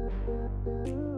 With you.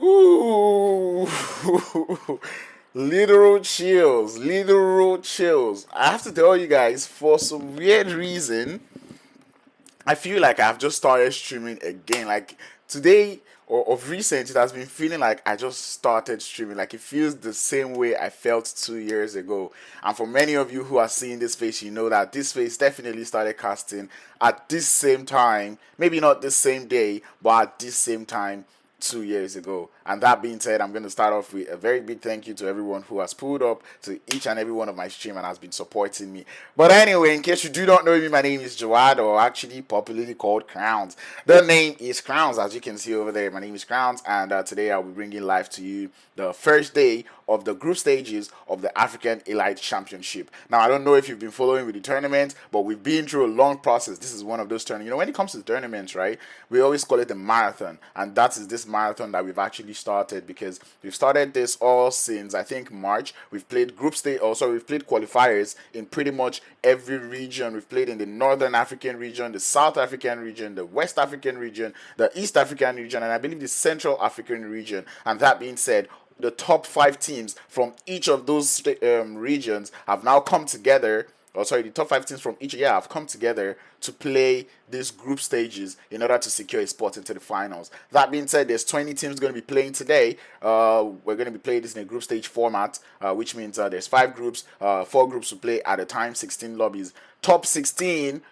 Ooh. Literal chills, literal chills. I have to tell you guys, for some weird reason, I feel like I've just started streaming again. Like today or of recent, it has been feeling like I just started streaming. Like it feels the same way I felt 2 years ago. And for many of you who are seeing this face, you know that this face definitely started casting at this same time. Maybe not the same day, but at this same time 2 years ago. And that being said, I'm going to start off with a very big thank you to everyone who has pulled up to each and every one of my stream and has been supporting me. But anyway, in case you do not know me, my name is Jawad, or actually popularly called Crowns. The name is Crowns, as you can see over there. My name is Crowns, and today I'll be bringing live to you the first day of the group stages of the African Elite Championship. Now, I don't know if you've been following with the tournament, but we've been through a long process. This is one of those tournaments. You know, when it comes to tournaments, right, we always call it the marathon, and that is this marathon that we've actually started, because we've started this all since I think March. We've played group stage, also we've played qualifiers in pretty much every region. We've played in the Northern African region, the South African region, the West African region, the East African region, and I believe the Central African region. And that being said, the top 5 teams from each of those regions have now come together. Oh, sorry, the top 5 teams from each year have come together to play these group stages in order to secure a spot into the finals. That being said, there's 20 teams going to be playing today. We're going to be playing this in a group stage format, which means there's 5 groups, 4 groups to play at a time, 16 lobbies. Top 16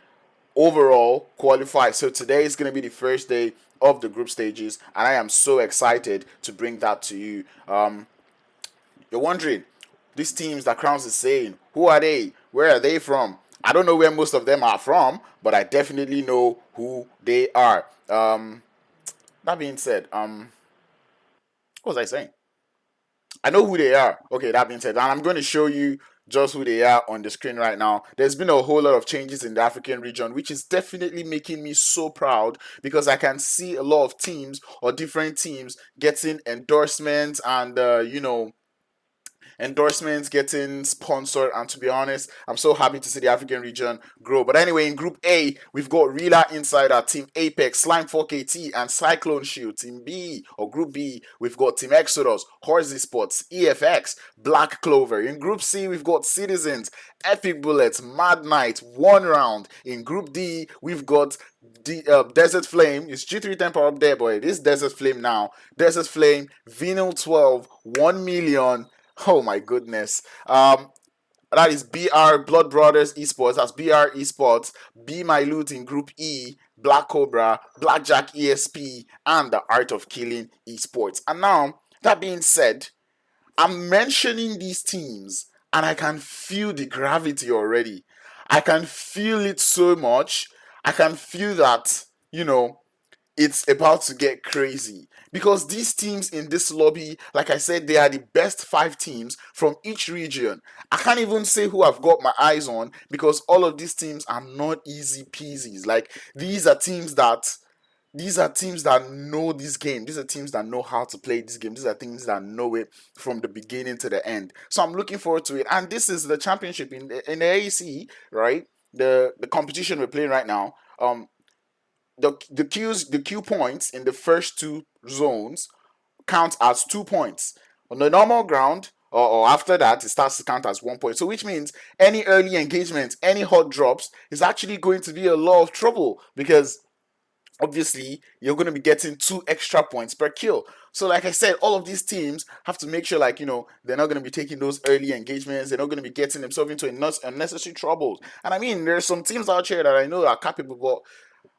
overall qualify. So today is going to be the first day of the group stages, and I am so excited to bring that to you. You're wondering, these teams that Crowns is saying, who are they? Where are they from? I don't know where most of them are from, but I definitely know who they are. That being said, what was I saying? I know who they are. Okay, that being said, and I'm going to show you just who they are on the screen right now. There's been a whole lot of changes in the African region, which is definitely making me so proud, because I can see a lot of teams or different teams getting endorsements and, endorsements, getting sponsored, and to be honest, I'm so happy to see the African region grow. But anyway, in Group A, we've got RILA Insider, Team Apex, Slime 4KT, and Cyclone Shield. Team B, or Group B, we've got Team Exodus, HORZ Esports, EFX, Black Clover. In Group C, we've got Citizens, Epic Bullets, Mad Knight, One Round. In Group D, we've got Desert Flame. It's G3 Temper up there, but it is Desert Flame now. Desert Flame, Vinyl 12, 1 million. Oh my goodness. That is BR Blood Brothers Esports. That's BR Esports. Be My Loot in Group E. Black Cobra, Blackjack ESP, and the Art of Killing Esports. And now, that being said, I'm mentioning these teams, and I can feel the gravity already. I can feel it so much. I can feel that, it's about to get crazy, because these teams in this lobby, like I said, they are the best 5 teams from each region. I can't even say who I've got my eyes on, because all of these teams are not easy peasies. Like, these are teams that know this game. These are teams that know how to play this game. These are teams that know it from the beginning to the end. So I'm looking forward to it. And this is the championship in the AEC, right? The competition we're playing right now. The Q points in the first 2 zones count as 2 points. On the normal ground, or after that, it starts to count as 1 point. So which means any early engagement, any hot drops is actually going to be a lot of trouble, because obviously you're going to be getting 2 extra points per kill. So like I said, all of these teams have to make sure, they're not going to be taking those early engagements. They're not going to be getting themselves into unnecessary troubles. And I mean, there's some teams out here that I know are capable, but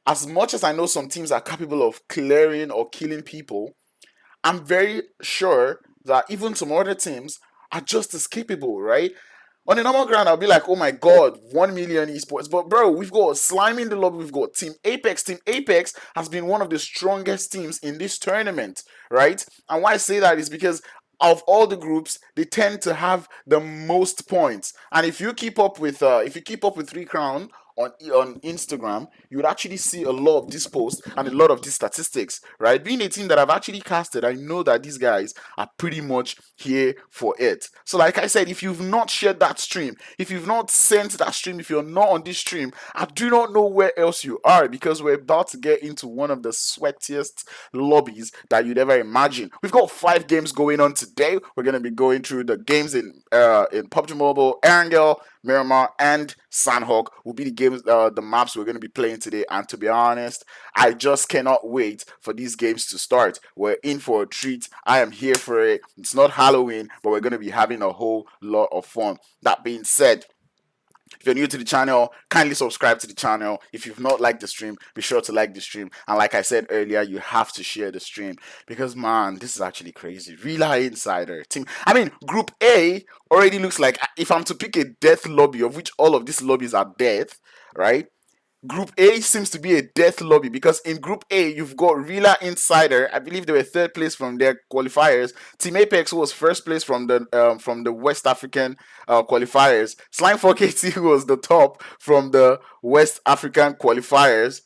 as much as I know some teams are capable of clearing or killing people, I'm very sure that even some other teams are just as capable, right? On a normal ground, I'll be like, oh my god, 1 million esports. But bro, we've got Slime in the lobby, we've got Team Apex. Team Apex has been one of the strongest teams in this tournament, right? And why I say that is because of all the groups, they tend to have the most points. And if you keep up with 3 Crown on Instagram, you would actually see a lot of these posts and a lot of these statistics, right? Being a team that I've actually casted, I know that these guys are pretty much here for it. So like I said, if you've not shared that stream, if you've not sent that stream, if you're not on this stream, I do not know where else you are, because we're about to get into one of the sweatiest lobbies that you'd ever imagine. We've got 5 games going on today. We're going to be going through the games in PUBG Mobile, Erangel, Miramar, and Sanhok will be the games, the maps we're going to be playing today. And to be honest, I just cannot wait for these games to start. We're in for a treat. I am here for it. It's not Halloween, but we're going to be having a whole lot of fun. That being said, if you're new to the channel, kindly subscribe to the channel. If you've not liked the stream, be sure to like the stream. And like I said earlier, you have to share the stream, because man, this is actually crazy. RILA Insider team. I mean, Group A already looks like, if I'm to pick a death lobby, of which all of these lobbies are death, right? Group A seems to be a death lobby, because in Group A you've got RILA Insider. I believe they were 3rd place from their qualifiers. Team Apex was 1st place from the West African qualifiers. Slime 4KT was the top from the West African qualifiers.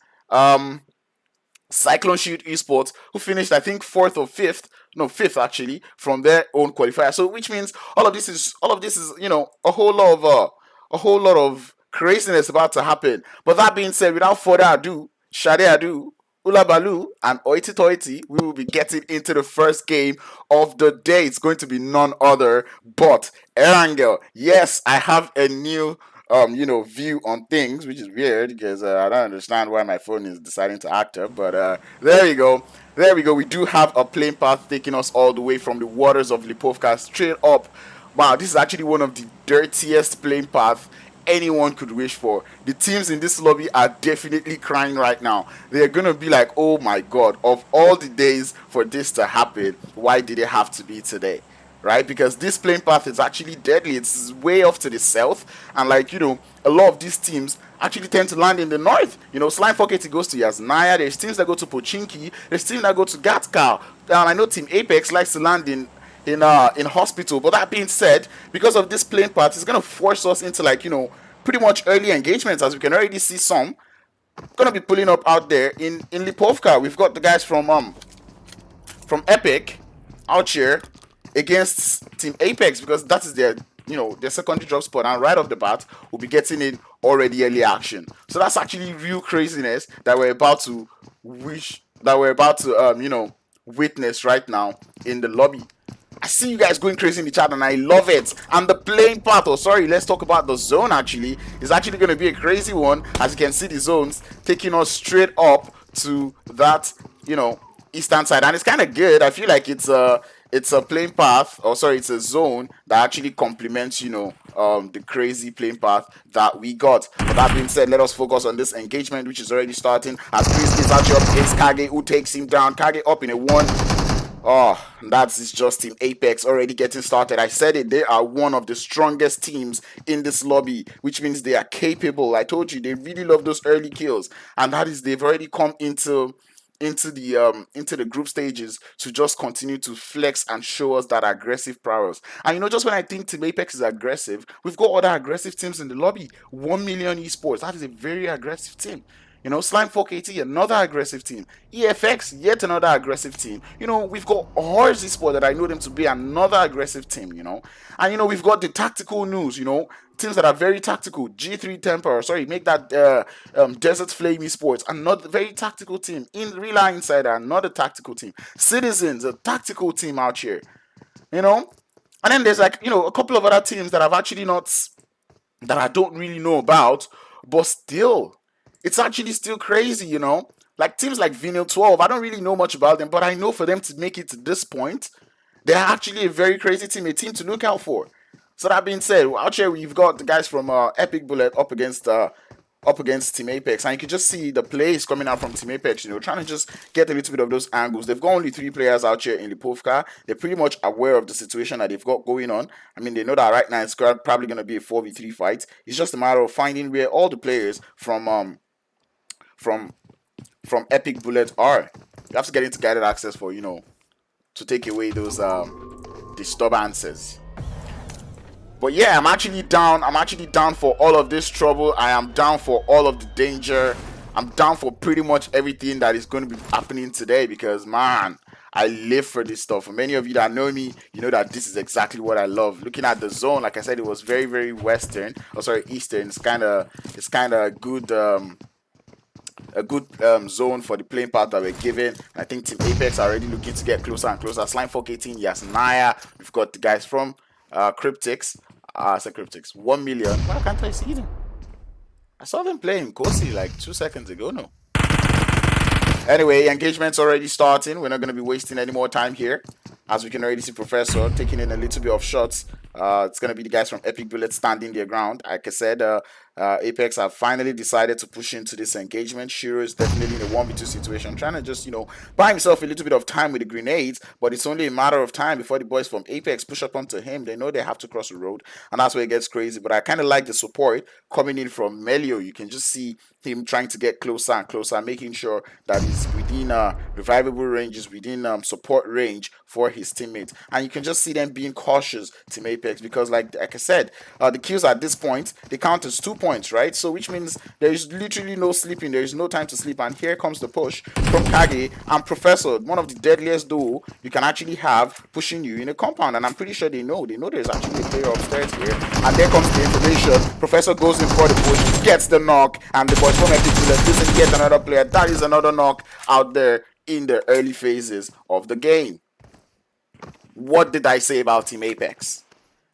Cyclone Shield Esports, who finished I think 4th or 5th, no 5th actually, from their own qualifier. So which means all of this is you know, a whole lot of craziness about to happen. But that being said, without further ado, Shade Adu, Ulabalu, and Oiti Toiti, we will be getting into the first game of the day. It's going to be none other but Erangel. Yes, I have a new view on things, which is weird, because I don't understand why my phone is deciding to act up. But there we go. We do have a plane path taking us all the way from the waters of Lipovka straight up. Wow, this is actually one of the dirtiest plane paths anyone could wish for. The teams in this lobby are definitely crying right now. They're gonna be like, oh my god, of all the days for this to happen, why did it have to be today? Right? Because this plane path is actually deadly. It's way off to the south, and like, you know, a lot of these teams actually tend to land in the north. You know, Slime 4KT goes to Yasnaya. There's teams that go to Pochinki. There's teams that go to Gatkal. And I know Team Apex likes to land in hospital. But that being said, because of this plane path, it's gonna force us into, like, you know, pretty much early engagements, as we can already see some gonna be pulling up out there in Lipovka. We've got the guys from Epic out here against Team Apex, because that is their, you know, their secondary drop spot, and right off the bat we'll be getting in already early action. So that's actually real craziness that we're about to witness right now in the lobby. I see you guys going crazy in the chat, and I love it. And the playing path, let's talk about the zone. Actually, is actually going to be a crazy one. As you can see, the zones taking us straight up to that, you know, eastern side, and it's kind of good. I feel like it's a playing path, it's a zone that actually complements, you know, the crazy playing path that we got. But that being said, let us focus on this engagement, which is already starting, as Chris is actually up against Kage, who takes him down. Kage up in a 1. Oh, that's just Team Apex already getting started. I said it, they are one of the strongest teams in this lobby, which means they are capable. I told you, they really love those early kills, and that is, they've already come into the group stages to just continue to flex and show us that aggressive prowess. And you know, just when I think Team Apex is aggressive, we've got other aggressive teams in the lobby. 1 Million Esports, that is a very aggressive team. You know, Slime 4KT, another aggressive team. EFX, yet another aggressive team. You know, we've got HORZ Esports, that I know them to be another aggressive team, you know. And, you know, we've got the tactical news, you know, teams that are very tactical. G3 Temper, make that Desert Flame Esports, another very tactical team. In RILA Insider, another tactical team. Citizens, a tactical team out here, you know. And then there's, like, you know, a couple of other teams that I've actually that I don't really know about, but still, it's actually still crazy, you know. Like teams like Vinyl 12, I don't really know much about them, but I know for them to make it to this point, they're actually a very crazy team, a team to look out for. So that being said, out here we've got the guys from Epic Bullet up against Team Apex, and you can just see the plays coming out from Team Apex, you know, trying to just get a little bit of those angles. They've got only 3 players out here in Lipovka. They're pretty much aware of the situation that they've got going on. I mean, they know that right now it's probably going to be a 4v3 fight. It's just a matter of finding where all the players from Epic Bullet are. You have to get into guided access for, you know, to take away those disturbances. But yeah, I'm actually down. I'm actually down for all of this trouble. I am down for all of the danger. I'm down for pretty much everything that is going to be happening today because, man, I live for this stuff. For many of you that know me, you know that this is exactly what I love. Looking at the zone, like I said, it was very, very western. Oh, sorry, eastern. It's kind of good. A good zone for the playing path that we're given. I think Team Apex are already looking to get closer and closer. Slime 418, yes, Naya. We've got the guys from Cryptics. I said Cryptics. 1 million. Why can't I see them? I saw them playing Kosi like 2 seconds ago. No. Anyway, engagement's already starting. We're not going to be wasting any more time here. As we can already see Professor taking in a little bit of shots. It's going to be the guys from Epic Bullet standing their ground. Like I said, Apex have finally decided to push into this engagement. Shiro is definitely in a 1v2 situation, trying to just, buy himself a little bit of time with the grenades, but it's only a matter of time before the boys from Apex push up onto him. They know they have to cross the road, and that's where it gets crazy. But I kind of like the support coming in from Melio. You can just see him trying to get closer and closer, making sure that he's within revivable ranges, within support range for his teammates. And you can just see them being cautious, Team Apex, because like I said, the kills at this point, they count as 2 points, right? So which means there is literally no sleeping, there is no time to sleep. And here comes the push from Kage and Professor, one of the deadliest duo you can actually have pushing you in a compound. And I'm pretty sure they know there's actually a player upstairs here. And there comes the information. Professor goes in for the push, gets the knock, and the boys from Epic Bullet doesn't get another player. That is another knock out there in the early phases of the game. What did I say about Team Apex?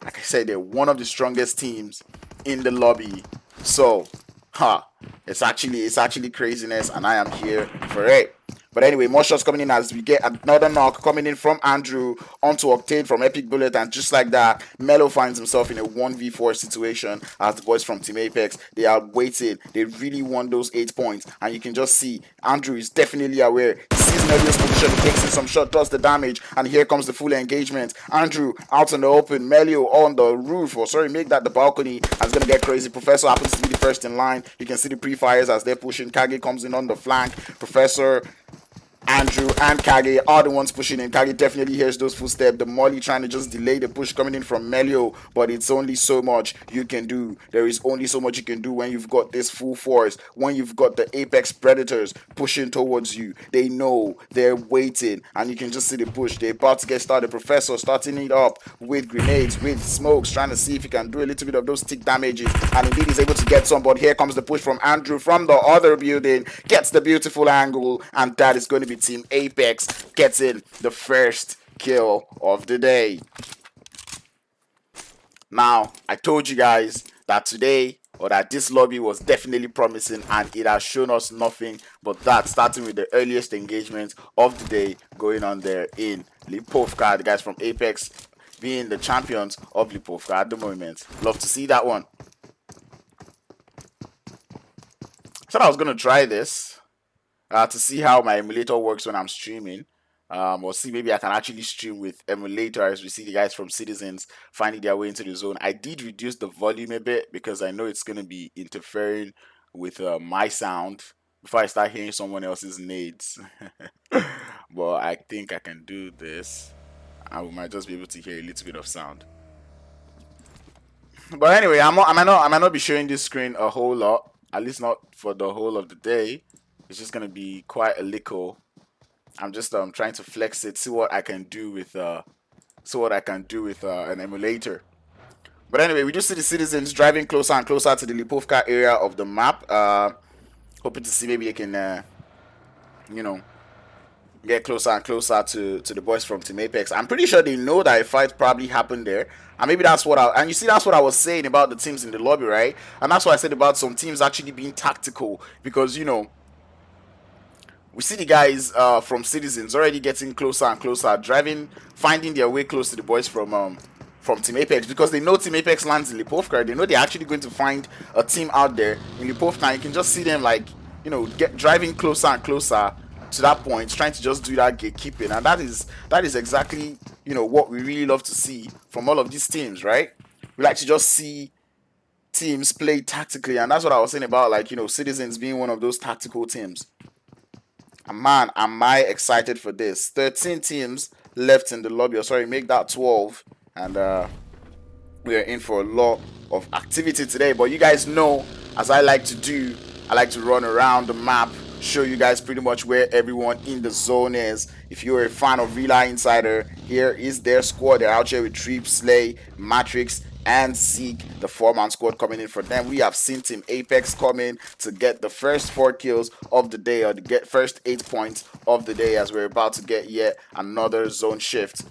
Like I said, they're one of the strongest teams in the lobby. So, it's actually craziness, and I am here for it. But anyway, more shots coming in as we get another knock coming in from Andrew onto Octane from Epic Bullet, and just like that, Melo finds himself in a 1v4 situation as the boys from Team Apex, they are waiting. They really want those 8 points, and you can just see Andrew is definitely aware. He sees Melo's position, he takes in some shot, does the damage, and here comes the full engagement. Andrew out in the open, Melo on the roof, or sorry, make that the balcony, and it's gonna get crazy. Professor happens to be the first in line. You can see the pre-fires as they're pushing. Kage comes in on the flank. Professor, Andrew and Kage are the ones pushing in. Kage definitely hears those footsteps. The Molly trying to just delay the push coming in from Melio, but it's only so much you can do. There is only so much you can do when you've got this full force, when you've got the Apex Predators pushing towards you. They know, they're waiting, and you can just see the push. They're about to get started. Professor starting it up with grenades, with smokes, trying to see if he can do a little bit of those stick damages, and indeed he's able to get some. But here comes the push from Andrew from the other building, gets the beautiful angle, and that is going to be Team Apex getting the first kill of the day. Now, I told you guys that today, or that this lobby was definitely promising, and it has shown us nothing but that, starting with the earliest engagement of the day going on there in Lipovka. The guys from Apex being the champions of Lipovka at the moment. Love to see that one. I said I was going to try this to see how my emulator works when I'm streaming. Or see maybe I can actually stream with emulator as we see the guys from Citizens finding their way into the zone. I did reduce the volume a bit because I know it's going to be interfering with my sound before I start hearing someone else's nades. But I think I can do this, and we might just be able to hear a little bit of sound. But anyway, I might not be showing this screen a whole lot, at least not for the whole of the day. It's just gonna be quite a little. I'm just trying to flex it, see what I can do with an emulator. But anyway, we just see the Citizens driving closer and closer to the Lipovka area of the map. Hoping to see maybe they can get closer and closer to the boys from Team Apex. I'm pretty sure they know that a fight probably happened there, and maybe that's what and you see, that's what I was saying about the teams in the lobby, right? And that's what I said about some teams actually being tactical, because we see the guys from Citizens already getting closer and closer, driving, finding their way close to the boys from Team Apex, because they know Team Apex lands in Lipovka. They know they're actually going to find a team out there in Lipovka. You can just see them get driving closer and closer to that point, trying to just do that gatekeeping, and that is exactly what we really love to see from all of these teams, right? We like to just see teams play tactically, and that's what I was saying about Citizens being one of those tactical teams. And man, am I excited for this. 13 teams left in the lobby. Or sorry, make that 12. And we are in for a lot of activity today. But you guys know, as I like to do, I like to run around the map, show you guys pretty much where everyone in the zone is. If you're a fan of RILA Insider, here is their squad. They're out here with Treep, Slay, Matrix, and Zeke, the 4-man squad coming in for them. We have seen Team Apex come in to get the first 4 kills of the day, or to get first 8 points of the day, as we're about to get yet another zone shift.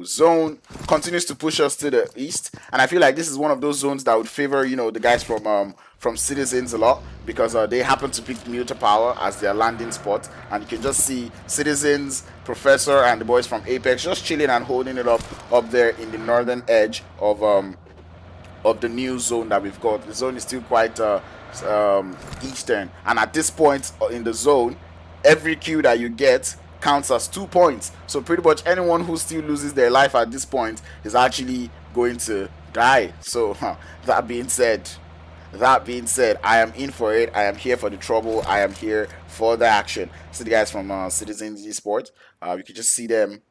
Zone continues to push us to the east, and I feel like this is one of those zones that would favor, you know, the guys from Citizens a lot, because they happen to pick Muta Power as their landing spot, and you can just see Citizens, Professor, and the boys from Apex just chilling and holding it up there in the northern edge of the new zone that we've got. The zone is still quite eastern, and at this point in the zone, every kill that you get counts as 2 points. So pretty much anyone who still loses their life at this point is actually going to die. So that being said, I am in for it. I am here for the trouble. I am here for the action. So the guys from Citizens Esports, you can just see them,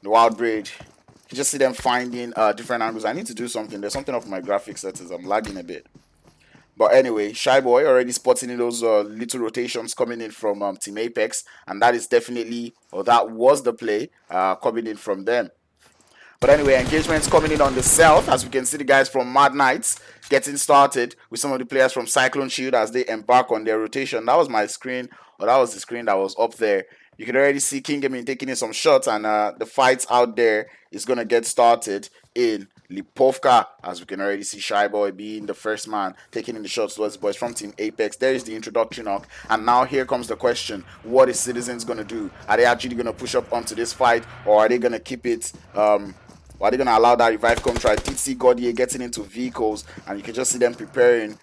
the wild bridge. You can just see them finding different angles. I need to do something. There's something off my graphics settings. I'm lagging a bit. But anyway, Shy Boy already spotting in those little rotations coming in from Team Apex, and that is definitely, or that was the play coming in from them. But anyway, engagements coming in on the south, as we can see the guys from Mad Knights getting started with some of the players from Cyclone Shield as they embark on their rotation. That was my screen, or that was the screen that was up there. You can already see King Gaming taking in some shots, and the fights out there is going to get started in Lipovka, as we can already see Shy Boy being the first man taking in the shots towards the boys from Team Apex. There is the introduction knock, and now here comes the question: what is Citizens going to do? Are they actually going to push up onto this fight, or are they going to keep it? Or are they going to allow that revive come try? TC Gaudier getting into vehicles, and you can just see them preparing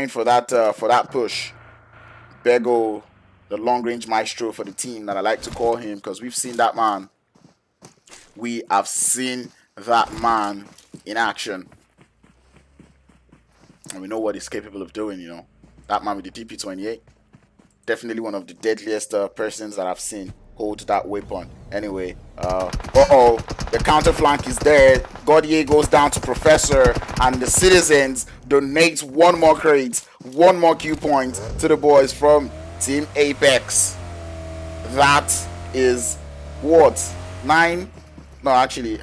for that push. Bego, the long-range maestro for the team that I like to call him, because we've seen that man. We have seen that man in action, and we know what he's capable of doing. You know, that man with the DP28, definitely one of the deadliest persons that I've seen hold that weapon. Anyway, the counter flank is there. Gaudier goes down to Professor, and the Citizens donate one more crate, one more Q point to the boys from Team Apex. That is what, 9? No, actually,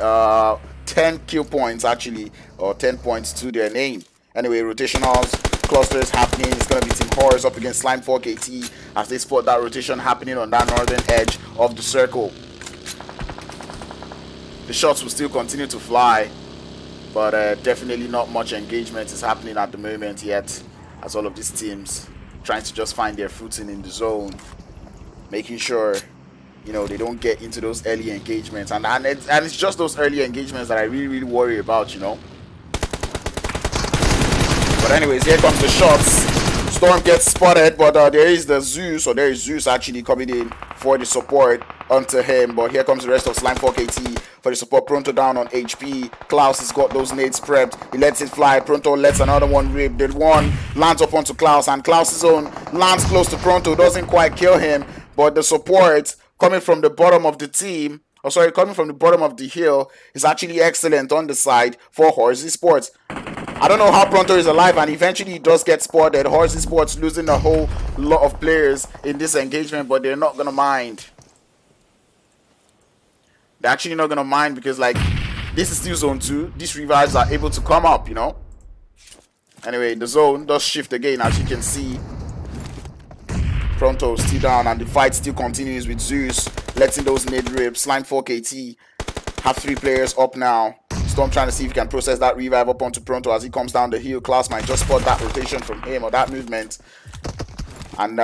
10 kill points, actually, or 10 points to their name. Anyway, rotationals, clusters happening. It's going to be Team HORZ up against Slime 4KT as they spot that rotation happening on that northern edge of the circle. The shots will still continue to fly, but definitely not much engagement is happening at the moment yet, as all of these teams trying to just find their footing in the zone, making sure, you know, they don't get into those early engagements, and it's just those early engagements that I really worry about, you know. But anyways, here comes the shots. Storm gets spotted, but there is Zeus actually coming in for the support onto him. But here comes the rest of Slime 4KT for the support. Pronto down on HP. Klaus has got those nades prepped. He lets it fly. Pronto lets another one rip. The one lands up onto Klaus, and Klaus's own lands close to Pronto. Doesn't quite kill him, but the support coming from the bottom of the team, coming from the bottom of the hill, is actually excellent on the side for HORZ Esports. I don't know how Pronto is alive, and eventually he does get spotted. HORZ Esports losing a whole lot of players in this engagement, but they're not going to mind. They're actually not going to mind, because, like, this is still zone 2. These revives are able to come up, you know. Anyway, the zone does shift again, as you can see. Pronto still down, and the fight still continues with Zeus letting those nade rips. Slime 4KT have 3 players up now. Storm trying to see if he can process that revive up onto Pronto as he comes down the hill. Klaus might just spot that rotation from him, or that movement. And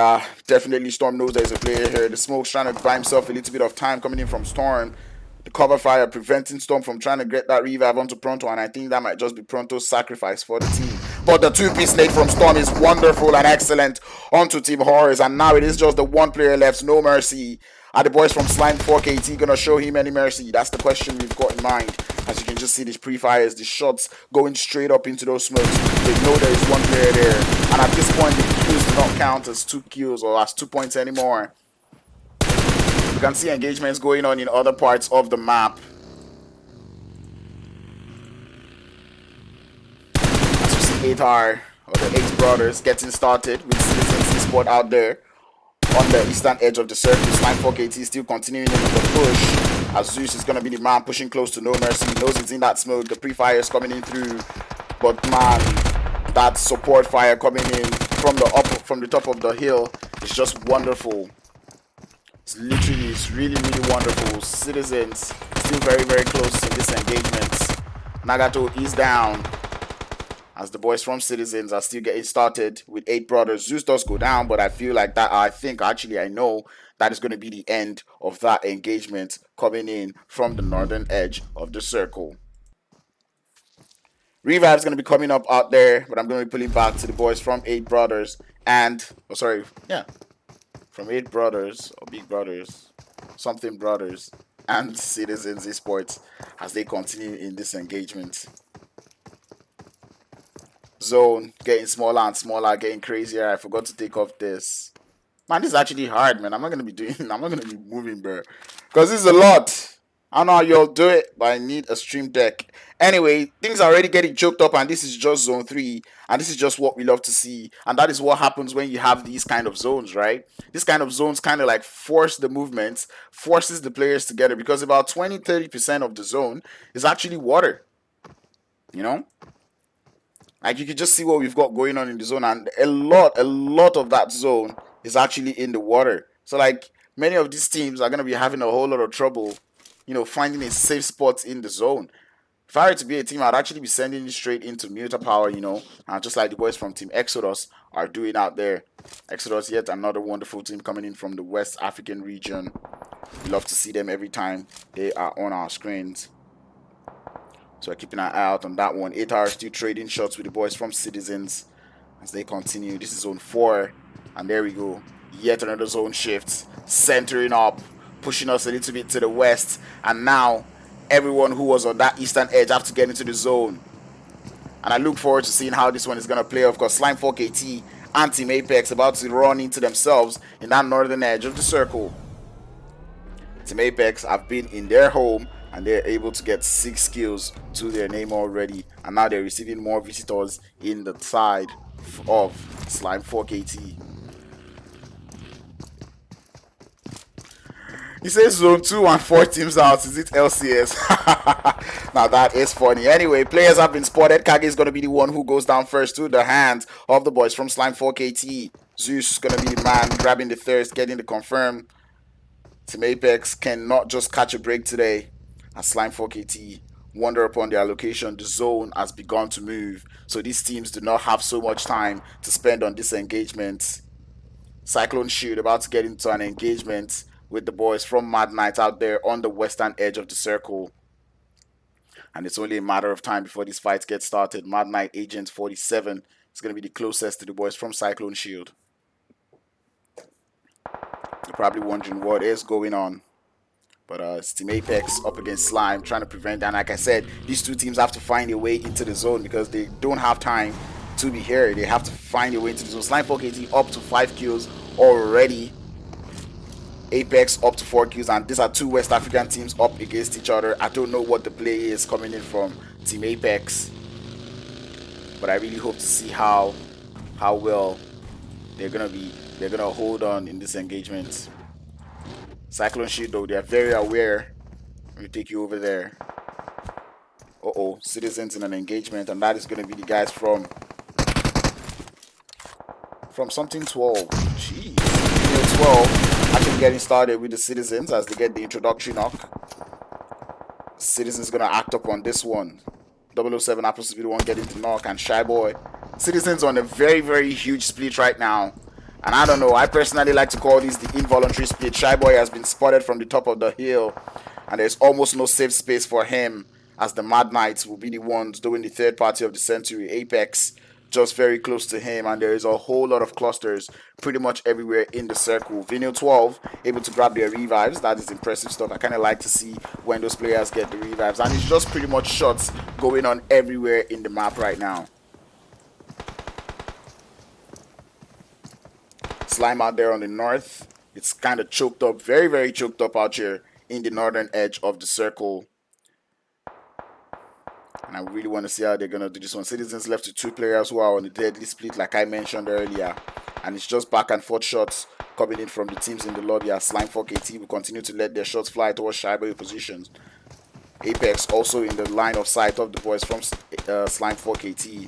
definitely Storm knows there's a player here. The smoke's trying to buy himself a little bit of time coming in from Storm. The cover fire preventing Storm from trying to get that revive onto Pronto, and I think that might just be Pronto's sacrifice for the team. But the 2-piece nade from Storm is wonderful and excellent onto Team HORZ, and now it is just the one player left. No mercy. Are the boys from Slime 4KT gonna show him any mercy? That's the question we've got in mind. As you can just see, these pre-fires, the shots going straight up into those smokes. They know there is one player there, and at this point the kills do not count as 2 kills or as 2 points anymore. You can see engagements going on in other parts of the map. 8R, or the 8 Brothers, getting started with Citizens Esports out there on the eastern edge of the circle. Sanhok KT still continuing in the push, as Zeus is going to be the man pushing close to No Mercy. He knows it's in that smoke. The pre-fire is coming in through, but man, that support fire coming in from the top of the hill is just wonderful. It's really wonderful. Citizens still very close in this engagement. Nagato is down, as the boys from Citizens are still getting started with 8 Brothers. Zeus does go down, but I feel like that, I know that is going to be the end of that engagement coming in from the northern edge of the circle. Revive's going to be coming up out there, but I'm going to be pulling back to the boys from 8 Brothers and, from 8 Brothers, or Big Brothers, something Brothers, and Citizens Esports as they continue in this engagement. Zone getting smaller and smaller, getting crazier. I forgot to take off this. Man, this is actually hard, man. I'm not gonna be moving, bro, because this is a lot. I don't know how y'all do it, but I need a stream deck. Anyway, things are already getting choked up, and this is just zone 3, and this is just what we love to see. And that is what happens when you have these kind of zones, right? This kind of zones kind of like force the movements, forces the players together, because about 20-30% of the zone is actually water. You know? Like, you can just see what we've got going on in the zone, and a lot of that zone is actually in the water. So, like, many of these teams are going to be having a whole lot of trouble, finding a safe spot in the zone. If I were to be a team, I'd actually be sending it straight into Muta Power, just like the boys from Team Exodus are doing out there. Exodus, yet another wonderful team coming in from the West African region. We love to see them every time they are on our screens. So we're keeping an eye out on that one. 8R still trading shots with the boys from Citizens as they continue. This is zone 4. And there we go. Yet another zone shift. Centering up. Pushing us a little bit to the west. And now, everyone who was on that eastern edge have to get into the zone. And I look forward to seeing how this one is going to play. Of course, Slime4 KT and Team Apex about to run into themselves in that northern edge of the circle. Team Apex have been in their home, and they're able to get 6 kills to their name already, and now they're receiving more visitors in the side of Slime4 KT. He says zone 2 and 4 teams out. Is it LCS? Now that is funny. Anyway, players have been spotted. Kage is going to be the one who goes down first to the hands of the boys from Slime4 KT. Zeus is going to be the man grabbing the thirst, getting the confirm. Team Apex cannot just catch a break today. As Slime4 KT wander upon their location, the zone has begun to move, so these teams do not have so much time to spend on this engagement. Cyclone Shield about to get into an engagement with the boys from Mad Knight out there on the western edge of the circle, and it's only a matter of time before this fight gets started. Mad Knight Agent 47 is going to be the closest to the boys from Cyclone Shield. You're probably wondering what is going on. But it's Team Apex up against Slime, trying to prevent that. And like I said, these two teams have to find a way into the zone because they don't have time to be here. They have to find a way into the zone. Slime4 KT up to 5 kills already. Apex up to 4 kills. And these are two West African teams up against each other. I don't know what the play is coming in from Team Apex, but I really hope to see how well they're gonna hold on in this engagement. Cyclone Shield, though, they are very aware. Let me take you over there. Citizens in an engagement, and that is going to be the guys from something 12. Jeez, 12 actually getting started with the Citizens as they get the introductory knock. Citizens going to act up on this one. 007 happens to be the one getting the knock, and Shy Boy. Citizens on a very huge split right now. And I don't know, I personally like to call this the involuntary split. Shy Boy has been spotted from the top of the hill, and there's almost no safe space for him, as the Mad Knights will be the ones doing the third party of the century. Apex just very close to him, and there is a whole lot of clusters pretty much everywhere in the circle. Vinyl 12 able to grab their revives. That is impressive stuff. I kind of like to see when those players get the revives, and it's just pretty much shots going on everywhere in the map right now. Slime out there on the north. It's kind of choked up, very choked up out here in the northern edge of the circle. And I really want to see how they're going to do this one. Citizens left with 2 players who are on the deadly split, like I mentioned earlier. And it's just back and forth shots coming in from the teams in the lobby as Slime 4KT will continue to let their shots fly towards Shiboy positions. Apex also in the line of sight of the boys from Slime 4KT.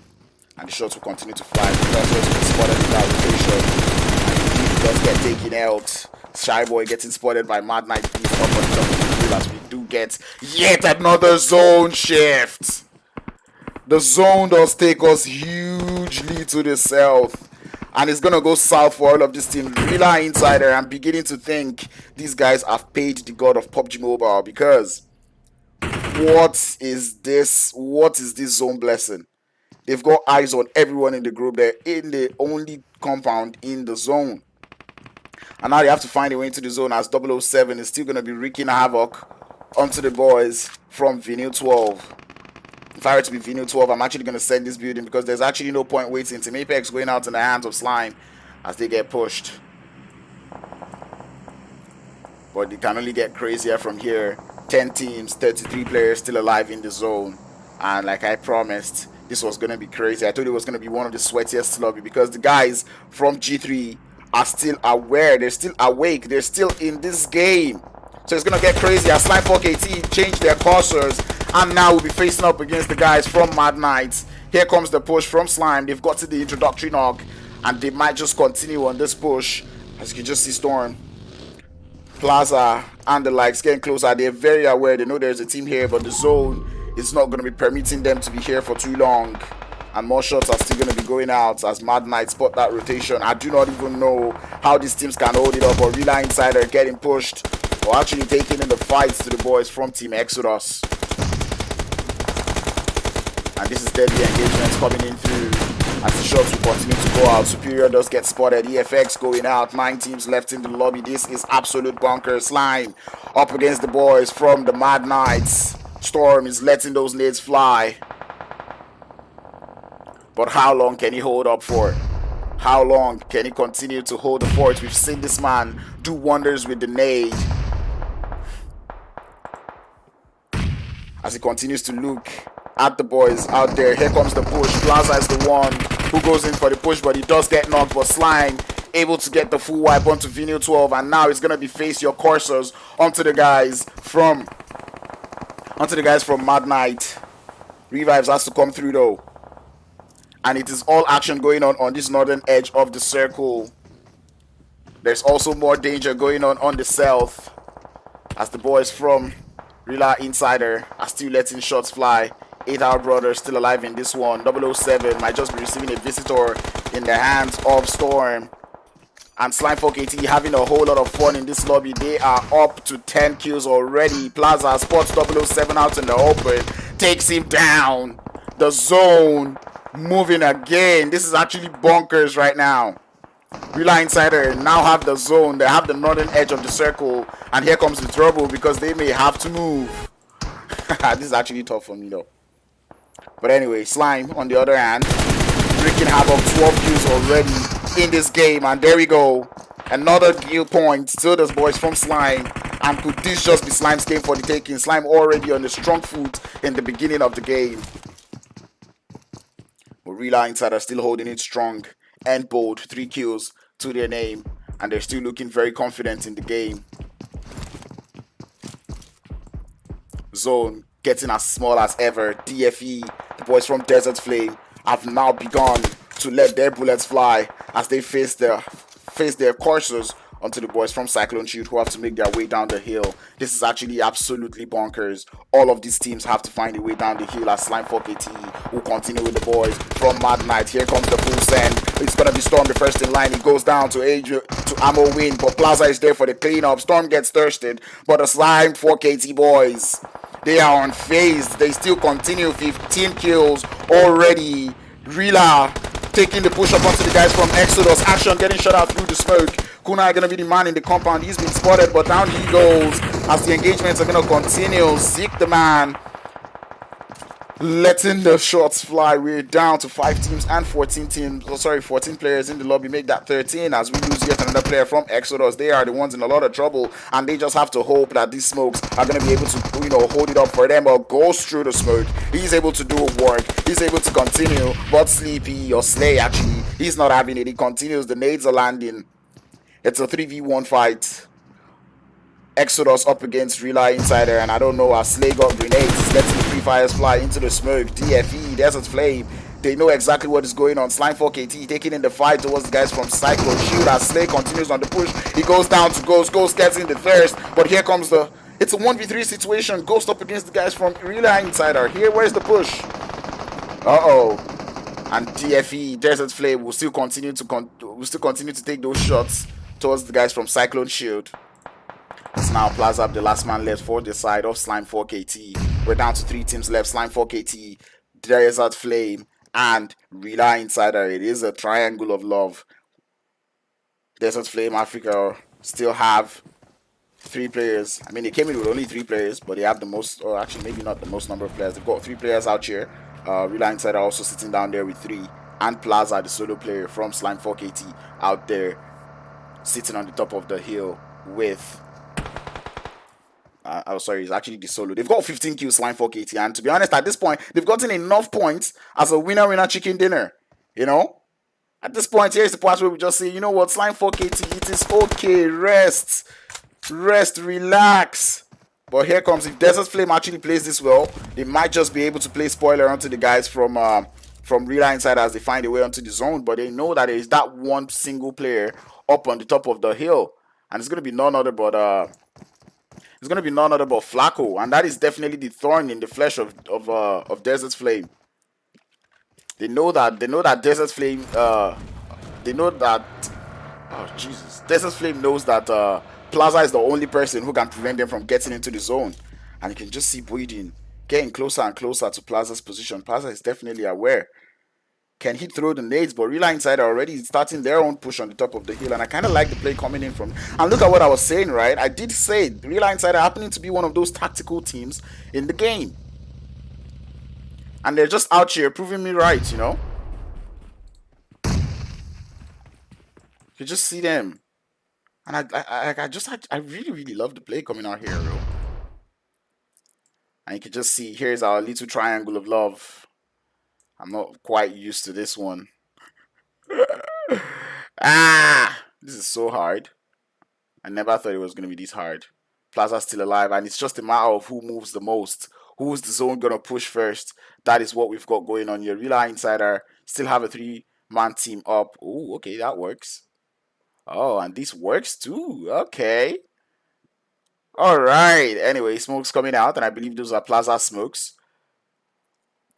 And the shots will continue to fly. The first one will be spotted in that rotation. And he does get taken out. Shiboy getting spotted by Mad Knight up on the top of the field as we do get yet another zone shift. The zone does take us hugely to the south. And it's going to go south for all of this team. RILA Insider, I'm beginning to think these guys have paid the god of PUBG Mobile. Because what is this? What is this zone blessing? They've got eyes on everyone in the group. They're in the only compound in the zone. And now they have to find a way into the zone as 007 is still going to be wreaking havoc onto the boys from Vinyl 12. If I were to be Vinyl 12, I'm actually going to send this building because there's actually no point waiting. Team Apex going out in the hands of Slime as they get pushed. But they can only get crazier from here. 10 teams, 33 players still alive in the zone. And like I promised, this was going to be crazy. I thought it was going to be one of the sweatiest lobby because the guys from G3 are still aware. They're still awake. They're still in this game. So it's going to get crazy as Slime 4KT change their cursors. And now we'll be facing up against the guys from Mad Knights. Here comes the push from Slime. They've got to the introductory knock. And they might just continue on this push. As you can just see Storm, Plaza, and the likes getting closer. They're very aware. They know there's a team here. But the zone is not going to be permitting them to be here for too long. And more shots are still going to be going out as Mad Knights spot that rotation. I do not even know how these teams can hold it up. Or RILA Insider getting pushed. Or actually taking in the fights to the boys from Team Exodus. And this is deadly engagements coming in through as the shots will continue to go out. Superior does get spotted. EFX going out. 9 teams left in the lobby. This is absolute bunker. Slime up against the boys from the Mad Knights. Storm is letting those nades fly. But how long can he hold up for? How long can he continue to hold the fort? We've seen this man do wonders with the nade. As he continues to look at the boys out there. Here comes the push. Plaza is the one who goes in for the push, but he does get knocked. But Slime able to get the full wipe onto Vinyl 12, and now it's gonna be face your coursers onto the guys from Mad Knight. Revives has to come through though, and it is all action going on this northern edge of the circle. There's also more danger going on the south as the boys from RILA Insider are still letting shots fly. 8-Hour Brothers still alive in this one. 007 might just be receiving a visitor in the hands of Storm. And Slime 4KT having a whole lot of fun in this lobby. They are up to 10 kills already. Plaza spots 007 out in the open. Takes him down. The zone moving again. This is actually bonkers right now. RILA Insider now have the zone. They have the northern edge of the circle. And here comes the trouble because they may have to move. This is actually tough for me though. But anyway, Slime on the other hand, wreaking havoc. 12 kills already in this game. And there we go. Another kill point. Still those boys from Slime. And could this just be Slime's game for the taking? Slime already on the strong foot in the beginning of the game. But RILA Insider still holding it strong and bold. 3 kills to their name. And they're still looking very confident in the game. Zone getting as small as ever. DFE, the boys from Desert Flame, have now begun to let their bullets fly as they face their coursers onto the boys from Cyclone Shield who have to make their way down the hill. This is actually absolutely bonkers. All of these teams have to find a way down the hill as Slime 4KT will continue with the boys from Mad Knight. Here comes the full send. It's going to be Storm the first in line. He goes down to Ammo Win, but Plaza is there for the cleanup. Storm gets thirsted, but the Slime 4KT boys, they are unfazed. They still continue. 15 kills already. RILA taking the push up onto the guys from Exodus. Action getting shot out through the smoke. Kunai gonna be the man in the compound. He's been spotted, but down he goes as the engagements are gonna continue. Zeke the man letting the shots fly. We're down to 5 teams and 14 teams. Oh, sorry, 14 players in the lobby. Make that 13 as we lose yet another player from Exodus. They are the ones in a lot of trouble, and they just have to hope that these smokes are going to be able to, hold it up for them or goes through the smoke. He's able to do work. He's able to continue, but Sleepy or Slay actually, he's not having it. He continues. The nades are landing. It's a 3v1 fight. Exodus up against RILA Insider, and I don't know how Slay got grenades, letting the free fires fly into the smoke. DFE, Desert Flame, they know exactly what is going on. Slime 4KT taking in the fight towards the guys from Cyclone. Shield as Slay continues on the push. He goes down to Ghost. Ghost gets in the thirst, but here comes it's a 1v3 situation. Ghost up against the guys from RILA Insider. Here, where's the push? Uh-oh. And DFE, Desert Flame, will still continue to take those shots towards the guys from Cyclone Shield. It's now Plaza up, the last man left for the side of Slime 4KT. We're down to 3 teams left. Slime 4KT, Desert Flame, and RILA Insider. It is a triangle of love. Desert Flame Africa still have 3 players. I mean, they came in with only 3 players, but they have the most, or actually maybe not the most number of players. They've got 3 players out here. RILA Insider also sitting down there with 3. And Plaza, the solo player from Slime 4KT, out there sitting on the top of the hill with... sorry, it's actually the solo. They've got 15 kills, Slime 4KT, and to be honest, at this point, they've gotten enough points as a winner chicken dinner. At this point, here's the part where we just say, you know what, Slime 4KT, it is okay, rest, relax. But here comes, if Desert Flame actually plays this well, they might just be able to play spoiler onto the guys from RILA Inside as they find a way onto the zone. But they know that there is that one single player up on the top of the hill, and it's going to be none other but Flacco, and that is definitely the thorn in the flesh of Desert Flame. They know that Desert Flame. They know that. Oh Jesus! Desert Flame knows that Plaza is the only person who can prevent them from getting into the zone, and you can just see Boydin getting closer and closer to Plaza's position. Plaza is definitely aware. Can he throw the nades? But RILA Insider already starting their own push on the top of the hill, and I kind of like the play coming in from. And look at what I was saying, right? I did say RILA Insider happening to be one of those tactical teams in the game, and they're just out here proving me right. You just see them, and I really love the play coming out here, bro. And you can just see here's our little triangle of love. I'm not quite used to this one. This is so hard. I never thought it was going to be this hard. Plaza's still alive, and it's just a matter of who moves the most. Who's the zone going to push first? That is what we've got going on here. RILA Insider still have a 3-man team up. Oh, okay, that works. Oh, and this works too. Okay. Alright. Anyway, smokes coming out, and I believe those are Plaza smokes.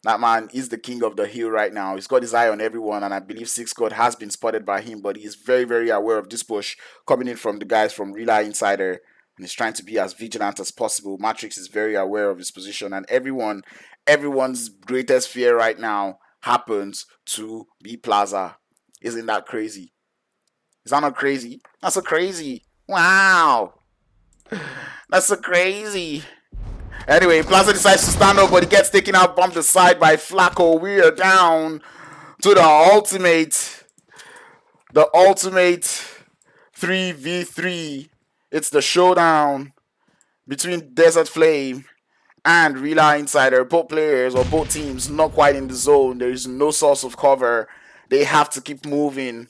That man is the king of the hill right now. He's got his eye on everyone, and I believe 6 God has been spotted by him, but he's very, very aware of this push coming in from the guys from RILA Insider, and he's trying to be as vigilant as possible. Matrix is very aware of his position, and everyone's greatest fear right now happens to be Plaza. Isn't that crazy? Is that not crazy? That's so crazy. Wow. That's so crazy. Anyway, Plaza decides to stand up, but he gets taken out, bumped aside by Flacco. We are down to the ultimate 3v3. It's the showdown between Desert Flame and RILA Insider. Both players or both teams not quite in the zone. There is no source of cover. They have to keep moving.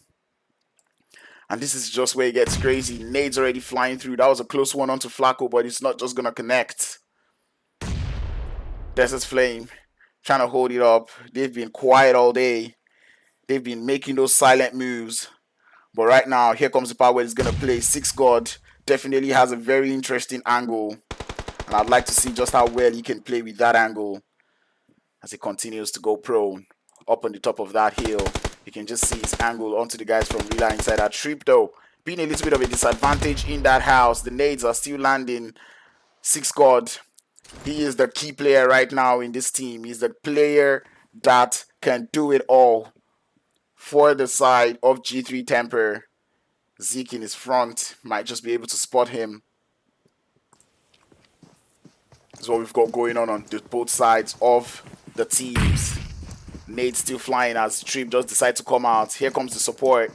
And this is just where it gets crazy. Nades already flying through. That was a close one onto Flacco, but it's not just going to connect. Desert Flame trying to hold it up. They've been quiet all day. They've been making those silent moves. But right now, here comes the part where he's going to play. 6 God definitely has a very interesting angle. And I'd like to see just how well he can play with that angle as he continues to go prone up on the top of that hill. You can just see his angle onto the guys from RILA Inside. That trip, though, being a little bit of a disadvantage in that house. The nades are still landing. 6 God. He is the key player right now in this team. He's the player that can do it all for the side of G3 Temper. Zeke in his front might just be able to spot him. That's what we've got going on both sides of the teams. Nate still flying as Trip just decide to come out. Here comes the support.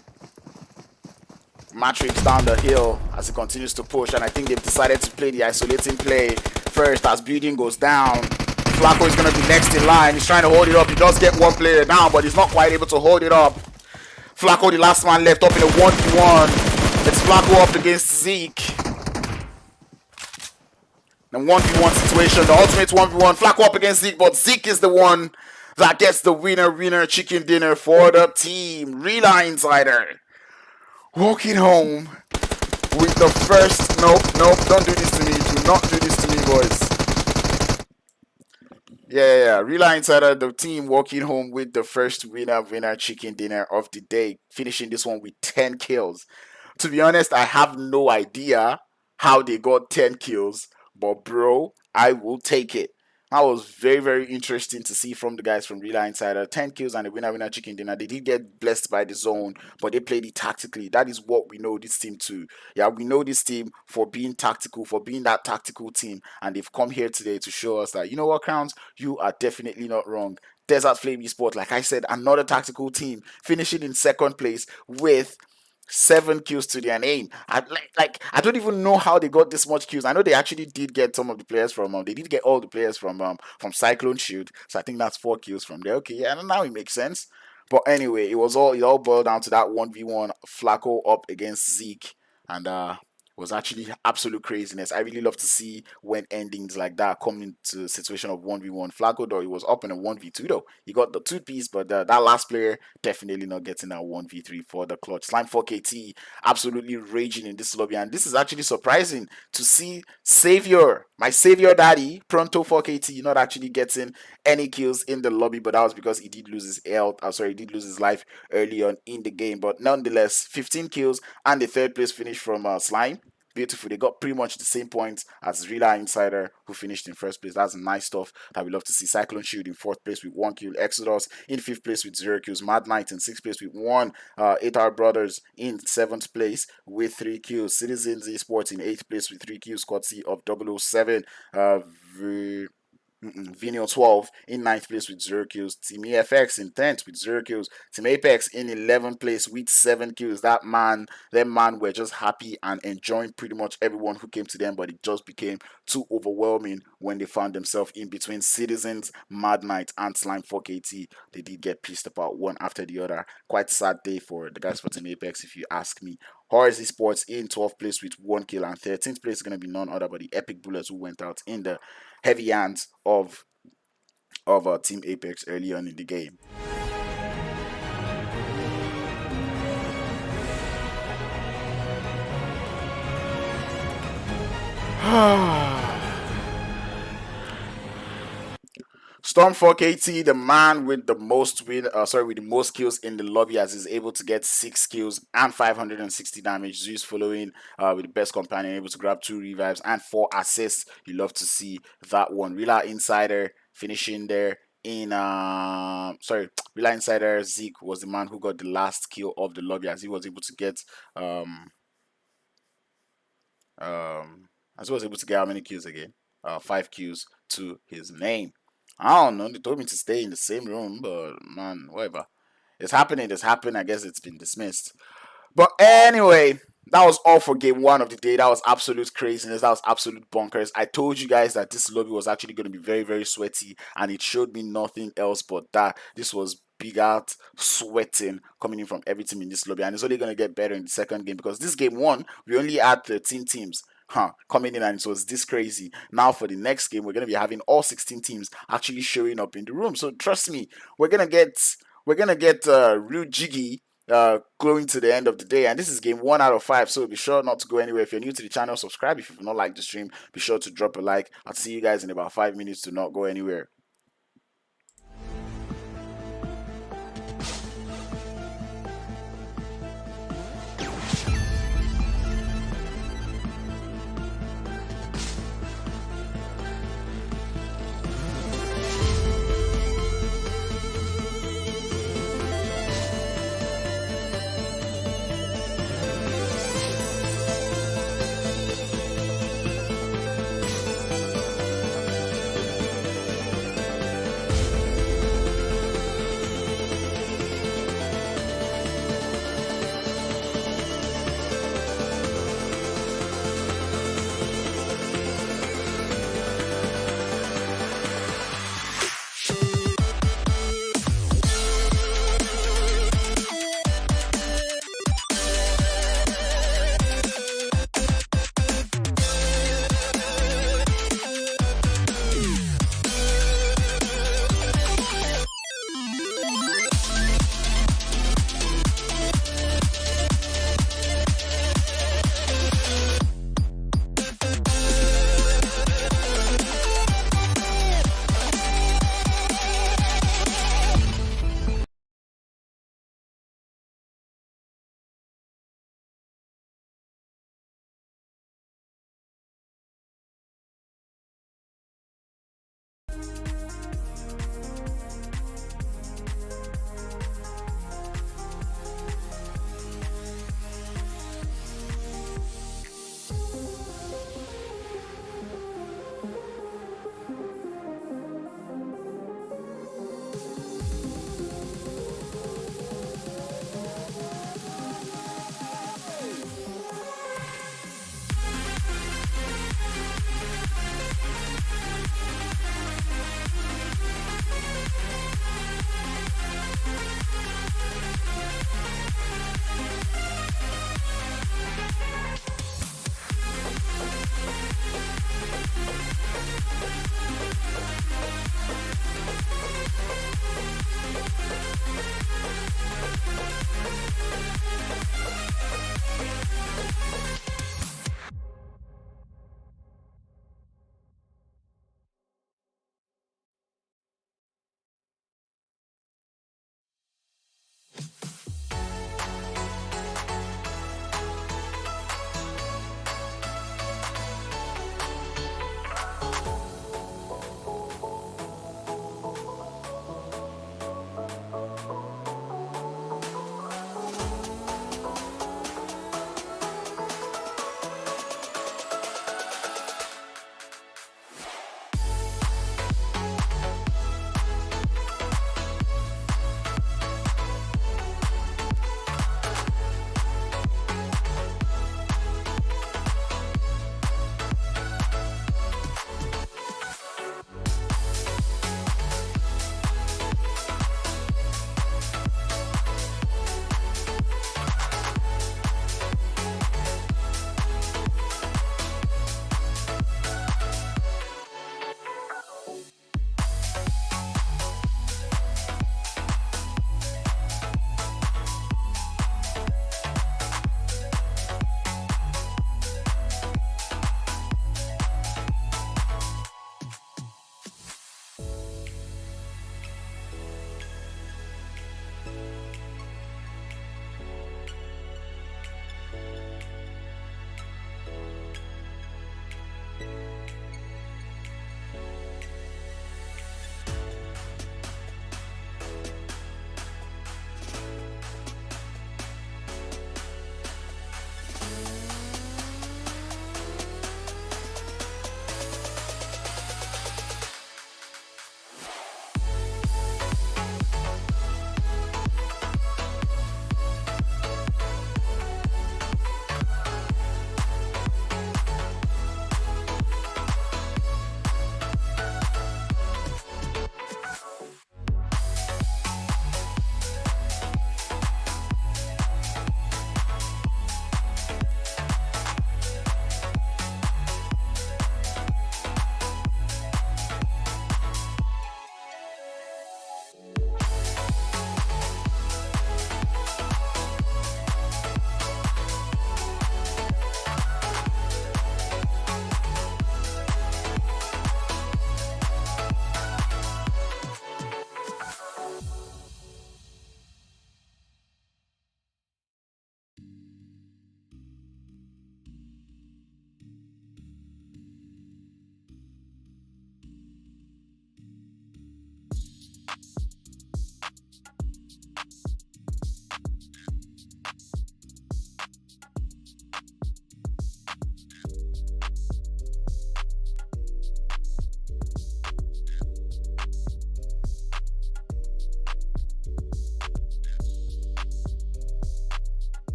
Matrix down the hill as he continues to push, and I think they've decided to play the isolating play first as building goes down. Flacco is going to be next in line. He's trying to hold it up. He does get one player down, but he's not quite able to hold it up. Flacco, the last man left, up in a 1v1. It's Flacco up against Zeke. The 1v1 situation, the ultimate 1v1. Flacco up against Zeke, but Zeke is the one that gets the winner chicken dinner for the team. RILA Insider walking home with the first. Nope, don't do this to me. Do not do this to me, boys. Yeah. RILA Insider, the team walking home with the first winner chicken dinner of the day, finishing this one with 10 kills. To be honest, I have no idea how they got 10 kills, but bro, I will take it. That was very, very interesting to see from the guys from RILA Insider. 10 kills and a winner chicken dinner. They did get blessed by the zone, but they played it tactically. That is what we know this team to. Yeah, we know this team for being tactical, for being that tactical team. And they've come here today to show us that, you know what, Crowns? You are definitely not wrong. Desert Flame Esports, like I said, another tactical team, finishing in second place with 7 kills to their name. I don't even know how they got this much kills. I know they actually did get some of the players from they did get all the players from Cyclone Shield. So I think that's 4 kills from there. Okay, yeah, now it makes sense. But anyway, it all boiled down to that 1v1 Flacco up against Zeke, and was actually absolute craziness. I really love to see when endings like that come into a situation of 1v1. Flacco, though, he was up in a 1v2 though. He got the 2-piece, but that last player definitely not getting that 1v3 for the clutch. Slime 4KT absolutely raging in this lobby, and this is actually surprising to see my savior daddy, Pronto 4KT, not actually getting any kills in the lobby, but that was because he did lose his he did lose his life early on in the game. But nonetheless, 15 kills and the 3rd place finish from Slime. Beautiful. They got pretty much the same points as RILA Insider, who finished in 1st place. That's nice stuff that we love to see. Cyclone Shield in 4th place with 1 kill. Exodus in 5th place with 0 kills. Mad Knight in 6th place with 1. 8R Brothers in 7th place with 3 kills. Citizens Esports in 8th place with 3 kills, courtesy of 007. Vino 12 in 9th place with 0 kills. Team EFX in 10th with 0 kills. Team Apex in 11th place with 7 kills. Them man were just happy and enjoying pretty much everyone who came to them, but it just became too overwhelming when they found themselves in between Citizens, Mad Knight, and Slime 4KT. They did get pissed about one after the other. Quite sad day for the guys for Team Apex, if you ask me. HORZ Esports in 12th place with 1 kill, and 13th place is going to be none other but the Epic Bullets, who went out in the heavy hands of Team Apex early on in the game. Storm 4KT, the man with the most kills in the lobby, as he's able to get 6 kills and 560 damage. Zeus following with the best companion, able to grab 2 revives and 4 assists. You love to see that one. RILA Insider finishing there in RILA Insider Zeke was the man who got the last kill of the lobby, as he was able to get how many kills again? 5 kills to his name. I don't know. They told me to stay in the same room, but man, whatever. It's happening. I guess it's been dismissed. But anyway, that was all for game 1 of the day. That was absolute craziness. That was absolute bonkers. I told you guys that this lobby was actually going to be very, very sweaty, and it showed me nothing else but that. This was big out sweating coming in from every team in this lobby, and it's only going to get better in the second game, because this game 1, we only had 13 teams. Coming in, and it was this crazy. Now for the next game, we're going to be having all 16 teams actually showing up in the room. So trust me, we're going to get real jiggy going to the end of the day. And this is game 1 out of 5, so be sure not to go anywhere. If you're new to the channel, subscribe. If you've not liked the stream, be sure to drop a like. I'll see you guys in about 5 minutes. Do not go anywhere.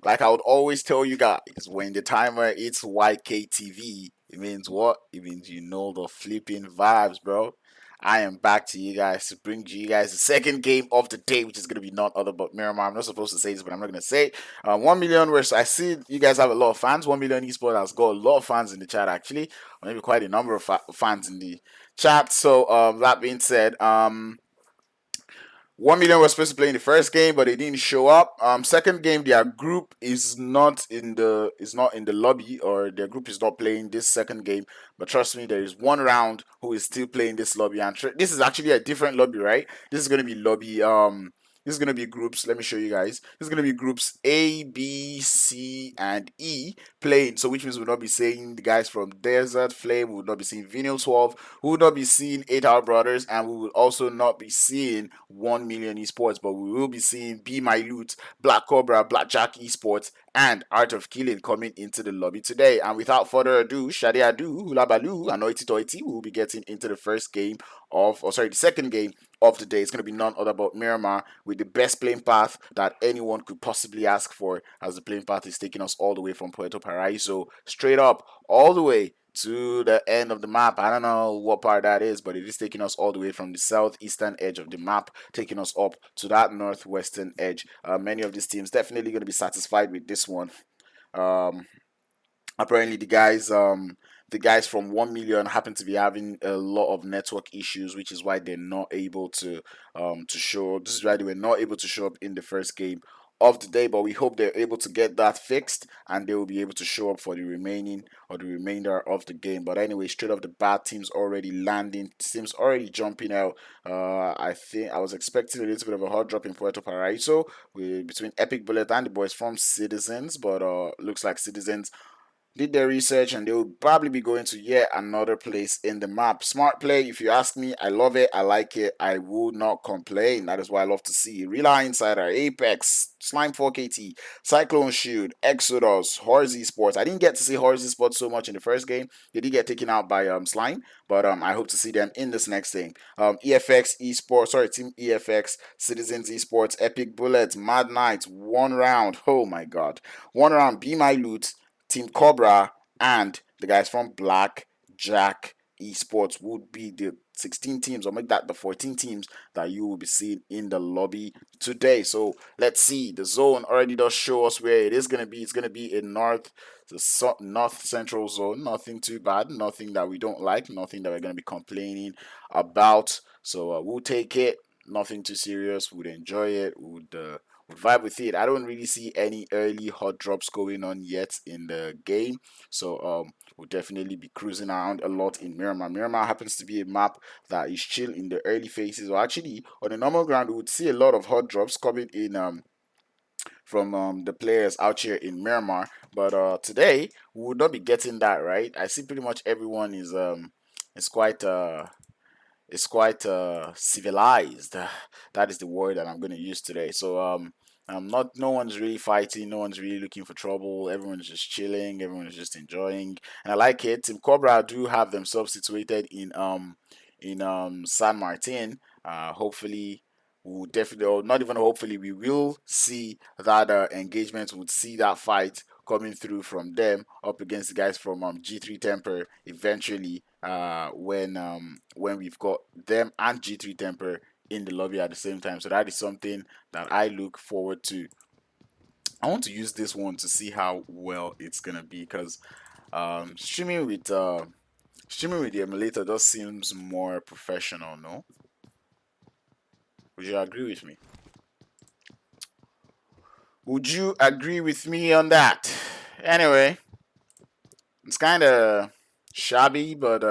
like I would always tell you guys, when the timer hits YKTV, it means what? It means you know the flipping vibes, bro. I am back to you guys to bring you guys the second game of the day, which is going to be none other but Miramar. I'm not supposed to say this, but I'm not going to say it. 1 million, where I see you guys have a lot of fans. 1 million esports has got a lot of fans in the chat, actually, or maybe quite a number of fans in the chat. So, that being said, 1 million was supposed to play in the first game, but they didn't show up. Second game, their group is not in the lobby, or their group is not playing this second game. But trust me, there is one round who is still playing this lobby, and this is actually a different lobby, right? This is gonna be lobby. This is gonna be groups. Let me show you guys. This is gonna be groups A, B, C, and E playing. So which means we'll not be seeing the guys from Desert Flame. We will not be seeing Vinyl 12. We will not be seeing 8 Hour Brothers, and we will also not be seeing 1 Million Esports. But we will be seeing Be My Loot, Black Cobra, Blackjack Esports, and Art of Killing coming into the lobby today. And without further ado, Shadi Adu, Hula Baloo, and Oiti Toiti, we will be getting into the the second game of the day. It's going to be none other but Miramar, with the best playing path that anyone could possibly ask for, as the playing path is taking us all the way from Puerto Paraiso straight up all the way to the end of the map. I don't know what part that is, but it is taking us all the way from the southeastern edge of the map, taking us up to that northwestern edge. Many of these teams definitely going to be satisfied with this one. Apparently the guys from 1 million happen to be having a lot of network issues, which is why they're not able to show. This is why they were not able to show up in the first game of the day, but we hope they're able to get that fixed, and they will be able to show up for the remainder of the game. But anyway, straight off the bat, teams already landing, teams already jumping out. I think I was expecting a little bit of a hot drop in Puerto Paraiso between Epic Bullet and the boys from Citizens, but looks like Citizens did their research, and they will probably be going to yet another place in the map. Smart play, if you ask me. I love it. I like it. I will not complain. That is what I love to see. RILA Insider, Apex, Slime 4KT, Cyclone Shield, Exodus, HORZ Esports. I didn't get to see HORZ Esports so much in the first game. They did get taken out by Slime, but I hope to see them in this next game. EFX Esports, Team EFX, Citizens Esports, Epic Bullets, Mad Knights, one round. Oh my god. One round, Be My Loot, Team Cobra, and the guys from Black Jack Esports would be the 16 teams, or make that the 14 teams that you will be seeing in the lobby today. So let's see. The zone already does show us where it is going to be. It's going to be in north central zone. Nothing too bad. Nothing that we don't like. Nothing that we're going to be complaining about. So we'll take it. Nothing too serious. Would enjoy it. Would vibe with it. I don't really see any early hot drops going on yet in the game, so we'll definitely be cruising around a lot in Miramar. Miramar happens to be a map that is chill in the early phases, or actually on a normal ground we would see a lot of hot drops coming in from the players out here in Miramar, but today we would not be getting that, right? I see pretty much everyone is quite civilized. That is the word that I'm going to use today. So not no one's really fighting, no one's really looking for trouble. Everyone's just chilling, everyone's just enjoying, and I like it. Team Cobra do have themselves situated in San Martin. Hopefully we'll definitely, or not even hopefully, we will see that engagement, would see that fight coming through from them up against the guys from G3 Temper eventually, when we've got them and G3 Temper in the lobby at the same time. So that is something that I look forward to. I want to use this one to see how well it's gonna be, because streaming with the emulator just seems more professional, no? Would you agree with me? Would you agree with me on that? Anyway, it's kind of shabby, but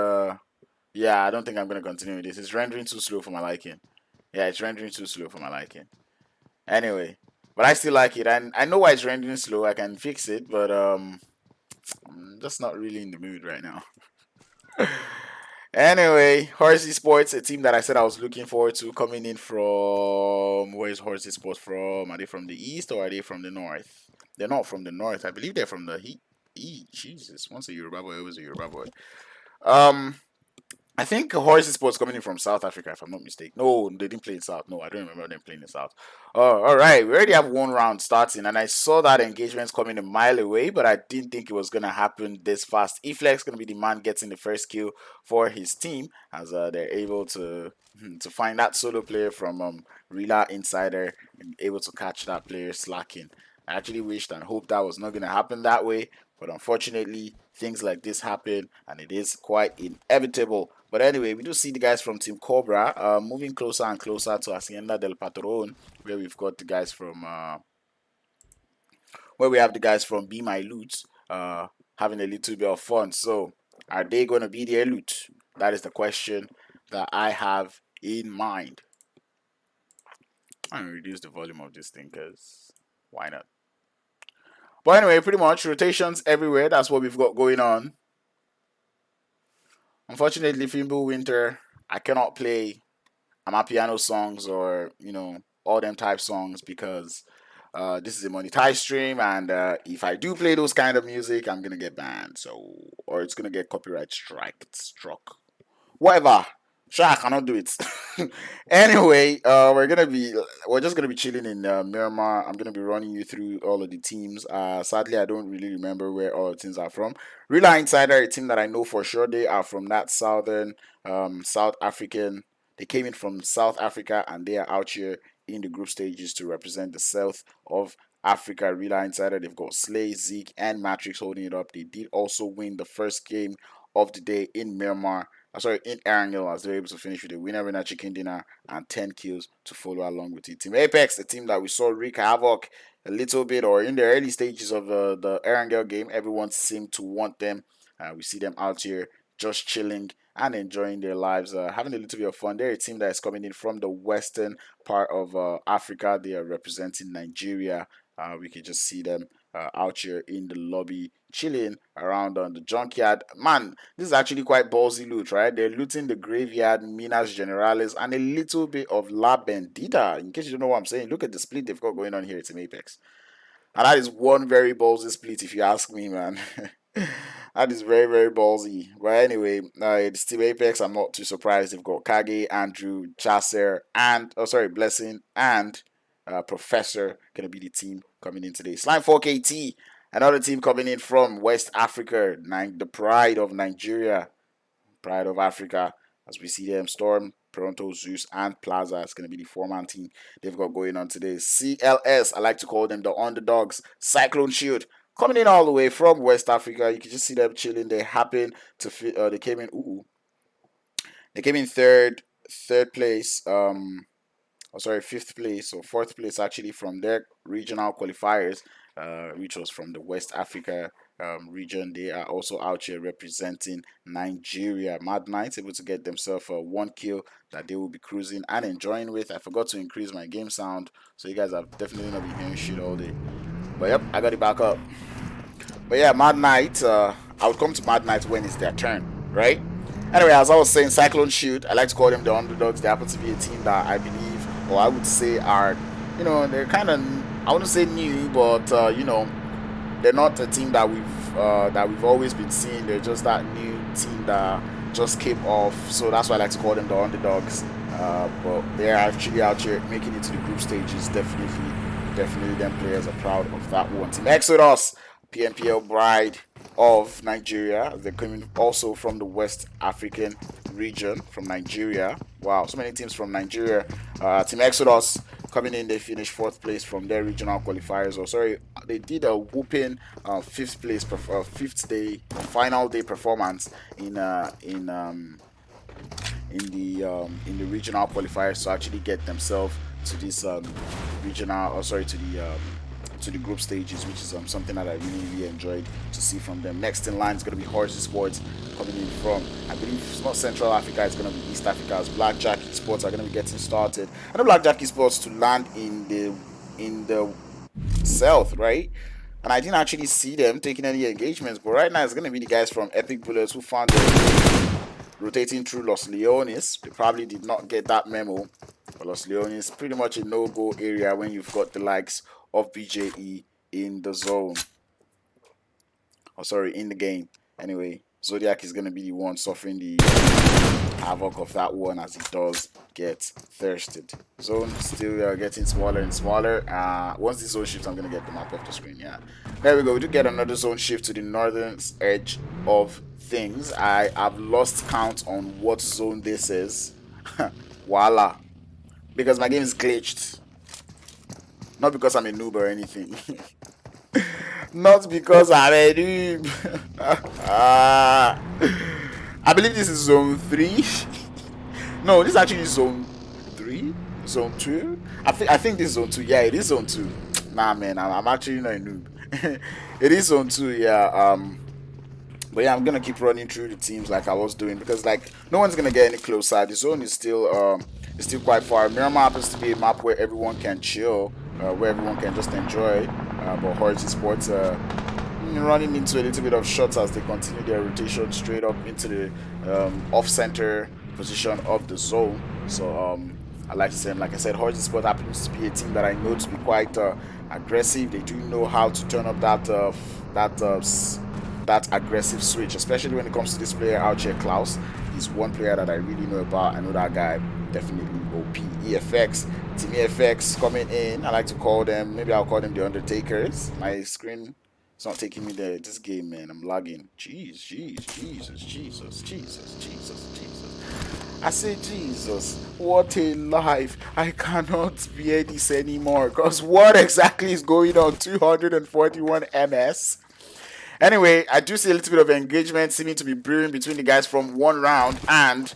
yeah, I don't think I'm gonna continue with this. It's rendering too slow for my liking. Yeah, it's rendering too slow for my liking. Anyway, but I still like it, and I know why it's rendering slow. I can fix it, but I'm just not really in the mood right now. Anyway, HORZ Esports, a team that I said I was looking forward to, coming in from, where is HORZ Esports from? Are they from the east or are they from the north? They're not from the north. I believe they're from the Jesus, once a Yoruba boy, always a Yoruba boy. I think HORZ Esports coming in from South Africa, if I'm not mistaken. No, they didn't play in South. No, I don't remember them playing in South. All right, we already have one round starting, and I saw that engagement's coming a mile away, but I didn't think it was gonna happen this fast. Eflex gonna be the man getting the first kill for his team, as they're able to find that solo player from RILA Insider and able to catch that player slacking. I actually wished and hoped that was not gonna happen that way, but unfortunately, things like this happen, and it is quite inevitable. But anyway, we do see the guys from Team Cobra moving closer and closer to Hacienda del Patron, where we've got the guys from where we have the guys from Be My Loot having a little bit of fun. So, are they going to be their loot? That is the question that I have in mind. I'm going to reduce the volume of this thing because why not? But anyway, pretty much rotations everywhere. That's what we've got going on. Unfortunately, Fimble Winter, I cannot play Amapiano songs or, all them type songs because this is a monetized stream, and if I do play those kind of music, I'm gonna get banned. So, or it's gonna get copyright struck. Whatever. Sure, I cannot do it. Anyway, we're just gonna be chilling in Miramar. I'm gonna be running you through all of the teams. Sadly, I don't really remember where all the teams are from. RILA Insider, a team that I know for sure, they are from that southern South African. They came in from South Africa, and they are out here in the group stages to represent the south of Africa. RILA Insider, they've got Slay, Zeke, and Matrix holding it up. They did also win the first game of the day in Miramar. In Erangel, as they're able to finish with a winner chicken dinner and 10 kills to follow along with it. Team Apex, a team that we saw wreak havoc a little bit, or in the early stages of the Erangel game, everyone seemed to want them. We see them out here just chilling and enjoying their lives, having a little bit of fun. They're a team that is coming in from the western part of Africa. They are representing Nigeria. We can just see them out here in the lobby chilling around on the junkyard. Man, this is actually quite ballsy loot, right? They're looting the graveyard, Minas Generalis, and a little bit of La Bendita. In case you don't know what I'm saying, look at the split they've got going on here. It's in Apex. And that is one very ballsy split, if you ask me, man. That is very, very ballsy. But anyway, it's Team Apex. I'm not too surprised. They've got Kage, Andrew, Chaser, and Blessing, and Professor gonna be the team coming in today. Slime 4KT, another team coming in from West Africa, the pride of Nigeria, pride of Africa. As we see them, Storm, Pronto, Zeus, and Plaza. It's gonna be the four-man team they've got going on today. CLS, I like to call them the underdogs. Cyclone Shield coming in all the way from West Africa. You can just see them chilling. They happen to they came in. They came in third place. Fifth place or fourth place actually from their regional qualifiers, which was from the West Africa region. They are also out here representing Nigeria. Mad Knights able to get themselves one kill that they will be cruising and enjoying with. I forgot to increase my game sound, so you guys have definitely not been hearing shit all day. But yep, I got it back up. But yeah, Mad Knight, I would come to Mad Knight when it's their turn, right? Anyway, as I was saying, Cyclone Shield, I like to call them the underdogs. They happen to be a team that I believe, or I would say are, they're kind of, I wouldn't say new, but, they're not a team that we've always been seeing. They're just that new team that just came off. So that's why I like to call them the underdogs. But they're actually out here making it to the group stages. Definitely them players are proud of that one. Team Exodus, PNPL Bride of Nigeria. They're coming also from the West African region, from Nigeria. Wow, so many teams from Nigeria. Team Exodus coming in, they finished fourth place from their regional qualifiers. They did a whooping fifth place, final day performance in the regional qualifiers to actually get themselves to this to the group stages, which is something that I really enjoyed to see from them. Next in line is going to be HORZ Esports coming in from, I believe it's not Central Africa, it's going to be East Africa, as Blackjack Esports are going to be getting started. I know Blackjack Esports to land in the south, right? And I didn't actually see them taking any engagements, but right now it's going to be the guys from Epic Bullets who found them rotating through Los Leones. They probably did not get that memo. But Los Leones, pretty much a no-go area when you've got the likes of BJE in the zone. In the game. Anyway, Zodiac is going to be the one suffering the havoc of that one as he does get thirsted. Zone still getting smaller and smaller. Once the zone shifts, I'm gonna get the map off the screen. Yeah, there we go. We do get another zone shift to the northern edge of things. I have lost count on what zone this is. Voila, because my game is glitched. Not because I'm a noob or anything. Not because I'm a noob. I believe this is zone 3. No, this is actually zone 3, zone 2. I think this is zone 2. Yeah, it is zone 2. Nah, man, I'm actually not a noob. It is zone 2. Yeah. But yeah, I'm gonna keep running through the teams like I was doing because like no one's gonna get any closer. The zone is still quite far. Miramar happens to be a map where everyone can chill, where everyone can just enjoy. But HORZ Esports running into a little bit of shots as they continue their rotation straight up into the off-center position of the zone. So I like to say, like I said, HORZ Esports happens to be a team that I know to be quite aggressive. They do know how to turn up that aggressive switch, especially when it comes to this player out here, Klaus. He's one player that I really know about. I know that guy definitely OP. EFX, Team EFX coming in. I like to call them, maybe I'll call them the Undertakers. My screen is not taking me there. This game, man, I'm lagging. Jesus. I say, Jesus, what a life. I cannot bear this anymore. Because what exactly is going on? 241 MS. Anyway, I do see a little bit of engagement seeming to be brewing between the guys from one round and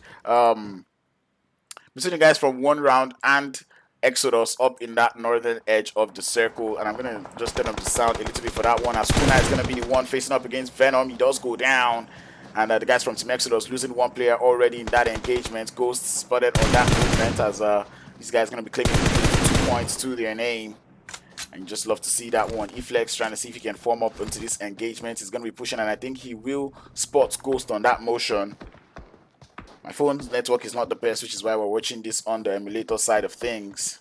Exodus up in that northern edge of the circle. And I'm gonna just turn up the sound a little bit for that one, as Kuna is gonna be the one facing up against Venom. He does go down, and the guys from Team Exodus losing one player already in that engagement. Ghost spotted on that movement as these guys gonna be claiming 2 points to their name. And just love to see that one. Eflex trying to see if he can form up into this engagement. He's going to be pushing, and I think he will spot Ghost on that motion. My phone's network is not the best, which is why we're watching this on the emulator side of things.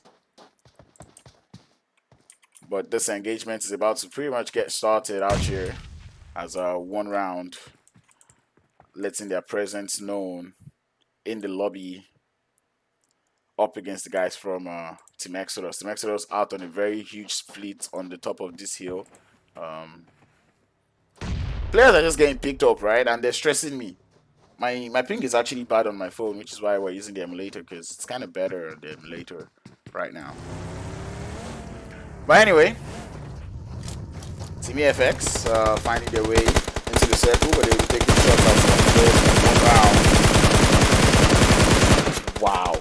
But this engagement is about to pretty much get started out here as one round, letting their presence known in the lobby up against the guys from Team Exodus. Team Exodus out on a very huge split on the top of this hill. Players are just getting picked up, right? And they're stressing me. My ping is actually bad on my phone, which is why we're using the emulator, because it's kind of better the emulator right now. But anyway, Team EFX finding their way into the circle, but they will be taking shots out from the one round. Wow.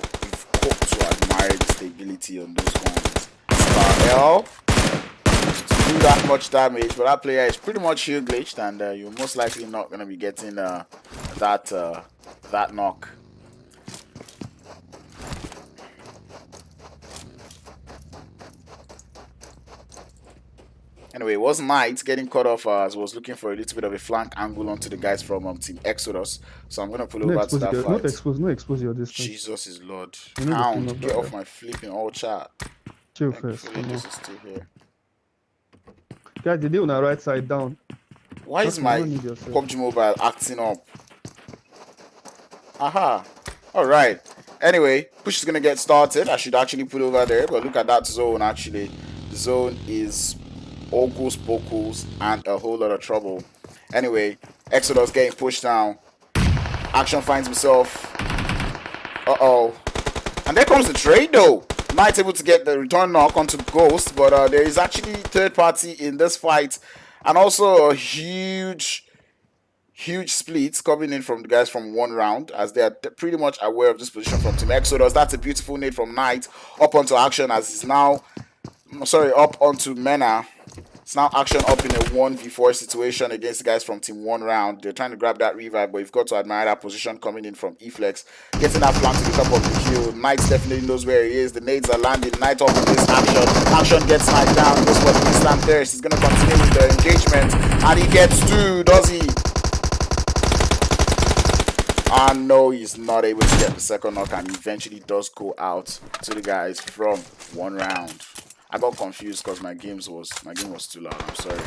To admire the stability on those ones. Star L to do that much damage, but that player is pretty much shield glitched, and you're most likely not going to be getting that knock. Anyway, it was Knight getting cut off as I was looking for a little bit of a flank angle onto the guys from Team Exodus. So I'm going to pull over to that fight. No expose your distance. Jesus is Lord. Hound, get off my flipping all chat. Chill first. This is still here. Guys, the day on the right side down. Why is my PUBG Mobile acting up? Aha. Alright. Anyway, push is going to get started. I should actually pull over there, but look at that zone actually. The zone is Ocus Pocus and a whole lot of trouble. Anyway, Exodus getting pushed down. Action finds himself. And there comes the trade though. Knight able to get the return knock onto Ghost, but there is actually third party in this fight, and also a huge splits coming in from the guys from one round, as they are pretty much aware of this position from Team Exodus. That's a beautiful nade from Knight up onto action, as he's now up onto Mena. It's now action up in a 1v4 situation against the guys from Team 1 round. They're trying to grab that revive, but you've got to admire that position coming in from Eflex. Getting that flank to the top of the kill. Knight definitely knows where he is. The nades are landing. Knight up with this action. Action gets Knight down. Goes for the instant thirst. He's going to continue with the engagement. And he gets 2, does he? And no, he's not able to get the second knock, and eventually does go out to the guys from 1 round. I got confused because my game was too loud. I'm sorry.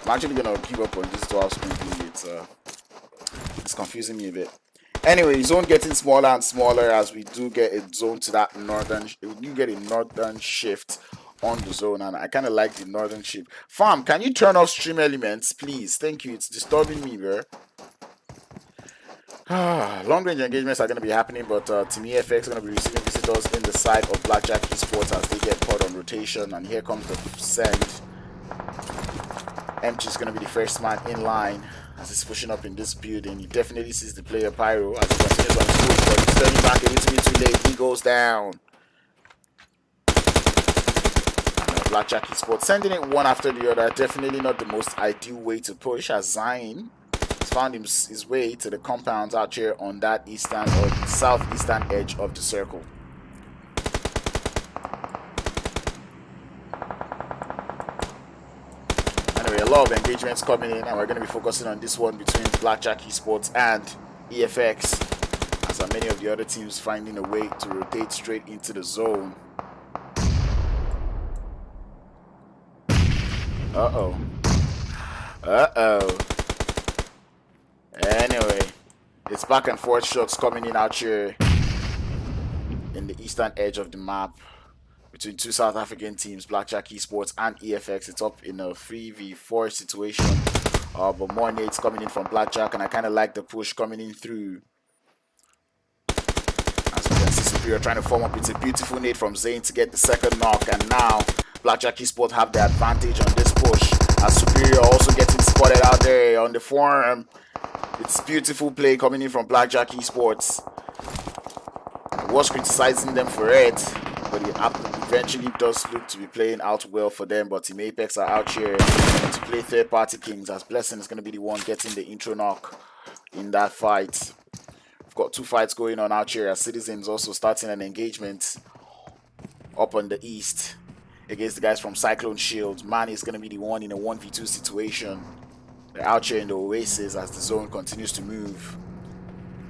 I'm actually gonna give up on this dual screen thing. It's confusing me a bit. Anyway, zone getting smaller and smaller as we do get a zone to that northern. We do get a northern shift on the zone, and I kind of like the northern shift. Farm, can you turn off stream elements, please? Thank you. It's disturbing me, bro. Long range engagements are going to be happening, but Team EFX is going to be receiving visitors in the side of Blackjack Esports as they get caught on rotation. And here comes the send. MG is going to be the first man in line as he's pushing up in this building. He definitely sees the player Pyro as he continues on his push, but he's turning back a little bit too late. He goes down. And Blackjack Esports sending it one after the other. Definitely not the most ideal way to push, as Zion found his way to the compounds out here on that eastern or southeastern edge of the circle. Anyway, a lot of engagements coming in, and we're going to be focusing on this one between Blackjack Esports and EFX, as are many of the other teams finding a way to rotate straight into the zone. Anyway, it's back and forth shots coming in out here in the eastern edge of the map between two South African teams, Blackjack Esports and EFX. It's up in a 3v4 situation, but more nades coming in from Blackjack, and I kind of like the push coming in through. As we can see, Superior trying to form up. It's a beautiful nade from Zane to get the second knock, and now Blackjack Esports have the advantage on this push, as Superior also getting spotted out there on the forearm. It's beautiful play coming in from Blackjack Esports. I was criticizing them for it, but it eventually does look to be playing out well for them. But Team Apex are out here to play third-party kings, as Blessing is going to be the one getting the intro knock in that fight. We've got two fights going on out here, as Citizens also starting an engagement up on the east against the guys from Cyclone Shield. Man is going to be the one in a 1v2 situation. They're out here in the Oasis as the zone continues to move.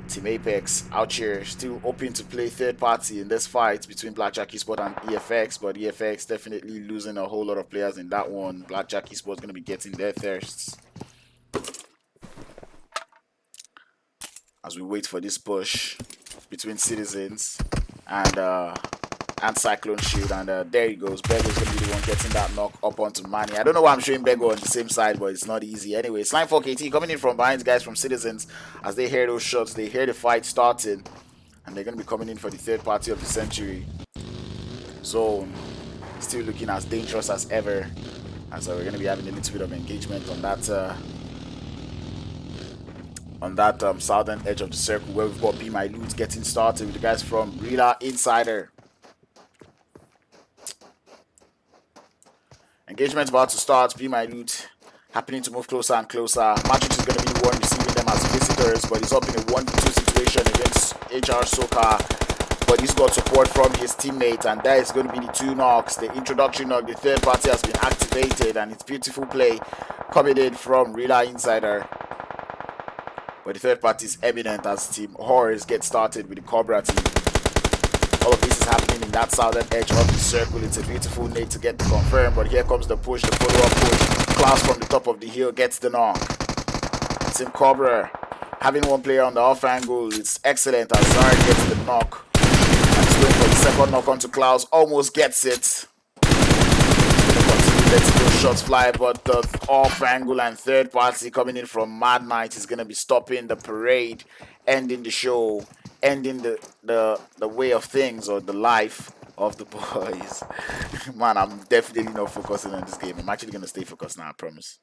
Team Apex out here still hoping to play third party in this fight between Blackjack Esports and EFX, but EFX definitely losing a whole lot of players in that one. Blackjack Esports going to be getting their thirsts as we wait for this push between Citizens and Cyclone Shield, and there he goes. Bego is going to be the one getting that knock up onto Manny. I don't know why I'm showing Bego on the same side, but it's not easy. Anyway, Slime 4KT coming in from behind the guys from Citizens as they hear those shots. They hear the fight starting, and they're going to be coming in for the third party of the century. Zone still looking as dangerous as ever, as we're going to be having a little bit of engagement on that southern edge of the circle, where we've got Be My Loot getting started with the guys from RILA Insider. Engagement about to start. Be My Loot happening to move closer and closer. Matrix is going to be the one receiving them as visitors, but he's up in a 1v2 situation against HR Soka. But he's got support from his teammate, and that is going to be the two knocks. The introduction of the third party has been activated, and it's beautiful play coming in from RILA Insider. But the third party is eminent as Team HORZ gets started with the COBRA team. All of this is happening in that southern edge of the circle. It's a beautiful nade to get the confirm, but here comes the push, the follow-up push. Klaus from the top of the hill gets the knock. Team COBRA having one player on the off angle. It's excellent as Zard gets the knock. And he's going for the second knock onto Klaus. Almost gets it. Letting those shots fly, but the off angle and third party coming in from Mad Knight is going to be stopping the parade, ending the show, ending the way of things, or the life of the boys. Man, I'm definitely not focusing on this game. I'm actually going to stay focused now, I promise.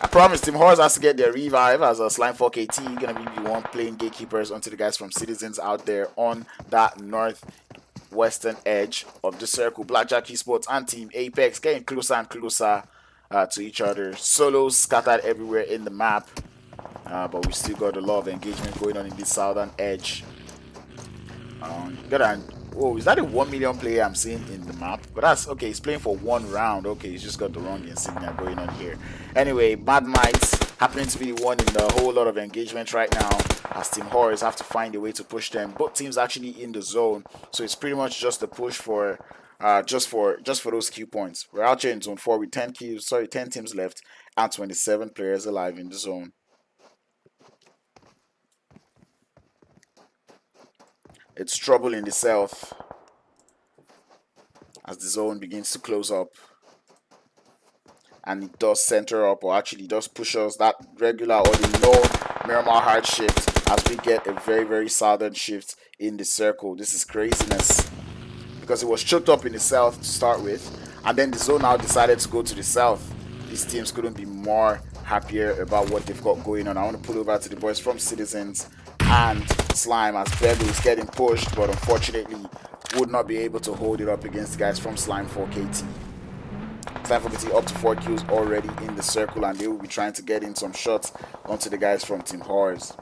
I promise Team HORZ has to get their revive as a Slime 4KT going to be the one playing gatekeepers onto the guys from Citizens out there on that northwestern edge of the circle. Blackjack Esports and Team Apex getting closer and closer to each other. Solos scattered everywhere in the map, but we still got a lot of engagement going on in this southern edge. Oh, is that a 1 million player I'm seeing in the map? But that's okay. He's playing for one round. Okay, he's just got the wrong insignia going on here. Anyway, Mad Knights happening to be the one in the whole lot of engagement right now, as Team HORZ have to find a way to push them. Both teams actually in the zone, so it's pretty much just a push for just for those Q points. We're out here in zone 4 with 10 teams left and 27 players alive in the zone. It's trouble in the south as the zone begins to close up. And it does center up, or actually does push us that regular or the known Miramar hard shift as we get a very, very southern shift in the circle. This is craziness because it was choked up in the south to start with, and then the zone now decided to go to the south. These teams couldn't be more happier about what they've got going on. I want to pull over to the boys from Citizens and Slime as Bego is getting pushed, but unfortunately would not be able to hold it up against the guys from Slime 4KT. Slime 4KT up to 4 kills already in the circle, and they will be trying to get in some shots onto the guys from Team HORZ.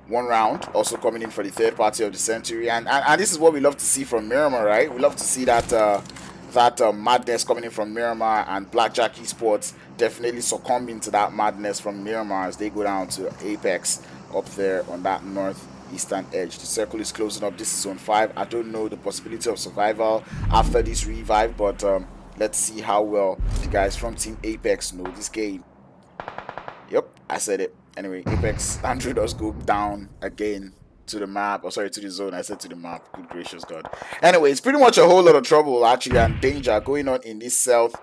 1 round also coming in for the third party of the century, and this is what we love to see from Miramar, right? We love to see that madness coming in from Miramar, and Blackjack Esports definitely succumbing to that madness from Miramar as they go down to Apex up there on that northeastern edge. The circle is closing up. This is zone 5. I don't know the possibility of survival after this revive, but let's see how well the guys from Team Apex know this game. Yep, I said it. Anyway, Apex, Andrew does go down again to the map, or sorry, to the zone. I said to the map. Good gracious God. Anyway, it's pretty much a whole lot of trouble actually and danger going on in this south,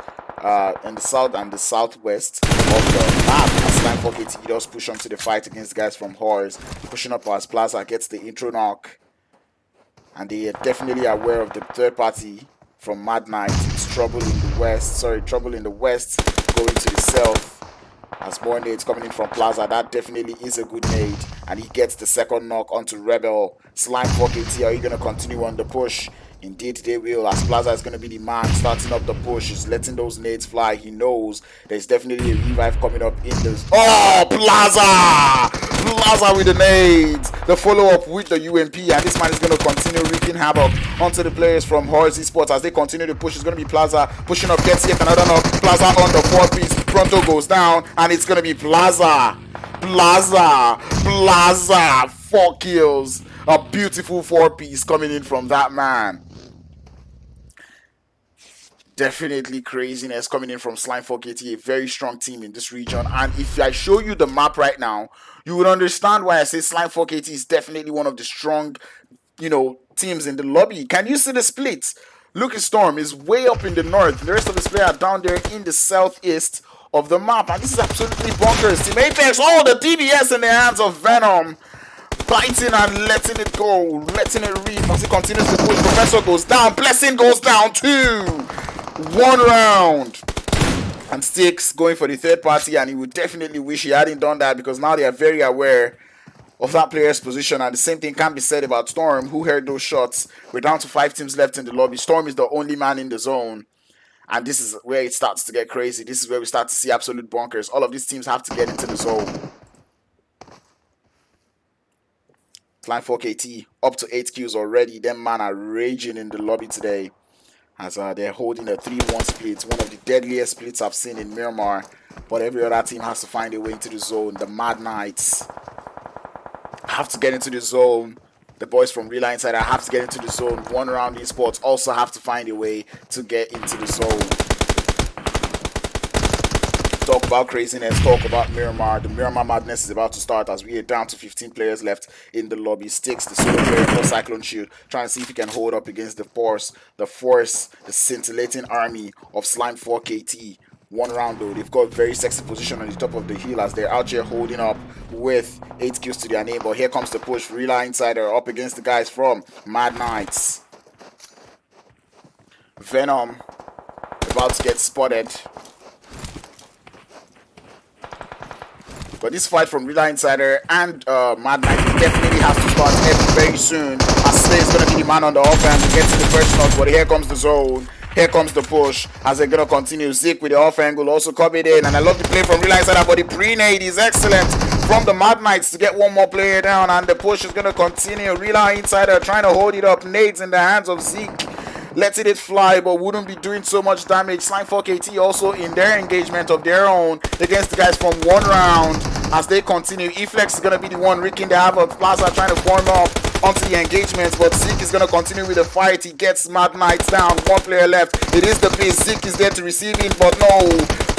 in the south and the southwest of the map. As Slime 4KT does push on to the fight against the guys from HORZ, pushing up as Plaza gets the intro knock, and they are definitely aware of the third party from Mad Knight. It's trouble in the west. Sorry, trouble in the west going to the south. As more nades coming in from Plaza, that definitely is a good nade, and he gets the second knock onto Rebel. Slime 4KT, are you going to continue on the push? Indeed they will, as Plaza is going to be the man starting up the push. He's letting those nades fly. He knows there's definitely a revive coming up in this. Oh, Plaza! Plaza with the nades. The follow-up with the UMP, and this man is going to continue wreaking havoc onto the players from HORZ Esports as they continue to push. It's going to be Plaza pushing up, gets yet another knock. Plaza on the 4-piece. Pronto goes down, and it's going to be Plaza. Plaza. 4 kills. A beautiful 4-piece coming in from that man. Definitely craziness coming in from Slime 4KT, a very strong team in this region. And if I show you the map right now, you would understand why I say Slime 4KT is definitely one of the strong, teams in the lobby. Can you see the splits? Lucas Storm is way up in the north. The rest of the players are down there in the southeast of the map. And this is absolutely bonkers. Team Apex, the DBS in the hands of Venom. Biting and letting it go, letting it reap as he continues to push. Professor goes down, Blessing goes down too. 1 round. And Sticks going for the third party, and he would definitely wish he hadn't done that because now they are very aware of that player's position. And the same thing can be said about Storm, who heard those shots. We're down to 5 teams left in the lobby. Storm is the only man in the zone. And this is where it starts to get crazy. This is where we start to see absolute bonkers. All of these teams have to get into the zone. Slime 4KT up to 8 kills already. Them man are raging in the lobby today as they're holding a 3-1 split. One of the deadliest splits I've seen in Miramar. But every other team has to find a way into the zone. The Mad Knights have to get into the zone. The boys from RILA Insider have to get into the zone. 1 round Esports also have to find a way to get into the zone. Talk about craziness, talk about Miramar. The Miramar madness is about to start as we are down to 15 players left in the lobby. Sticks, the solo player for Cyclone Shield, trying to see if he can hold up against the force, the scintillating army of Slime 4KT. 1 round though, they've got very sexy position on the top of the hill as they're out here holding up with 8 kills to their name. But here comes the push. RILA Insider up against the guys from Mad Knights. Venom about to get spotted. But this fight from RILA Insider and Mad Knight definitely has to start very soon. As Slay is going to be the man on the offense to get to the first knock. But here comes the zone. Here comes the push as they're going to continue. Zik with the off angle also covered in. And I love the play from RILA Insider, but the pre-nade is excellent from the Mad Knights to get one more player down. And the push is going to continue. RILA Insider trying to hold it up. Nades in the hands of Zik. Letting it fly, but wouldn't be doing so much damage. Slime 4KT also in their engagement of their own against the guys from 1 round as they continue. Eflex is going to be the one wreaking the havoc. Plaza trying to form up onto the engagements, but Zik is going to continue with the fight. He gets Mad Knights down. 1 player left. It is the pace. Zik is there to receive it, but no.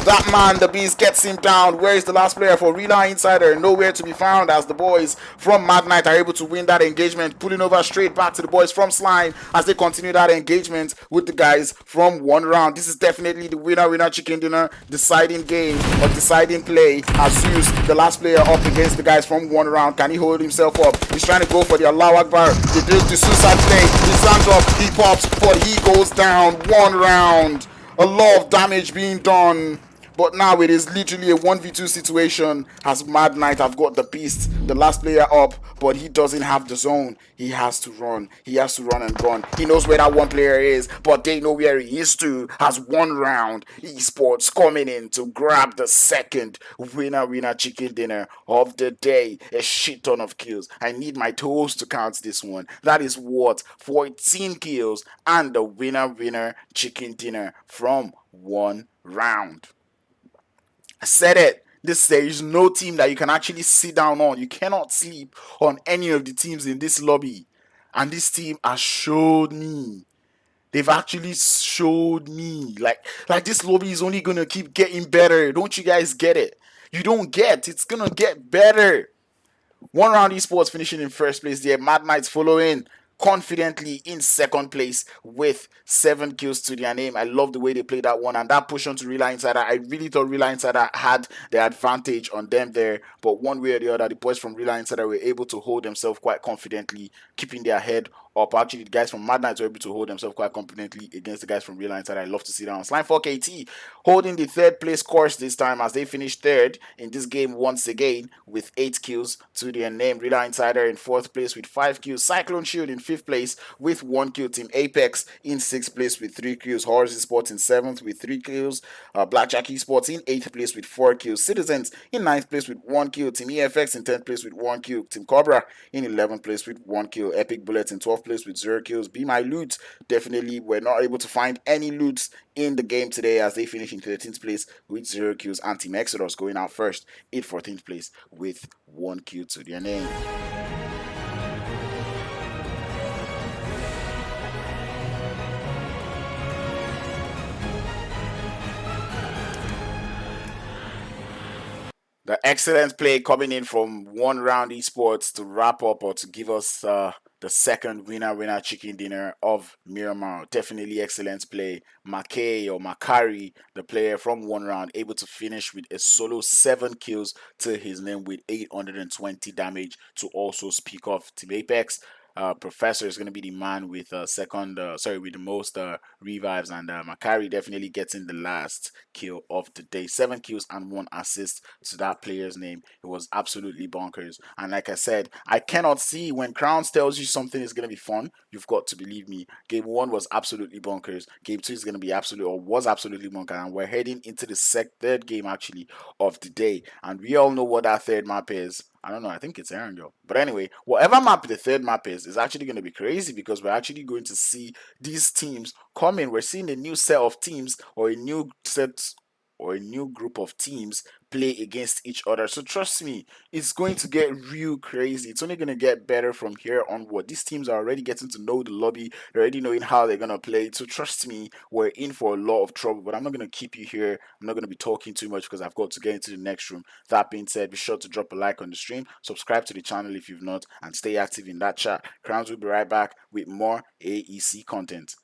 That man, the Beast, gets him down. Where is the last player for RILA Insider? Nowhere to be found, as the boys from Mad Knight are able to win that engagement, pulling over straight back to the boys from Slime as they continue that engagement with the guys from One Round. This is definitely the winner chicken dinner deciding game or deciding play, as Zeus, the last player up against the guys from One Round. Can he hold himself up? He's trying to go for the Allahu Akbar. He does the suicide play. He stands up, he pops, but he goes down. 1 round. A lot of damage being done. But now it is literally a 1v2 situation, as Mad Knight have got the Beast, the last player up, but he doesn't have the zone. He has to run. He has to run and gun. He knows where that one player is, but they know where he is too. Has 1 round. Esports coming in to grab the second winner chicken dinner of the day. A shit ton of kills. I need my toes to count this one. That is what? 14 kills and the winner chicken dinner from 1 round. I said it. There is no team that you can actually sit down on. You cannot sleep on any of the teams in this lobby. And this team has showed me. They've actually showed me. Like this lobby is only going to keep getting better. Don't you guys get it? You don't get. It's going to get better. 1 round Esports finishing in first place there. Mad Knights following confidently in second place with 7 kills to their name. I love the way they played that one, and that push on to RILA Insider. I really thought RILA Insider had the advantage on them there, but one way or the other, the boys from RILA Insider were able to hold themselves quite confidently, keeping their head up. Actually, the guys from Mad Knights were able to hold themselves quite confidently against the guys from RILA Insider. I love to see that on. Slime 4KT holding the 3rd place course this time, as they finished 3rd in this game once again with 8 kills to their name. RILA Insider in 4th place with 5 kills. Cyclone Shield in 5th place with 1 kill. Team Apex in 6th place with 3 kills. HORZ Esports in 7th with 3 kills. Blackjack Esports in 8th place with 4 kills. Citizens in 9th place with 1 kill. Team EFX in 10th place with 1 kill. Team COBRA in 11th place with 1 kill. Epic Bullets in 12th place with 0 kills. Be My Loot definitely were not able to find any loots in the game today, as they finish in 13th place with 0 kills. And Team Exodus going out first in 14th place with 1 kill to their name. The excellent play coming in from 1 round Esports to wrap up or to give us the second winner chicken dinner of Miramar. Definitely excellent play. Mackay or Makari, the player from 1 round, able to finish with a solo 7 kills to his name with 820 damage to also speak of. Team Apex, Professor is going to be the man with with the most revives, and Makari definitely gets in the last kill of the day. 7 kills and 1 assist to that player's name. It was absolutely bonkers. And like I said, I cannot see when Crowns tells you something is going to be fun. You've got to believe me. Game 1 was absolutely bonkers. Game 2 is going to be was absolutely bonkers. And we're heading into the 3rd game actually of the day. And we all know what that 3rd map is. I don't know, I think it's Erangel. But anyway, whatever map the 3rd map is actually going to be crazy, because we're actually going to see these teams come in. We're seeing a new set of teams, or a new group of teams play against each other. So trust me, it's going to get real crazy. It's only going to get better from here onward. These teams are already getting to know the lobby. They're already knowing how they're going to play. So trust me, we're in for a lot of trouble. But I'm not going to keep you here. I'm not going to be talking too much because I've got to get into the next room. That being said, be sure to drop a like on the stream, subscribe to the channel if you've not, and stay active in that chat. Crowns will be right back with more AEC content.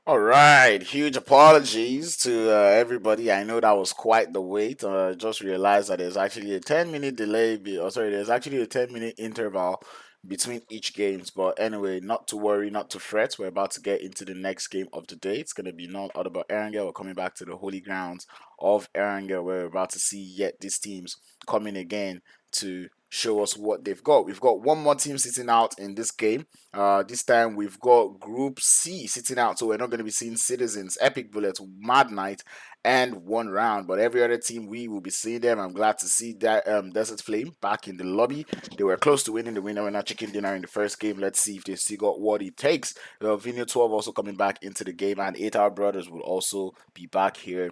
All right, huge apologies to everybody. I know that was quite the wait. Just realized that there's actually a 10-minute delay. There's actually a 10-minute interval between each games. But anyway, not to worry, not to fret. We're about to get into the next game of the day. It's going to be none other but Erangel. We're coming back to the holy grounds of Erangel. We're about to see yet these teams coming again to show us what they've got. We've got one more team sitting out in this game. This time we've got Group C sitting out, so we're not going to be seeing Citizens, Epic Bullets, Mad Knight, and One Round. But every other team we will be seeing them. I'm glad to see that Desert Flame back in the lobby. They were close to winning the winner when chicken dinner in the first game. Let's see if they still got what it takes. Vino 12 also coming back into the game, and 8 Hour Brothers will also be back here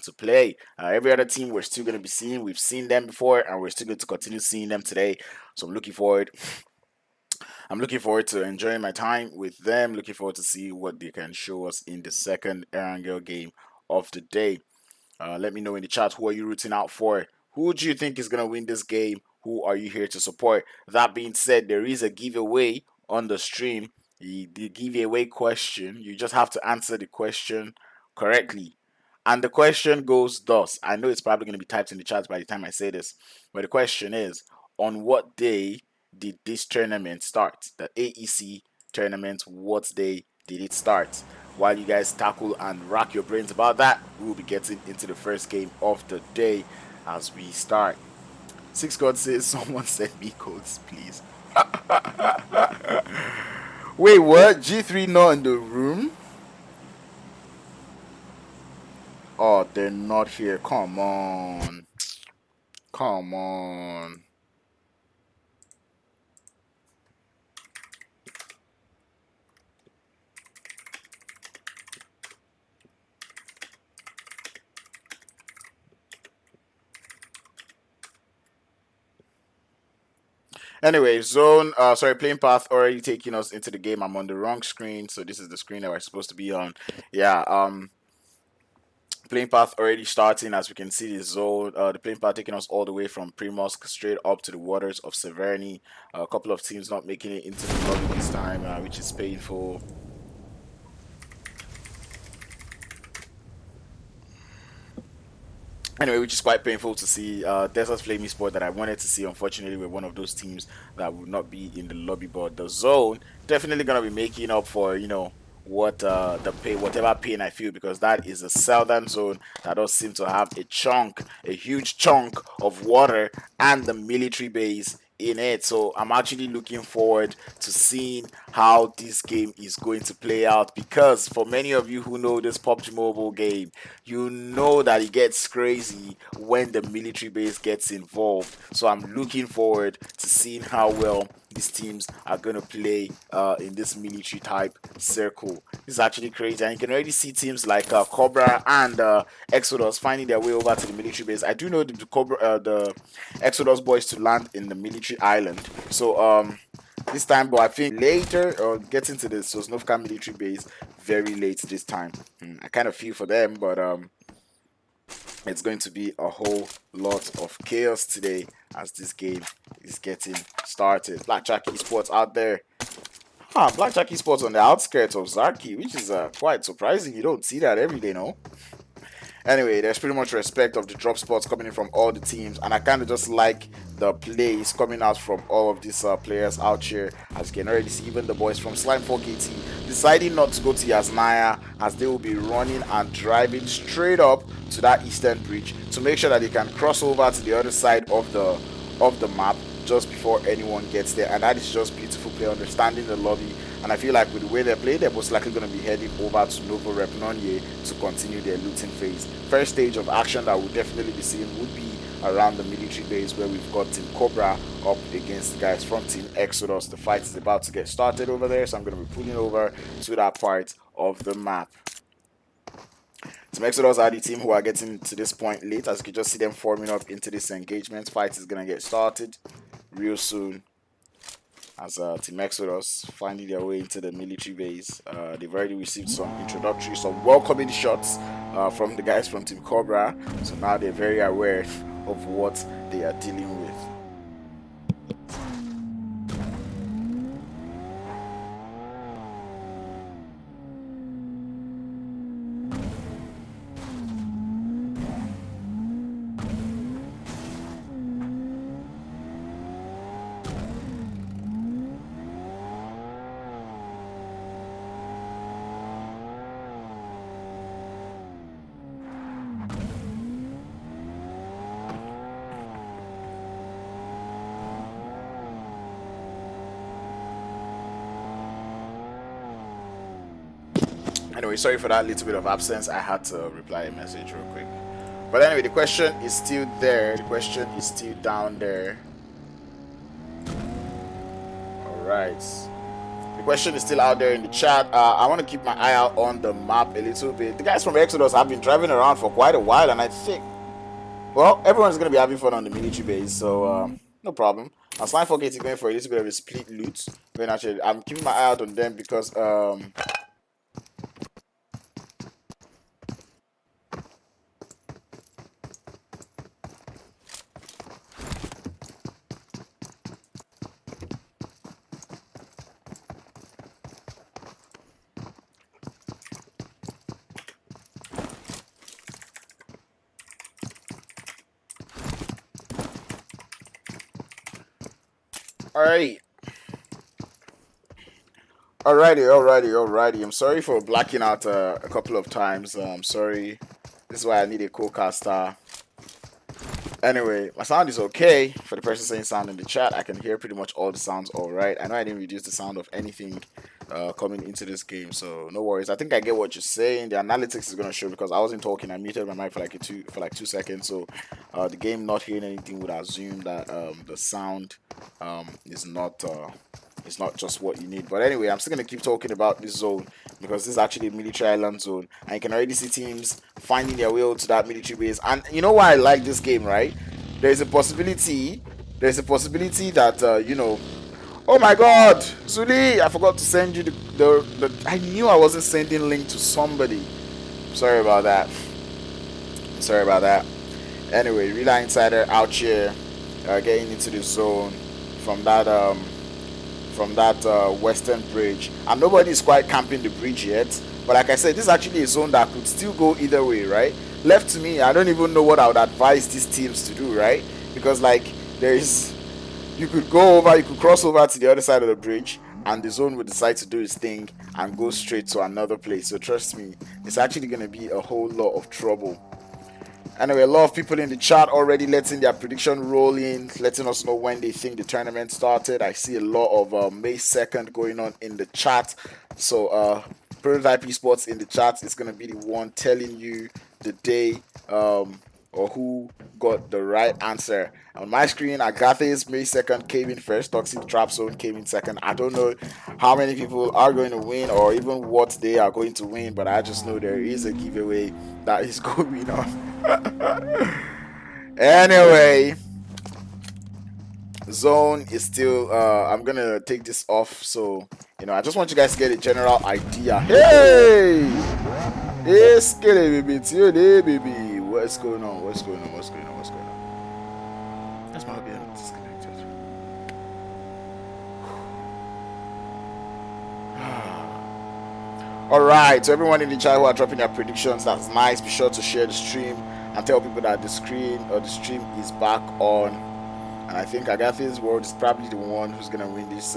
to play. Every other team we're still going to be seeing. We've seen them before, and we're still going to continue seeing them today. So I'm looking forward. I'm looking forward to enjoying my time with them. Looking forward to see what they can show us in the second Erangel game of the day. Let me know in the chat, who are you rooting out for? Who do you think is going to win this game? Who are you here to support? That being said, there is a giveaway on the stream. The giveaway question, you just have to answer the question correctly. And the question goes thus. I know it's probably going to be typed in the chat by the time I say this, but the question is, on what day did this tournament start? The AEC tournament, what day did it start? While you guys tackle and rack your brains about that, we will be getting into the first game of the day as we start. Six God says, someone send me codes, please. Wait, what? G3 not in the room? Oh, they're not here. Come on. Come on. Anyway, playing path already taking us into the game. I'm on the wrong screen, so this is the screen that we're supposed to be on. Yeah, playing path already starting. As we can see, the playing path taking us all the way from Primorsk straight up to the waters of Severny. A couple of teams not making it into the lobby this time, which is painful. Anyway, which is quite painful to see. Desert Flame Esports that I wanted to see, unfortunately, we're one of those teams that would not be in the lobby. But the zone definitely gonna be making up for whatever pain I feel, because that is a southern zone that does seem to have a huge chunk of water and the military base in it. So I'm actually looking forward to seeing how this game is going to play out, because for many of you who know this PUBG Mobile game, you know that it gets crazy when the military base gets involved. So I'm looking forward to seeing how well these teams are going to play in this military type circle. This is actually crazy, and you can already see teams like COBRA and Exodus finding their way over to the military base. I do know the Exodus boys to land in the military island, so this time, but I think later or getting to the Sosnovka military base very late this time. I kind of feel for them, but it's going to be a whole lot of chaos today as this game is getting started. Blackjack Esports out there. Blackjack Esports on the outskirts of Zarki, which is quite surprising. You don't see that every day, no? Anyway, there's pretty much respect of the drop spots coming in from all the teams, and I kind of just like the plays coming out from all of these players out here. As you can already see, even the boys from Slime 4KT deciding not to go to Yasnaya, as they will be running and driving straight up to that eastern bridge to make sure that they can cross over to the other side of the map just before anyone gets there. And that is just beautiful play, understanding the lobby. And I feel like with the way they play, they're most likely going to be heading over to Novo Repnonye to continue their looting phase. First stage of action that we'll definitely be seeing would be around the military base, where we've got Team COBRA up against the guys from Team Exodus. The fight is about to get started over there, so I'm going to be pulling over to that part of the map. Team Exodus are the team who are getting to this point late, as you can just see them forming up into this engagement. Fight is going to get started real soon, as Team Exodus finding their way into the military base. They've already received some welcoming shots from the guys from Team COBRA, so now they're very aware of what they are dealing with. Anyway, sorry for that little bit of absence. I had to reply a message real quick. But anyway, the question is still there. The question is still down there. Alright. The question is still out there in the chat. I want to keep my eye out on the map a little bit. The guys from Exodus have been driving around for quite a while, and I think, well, everyone's going to be having fun on the military base, so no problem. Slime Forget is going for a little bit of a split loot. Actually, I'm keeping my eye out on them because Alrighty. I'm sorry for blacking out a couple of times. I'm sorry. This is why I need a co-caster. Anyway, my sound is okay. For the person saying sound in the chat, I can hear pretty much all the sounds alright. I know I didn't reduce the sound of anything coming into this game, so no worries. I think I get what you're saying. The analytics is gonna show because I wasn't talking. I muted my mic for like 2 seconds, so the game not hearing anything would assume that the sound is not it's not just what you need. But anyway, I'm still gonna keep talking about this zone because this is actually a military island zone, and you can already see teams finding their way to that military base. And you know why I like this game, right? There's a possibility that you know. Oh my God, Zuli! I forgot to send you the. I knew I wasn't sending link to somebody. Sorry about that. Anyway, RILA Insider out here, getting into the zone from that western bridge, and nobody is quite camping the bridge yet. But like I said, this is actually a zone that could still go either way, right? Left to me, I don't even know what I would advise these teams to do, right? Because like you could cross over to the other side of the bridge, and the zone would decide to do its thing and go straight to another place. So trust me, it's actually going to be a whole lot of trouble. Anyway, a lot of people in the chat already letting their prediction roll in, letting us know when they think the tournament started. I see a lot of May 2nd going on in the chat. So Prototype Esports in the chat is going to be the one telling you the day or who got the right answer. On my screen, Agatha's May 2nd came in first. Toxic Trap Zone came in second. I don't know how many people are going to win or even what they are going to win, but I just know there is a giveaway that is going on. Anyway, zone is still I'm gonna take this off, so you know, I just want you guys to get a general idea. Hey, it's baby. What's going on? That's my game disconnected. Alright, so everyone in the chat who are dropping their predictions, that's nice. Be sure to share the stream and tell people that the stream is back on. And I think Agatha's World is probably the one who's gonna win this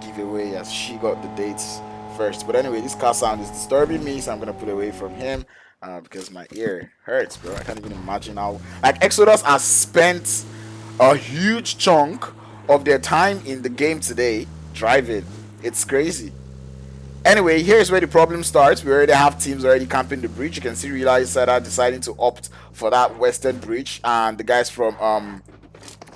giveaway, as she got the dates first. But anyway, this car sound is disturbing me, so I'm gonna put away from him. Because my ear hurts, bro. I can't even imagine how. Like, Exodus has spent a huge chunk of their time in the game today driving. It's crazy. Anyway, here's where the problem starts. We already have teams already camping the bridge. You can see RILA Insider deciding to opt for that western bridge, and the guys from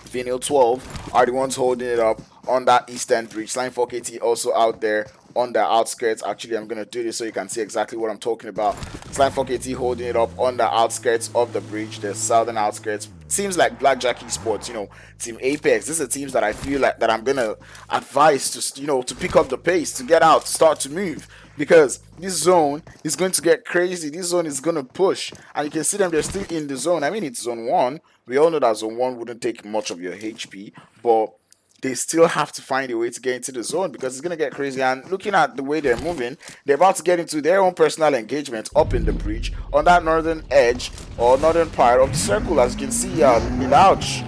Vinyl 12 are the ones holding it up on that eastern bridge. Slime 4KT also out there on the outskirts. Actually, I'm gonna do this so you can see exactly what I'm talking about. Slime 4KT holding it up on the outskirts of the bridge, the southern outskirts. Teams like Blackjack Esports, you know, Team Apex. These are teams that I feel like that I'm gonna advise to, you know, to pick up the pace, to get out, to start to move, because this zone is going to get crazy. This zone is gonna push, and you can see them. They're still in the zone. I mean, it's zone 1. We all know that zone 1 wouldn't take much of your HP, but they still have to find a way to get into the zone because it's going to get crazy. And looking at the way they're moving, they're about to get into their own personal engagement up in the bridge on that northern edge or northern part of the circle. As you can see, Lilouch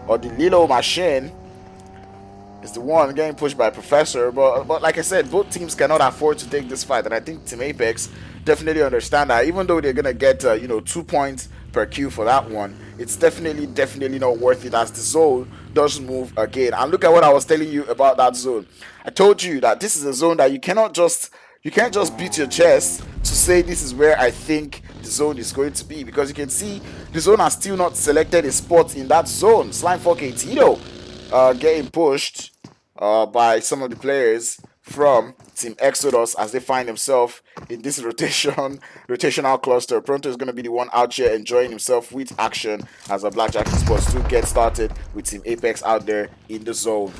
or the Lilo machine is the one getting pushed by Professor. But like I said, both teams cannot afford to take this fight. And I think Team Apex definitely understand that. Even though they're going to get, 2 points per kill for that one, it's definitely not worth it as the zone doesn't move again. And look at what I was telling you about that zone. I told you that this is a zone that you can't just beat your chest to say this is where I think the zone is going to be, because you can see the zone has still not selected a spot in that zone. Slime 4KT though, getting pushed by some of the players from Team Exodus as they find themselves in this rotational cluster. Pronto is going to be the one out here enjoying himself with action as a Blackjack Esports 2 get started with Team Apex out there in the zone.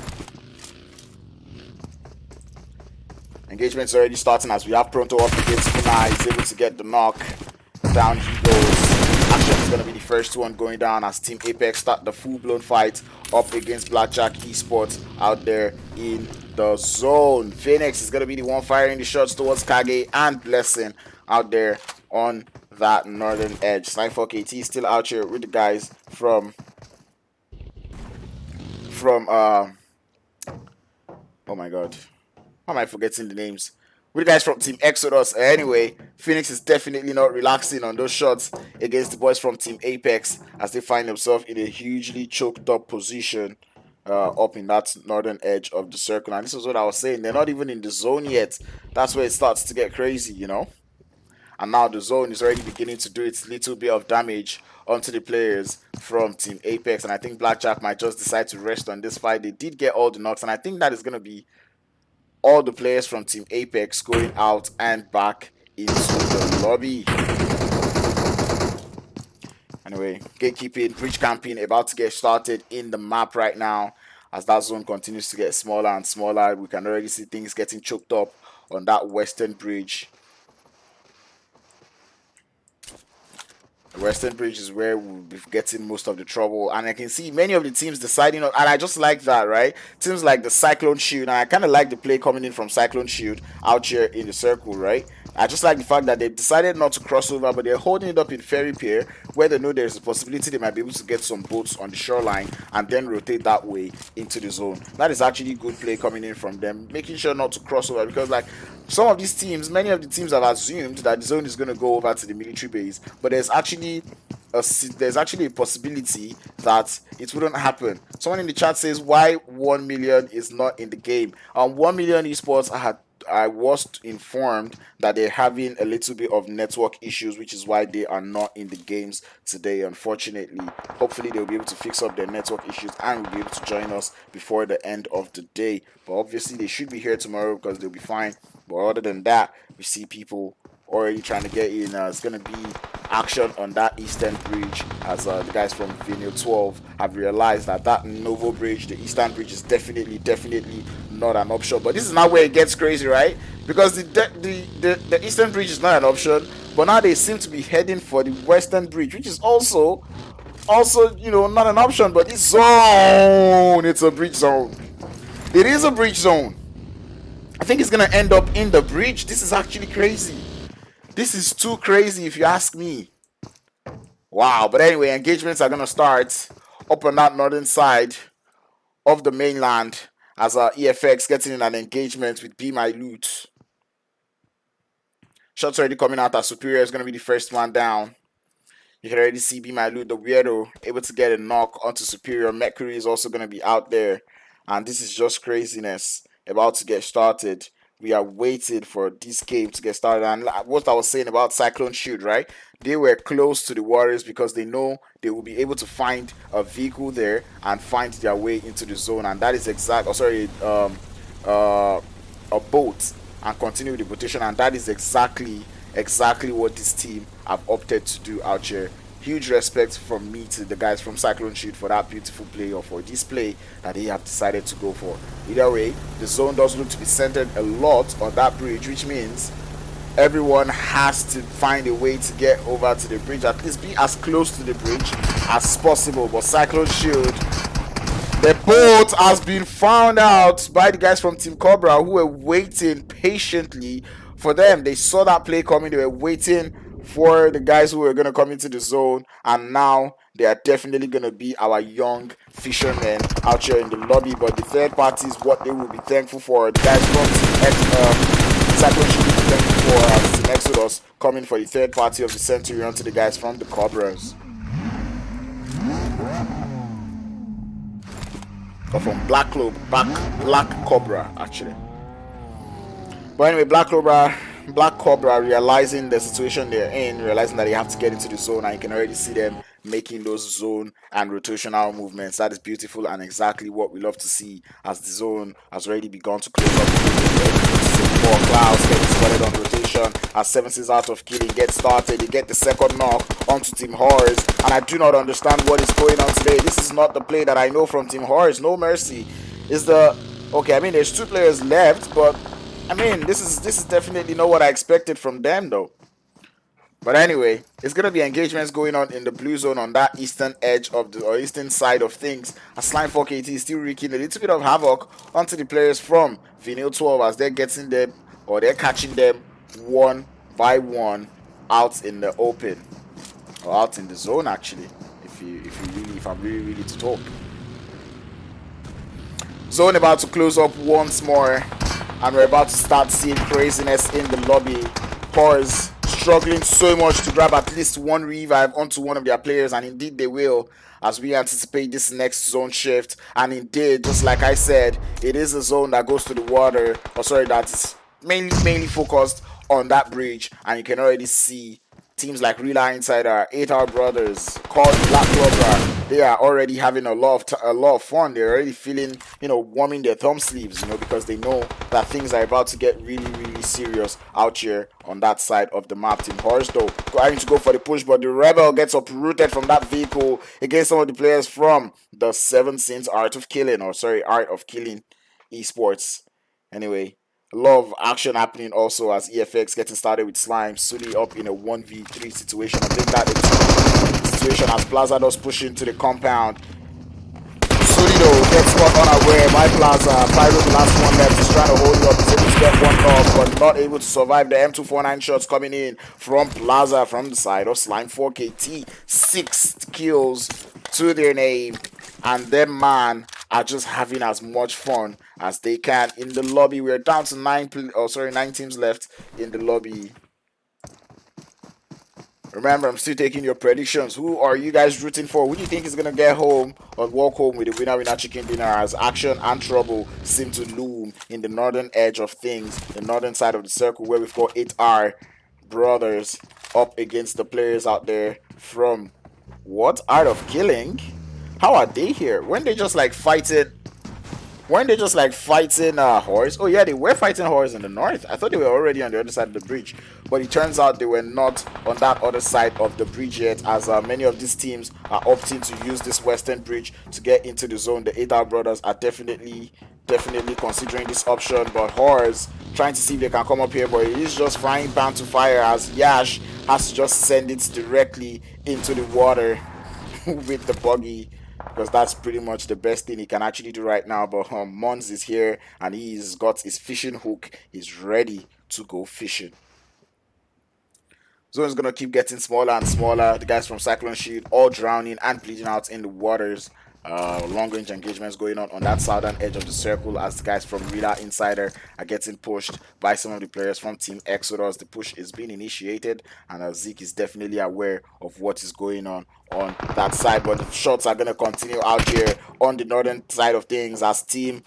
Engagement's already starting as we have Pronto up against Kunai. He's able to get the knock. Down he goes. Action is going to be the first one going down as Team Apex start the full-blown fight up against Blackjack Esports out there in the zone. Phoenix is going to be the one firing the shots towards Kage and Blessing out there on that northern edge. Slime 4KT still out here with the guys from oh my god, how am I forgetting the names? With the guys from Team Exodus. Anyway, Phoenix is definitely not relaxing on those shots against the boys from Team Apex as they find themselves in a hugely choked up position up in that northern edge of the circle. And this is what I was saying, they're not even in the zone yet. That's where it starts to get crazy, you know. And now the zone is already beginning to do its little bit of damage onto the players from Team Apex. And I think Blackjack might just decide to rest on this fight. They did get all the knocks, and I think that is going to be all the players from Team Apex going out and back into the lobby. Anyway, gatekeeping, breach camping about to get started in the map right now. As that zone continues to get smaller and smaller, we can already see things getting choked up on that western bridge. The western bridge is where we'll be getting most of the trouble, and I can see many of the teams deciding on, and I just like that, right? Teams like the Cyclone Shield, and I kind of like the play coming in from Cyclone Shield out here in the circle, right? I just like the fact that they've decided not to cross over, but they're holding it up in ferry pier where they know there's a possibility they might be able to get some boats on the shoreline and then rotate that way into the zone. That is actually good play coming in from them, making sure not to cross over, because like some of these teams, many of the teams have assumed that the zone is going to go over to the military base, but there's actually a possibility that it wouldn't happen. Someone in the chat says why 1 million is not in the game. 1 million esports I was informed that they're having a little bit of network issues, which is why they are not in the games today, unfortunately. Hopefully they'll be able to fix up their network issues and will be able to join us before the end of the day. But obviously they should be here tomorrow because they'll be fine. But other than that, we see people already trying to get in. It's going to be action on that eastern bridge as the guys from Vinyl 12 have realized that Novo bridge, the eastern bridge, is definitely not an option. But this is not where it gets crazy, right? Because the eastern bridge is not an option, but now they seem to be heading for the western bridge, which is also you know, not an option. But this zone, it's a bridge zone. It is a bridge zone. I think it's gonna end up in the bridge. This is actually crazy. This is too crazy if you ask me. Wow. But anyway, engagements are gonna start up on that northern side of the mainland as EFX getting in an engagement with Be My Loot. Shots already coming out as Superior is gonna be the first one down. You can already see Be My Loot, the weirdo, able to get a knock onto Superior. Mercury is also gonna be out there, and this is just craziness about to get started. We are waiting for this game to get started. And what I was saying about Cyclone Shield, right? They were close to the Warriors because they know they will be able to find a vehicle there and find their way into the zone. And that is a boat, and continue with the rotation. And that is exactly what this team have opted to do out here. Huge respect from me to the guys from Cyclone Shield for that beautiful play, or for this play that they have decided to go for. Either way, the zone does look to be centered a lot on that bridge, which means everyone has to find a way to get over to the bridge, at least be as close to the bridge as possible. But Cyclone Shield, the boat has been found out by the guys from Team COBRA, who were waiting patiently for them. They saw that play coming, they were waiting for the guys who are going to come into the zone, and now they are definitely going to be our young fishermen out here in the lobby. But the third party is what they will be thankful for. The guys from Cyclone should be thankful for as Team Exodus coming for the third party of the Centurion to the guys from the Cobras. Or from Black Cobra actually. But anyway, Black Cobra Black Cobra realizing the situation they're in, realizing that they have to get into the zone, and you can already see them making those zone and rotational movements. That is beautiful and exactly what we love to see, as the zone has already begun to close up. Four Clouds getting spotted on rotation as 7-6 out of killing gets started. They get the second knock onto Team HORZ, and I do not understand what is going on today. This is not the play that I know from Team HORZ. No mercy is the okay. I mean, there's 2 players left, but I mean, this is definitely not what I expected from them, though. But anyway, it's gonna be engagements going on in the blue zone on that eastern edge of the or eastern side of things. As Slime 4KT is still wreaking a little bit of havoc onto the players from Vinyl 12 as they're getting them or they're catching them one by one out in the open or out in the zone, actually. If I'm really to talk. Zone about to close up once more, and we're about to start seeing craziness in the lobby. HORZ struggling so much to grab at least one revive onto one of their players, and indeed they will, as we anticipate this next zone shift. And indeed, just like I said, it is a zone that goes to the water, or sorry, that's mainly focused on that bridge, and you can already see teams like RILA Insider, 8R Brothers, called Black Clover. They are already having a lot of fun. They're already feeling, warming their thumb sleeves, because they know that things are about to get really serious out here on that side of the map. Team HORZ, though, trying to go for the push, but the Rebel gets uprooted from that vehicle against some of the players from the 7 Sins Art of Killing Esports. Anyway, a lot of action happening also as EFX getting started with Slime. Sully up in a 1v3 situation. I think that is situation as Plaza does push into the compound. Sully though gets caught unaware by Plaza. Pyro, the last one left, is trying to hold it up. He's able to get one off, but not able to survive the M249 shots coming in from Plaza from the side of Slime 4KT. 6 kills to their name, and them man are just having as much fun as they can in the lobby. We're down to 9 teams left in the lobby. Remember, I'm still taking your predictions. Who are you guys rooting for? Who do you think is going to get home or walk home with the winner chicken dinner, as action and trouble seem to loom in the northern edge of things, the northern side of the circle, where we've got 8R Brothers up against the players out there from what? Art of Killing? How are they here? Weren't they just like fighting HORZ? Oh yeah, they were fighting HORZ in the north. I thought they were already on the other side of the bridge, but it turns out they were not on that other side of the bridge yet, as many of these teams are opting to use this western bridge to get into the zone. The 8R Brothers are definitely considering this option, but HORZ trying to see if they can come up here, but it is just frying pan to fire, as Yash has to just send it directly into the water with the buggy, because that's pretty much the best thing he can actually do right now. But Mons is here, and he's got his fishing hook. He's ready to go fishing. Zone is going to keep getting smaller and smaller. The guys from Cyclone Shield all drowning and bleeding out in the waters. Long range engagements going on that southern edge of the circle, as the guys from RILA Insider are getting pushed by some of the players from Team Exodus. The push is being initiated, and Zeke is definitely aware of what is going on that side, but the shots are going to continue out here on the northern side of things, as Team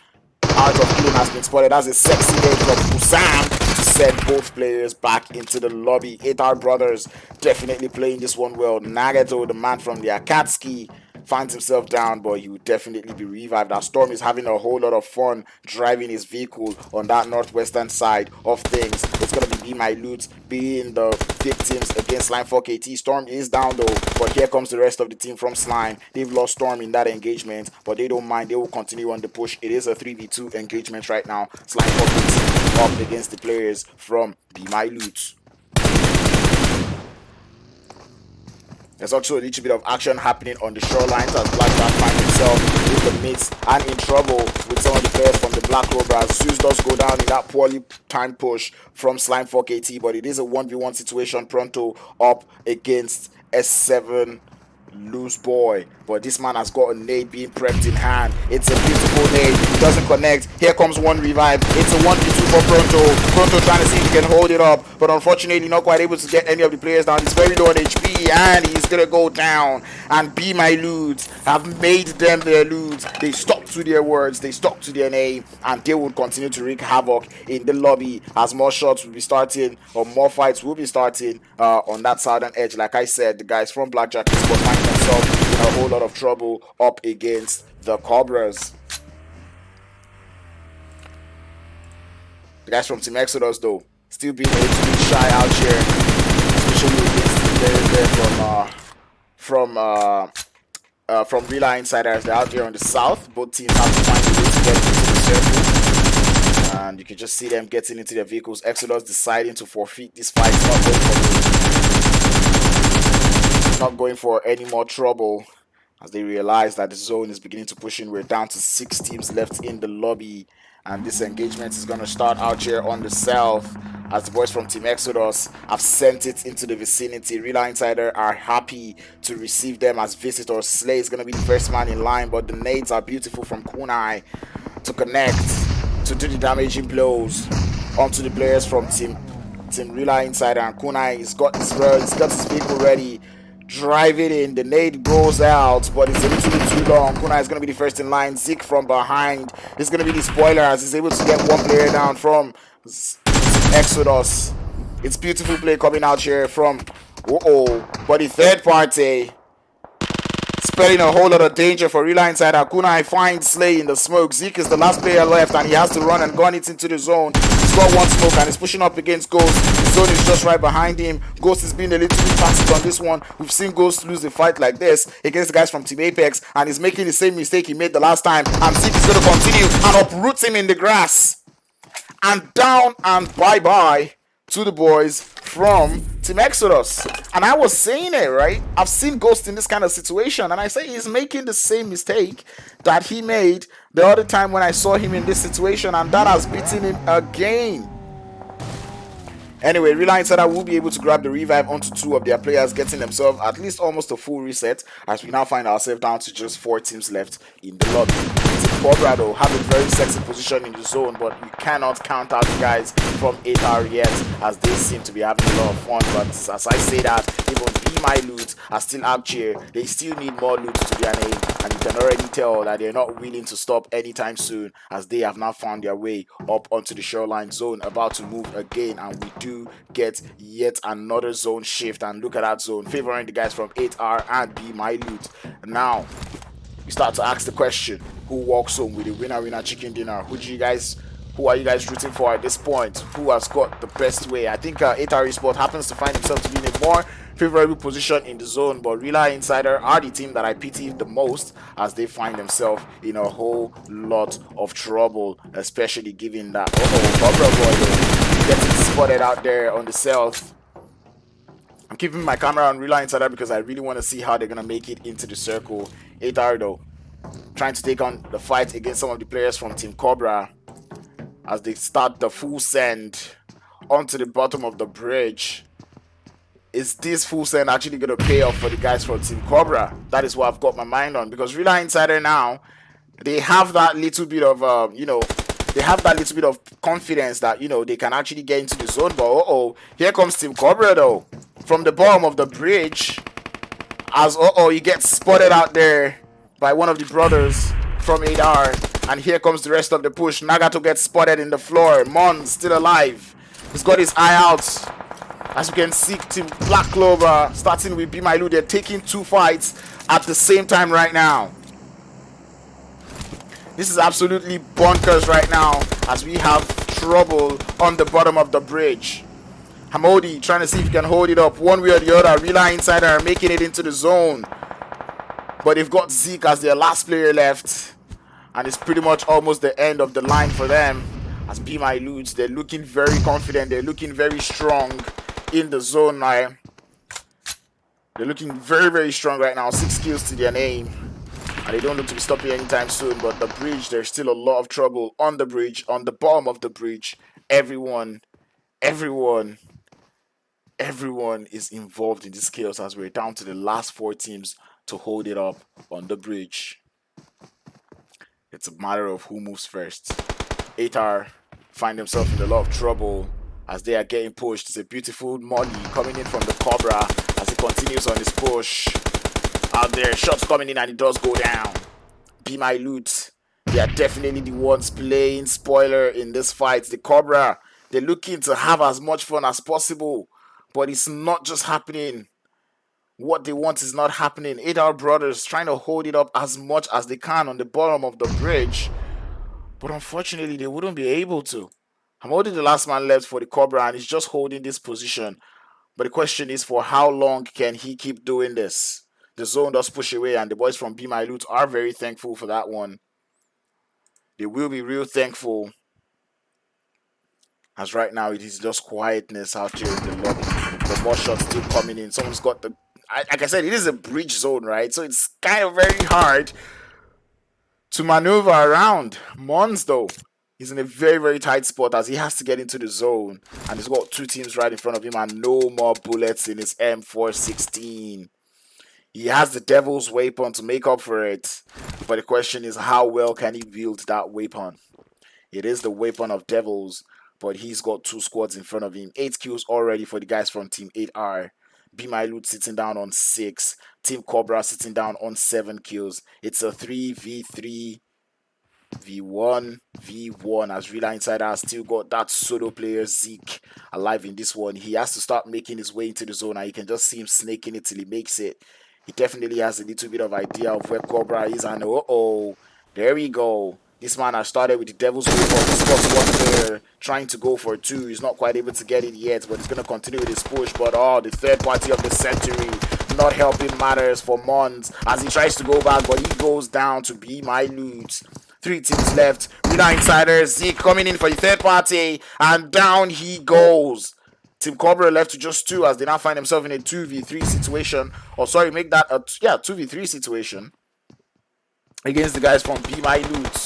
Art of Killing has been spotted. As a sexy hit from Busam to send both players back into the lobby. 8R Brothers definitely playing this one well. Nagato, the man from the Akatsuki, finds himself down, but he will definitely be revived. Our Storm is having a whole lot of fun driving his vehicle on that northwestern side of things. It's going to be My Loot being the victims against Slime 4KT. Storm is down though, but here comes the rest of the team from Slime. They've lost Storm in that engagement, but they don't mind. They will continue on the push. It is a 3v2 engagement right now. Slime 4KT up against the players from Be My Loot. There's also a little bit of action happening on the shorelines, as Blackjack finds himself in the midst and in trouble with some of the players from the Black Cobra. Zeus does go down in that poorly timed push from Slime 4KT, but it is a 1v1 situation. Pronto up against S7 Loose Boy, but this man has got a nade being prepped in hand. It's a beautiful nade. It doesn't connect. Here comes one revive. It's a 1v2 for Pronto trying to see if he can hold it up, but unfortunately not quite able to get any of the players down. He's very low on HP, and he's gonna go down. And Be My Loot have made them their loot. They stopped to their words, they stuck to their name, and they will continue to wreak havoc in the lobby as more shots will be starting, or more fights will be starting on that southern edge. Like I said, the guys from Blackjack Esports find themselves in a whole lot of trouble up against the Cobras. The guys from Team Exodus, though, still being a little bit shy out here, especially against the players there from RILA Insiders. They're out here on the south. Both teams have to find a way to get into the circle, and you can just see them getting into their vehicles. Exodus deciding to forfeit this fight, not going for any more trouble, as they realize that the zone is beginning to push in. We're down to 6 teams left in the lobby, and this engagement is going to start out here on the south, as the boys from Team Exodus have sent it into the vicinity. RILA Insider are happy to receive them as visitors. Slay is going to be the first man in line, but the nades are beautiful from Kunai to connect, to do the damaging blows onto the players from Team RILA Insider. And Kunai has got his vehicle ready, drive it in. The nade goes out, but it's a little bit too long. Kunai is going to be the first in line. Zeke from behind is going to be the spoiler, as he's able to get one player down from Exodus. It's beautiful play coming out here from but the third party spelling a whole lot of danger for RILA Insider. Kunai finds Slay in the smoke. Zeke is the last player left, and he has to run and gun it into the zone. He's got one smoke and he's pushing up against Ghost. The zone is just right behind him. Ghost is being a little bit passive on this one. We've seen Ghost lose a fight like this against the guys from Team Apex, and he's making the same mistake he made the last time. And Zeke is going to continue and uproot him in the grass. And down and bye-bye to the boys from Team Exodus. And I was saying it, right? I've seen Ghost in this kind of situation, and I say he's making the same mistake that he made the other time when I saw him in this situation, and that has beaten him again. Anyway, RILA Insider will be able to grab the revive onto 2 of their players, getting themselves at least almost a full reset, as we now find ourselves down to just 4 teams left in the lobby. Team COBRA, though, have a very sexy position in the zone, but you cannot count out the guys from 8R yet, as they seem to be having a lot of fun. But as I say that, even Be My Loot are still out here. They still need more loot to their name, and you can already tell that they're not willing to stop anytime soon, as they have now found their way up onto the shoreline zone, about to move again, and we do get yet another zone shift. And look at that zone favoring the guys from 8R and Be My Loot. Now we start to ask the question, who walks home with a winner chicken dinner? Who are you guys rooting for at this point? Who has got the best way? I think 8R Esports happens to find himself to be in a more favorable position in the zone, but RILA Insider are the team that I pity the most, as they find themselves in a whole lot of trouble, especially given that COBRA boy getting spotted out there on the south. I'm keeping my camera on RILA Insider because I really want to see how they're gonna make it into the circle. 8R though trying to take on the fight against some of the players from Team COBRA, as they start the full send onto the bottom of the bridge. Is this full send actually going to pay off for the guys from Team COBRA? That is what I've got my mind on, because RILA Insider now, they have that little bit of they have that little bit of confidence that they can actually get into the zone. But here comes Team COBRA though from the bottom of the bridge, as he gets spotted out there by one of the brothers from 8R. And here comes the rest of the push. Nagato gets spotted in the floor. Mon still alive. He's got his eye out. As you can see, Team Black Clover, starting with Be My Loot, they're taking 2 fights at the same time right now. This is absolutely bonkers right now, as we have trouble on the bottom of the bridge. Hamodi trying to see if he can hold it up one way or the other. RILA Insider are making it into the zone, but they've got Zeke as their last player left, and it's pretty much almost the end of the line for them. As Be My Loot, they're looking very confident, they're looking very strong in the zone now. They're looking very, very strong right now. 6 kills to their name, and they don't look to be stopping anytime soon. But the bridge, there's still a lot of trouble on the bridge, on the bottom of the bridge. Everyone is involved in this chaos, as we're down to the last 4 teams to hold it up on the bridge. It's a matter of who moves first. 8R find themselves in a lot of trouble as they are getting pushed. It's a beautiful molly coming in from the COBRA as he continues on his push. Out there, shots coming in, and it does go down. Be My Loot They are definitely the ones playing spoiler in this fight. The Cobra, they're looking to have as much fun as possible, but it's not just happening. What they want is not happening. 8R Brothers trying to hold it up as much as they can on the bottom of the bridge, but unfortunately they wouldn't be able to. I'm holding the last man left for the Cobra, and he's just holding this position. But the question is, for how long can he keep doing this? The zone does push away, and the boys from Be My Loot are very thankful for that one. They will be real thankful, as right now it is just quietness out here in the lobby. The more shots still coming in. Someone's got the... Like I said, it is a breach zone, right? So it's kind of very hard to maneuver around. Mons, though, he's in a very, very tight spot as he has to get into the zone. And he's got two teams right in front of him and no more bullets in his M416. He has the Devil's Weapon to make up for it. But the question is, how well can he wield that weapon? It is the weapon of Devils, but he's got two squads in front of him. 8 kills already for the guys from Team 8R. Be My Loot sitting down on 6. Team Cobra sitting down on 7 kills. It's a 3v3 V1 as RILA Insider has still got that solo player Zeke alive in this one. He has to start making his way into the zone, and you can just see him snaking it till he makes it. He definitely has a little bit of idea of where Cobra is, and there we go. This man has started with the Devil's Weapon. He spots one player trying to go for 2. He's not quite able to get it yet, but he's going to continue with his push. But the third party of the century not helping matters for Mons as he tries to go back, but he goes down to Be My Loot. 3 teams left. RILA Insider, Zeke coming in for the third party, and down he goes. Team Cobra left to just 2 as they now find themselves in a 2v3 situation. Make that a 2v3 situation against the guys from Be My Loot.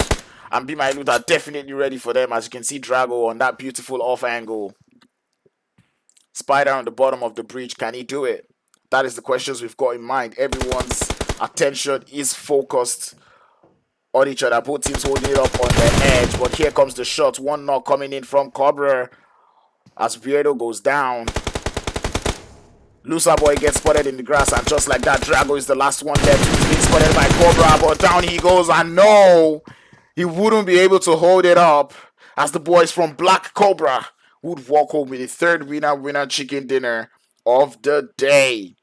And Be My Loot are definitely ready for them, as you can see Drago on that beautiful off angle. Spider on the bottom of the bridge, can he do it? That is the questions we've got in mind. Everyone's attention is focused on each other. Both teams holding it up on the edge, but here comes the shot. One knock coming in from Cobra as Weirdo goes down. Loser Boy gets spotted in the grass, and just like that, Drago is the last one left. He's being spotted by Cobra, but down he goes, and no, he wouldn't be able to hold it up as the boys from Black Cobra would walk home with the third winner chicken dinner of the day.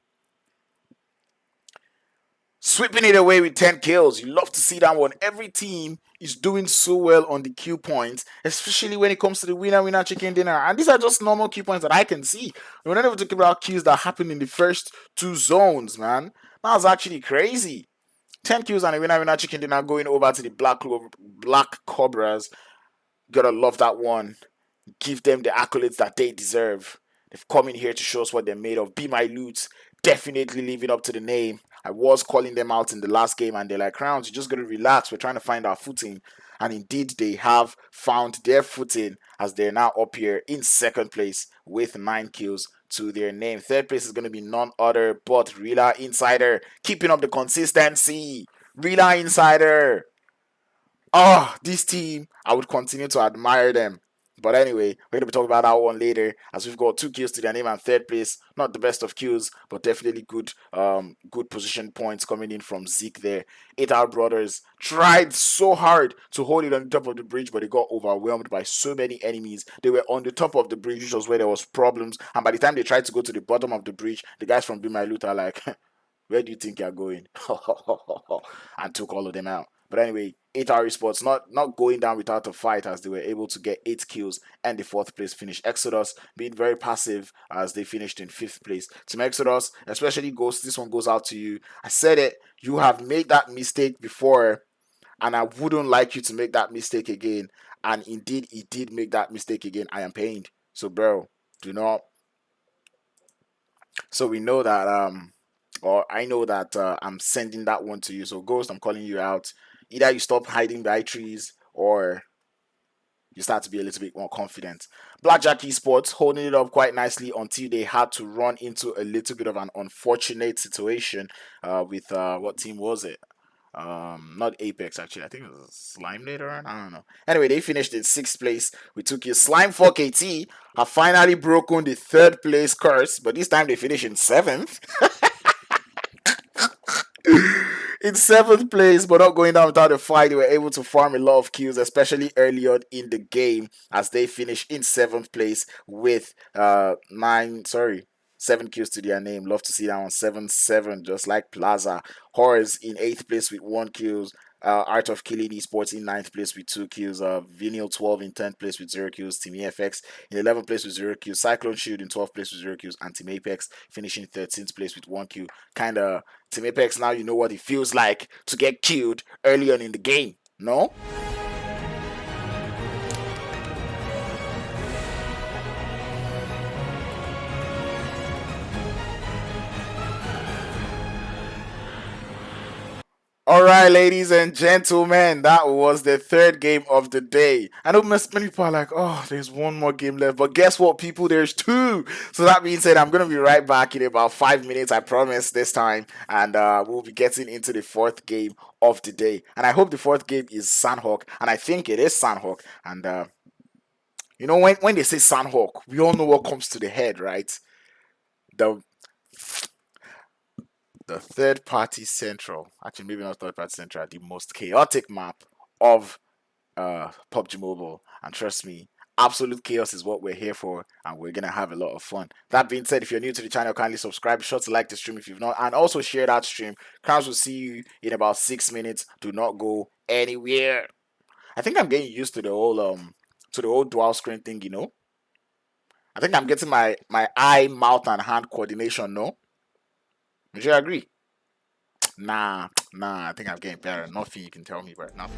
Sweeping it away with 10 kills. You love to see that one. Every team is doing so well on the Q points, especially when it comes to the winner chicken dinner. And these are just normal Q points that I can see. We're not even talking about kills that happen in the first 2 zones, man. That was actually crazy. 10 kills and a winner chicken dinner going over to the Black Cobras. Gotta love that one. Give them the accolades that they deserve. They've come in here to show us what they're made of. Be My Loot, definitely living up to the name. I was calling them out in the last game, and they're like, Crowns, you just gotta relax. We're trying to find our footing. And indeed, they have found their footing as they're now up here in second place with 9 kills to their name. Third place is going to be none other but RILA Insider, keeping up the consistency. RILA Insider. This team, I would continue to admire them. But anyway, we're going to be talking about that one later, as we've got 2 kills to their name and third place. Not the best of kills, but definitely good position points coming in from Zeke there. 8R Brothers tried so hard to hold it on the top of the bridge, but they got overwhelmed by so many enemies. They were on the top of the bridge, which was where there was problems. And by the time they tried to go to the bottom of the bridge, the guys from Be My Loot are like, where do you think you're going? And took all of them out. But anyway, 8R Esports not going down without a fight, as they were able to get 8 kills and the 4th place finish. Exodus being very passive as they finished in 5th place. Team Exodus, especially Ghost, this one goes out to you. I said it, you have made that mistake before, and I wouldn't like you to make that mistake again. And indeed, he did make that mistake again. I am pained. So bro, do not. So we know that I know that I'm sending that one to you. So Ghost, I'm calling you out. Either you stop hiding behind trees, or you start to be a little bit more confident. Blackjack Esports holding it up quite nicely until they had to run into a little bit of an unfortunate situation with what team was it? Not Apex, actually. I think it was Slime later on. I don't know. Anyway, they finished in 6th place with 2 kills. Slime 4KT have finally broken the 3rd place curse, but this time they finish in 7th. in 7th place, but not going down without a fight. They were able to farm a lot of kills, especially early on in the game, as they finished in 7th place with 7 kills to their name. Love to see that one. 7-7, just like Plaza. HORZ in 8th place with 1 kills. Art of Killing Esports in 9th place with 2 kills. Vinyl 12 in 10th place with 0 kills. Team EFX in 11th place with 0 kills. Cyclone Shield in 12th place with 0 kills. And Team Apex finishing 13th place with 1 kill. Kinda, Team Apex, now you know what it feels like to get killed early on in the game, no? All right, ladies and gentlemen, that was the 3rd game of the day. I know many people are like, oh, there's 1 more game left. But guess what, people? There's 2. So that being said, I'm going to be right back in about 5 minutes, I promise, this time. And we'll be getting into the 4th game of the day. And I hope the 4th game is Sanhok. And I think it is Sanhok. And, you know, when they say Sanhok, we all know what comes to the head, right? The third party central, actually maybe not third party central, the most chaotic map of PUBG Mobile. And trust me, absolute chaos is what we're here for, and we're gonna have a lot of fun. That being said, if you're new to the channel, kindly subscribe. Be sure to like the stream if you've not, and also share that stream. Crowns will see you in about 6 minutes. Do not go anywhere. I think I'm getting used to the whole dual screen thing, you know. I think I'm getting my eye, mouth, and hand coordination, no? Would you agree? Nah, I think I'm getting better. Nothing you can tell me, but nothing.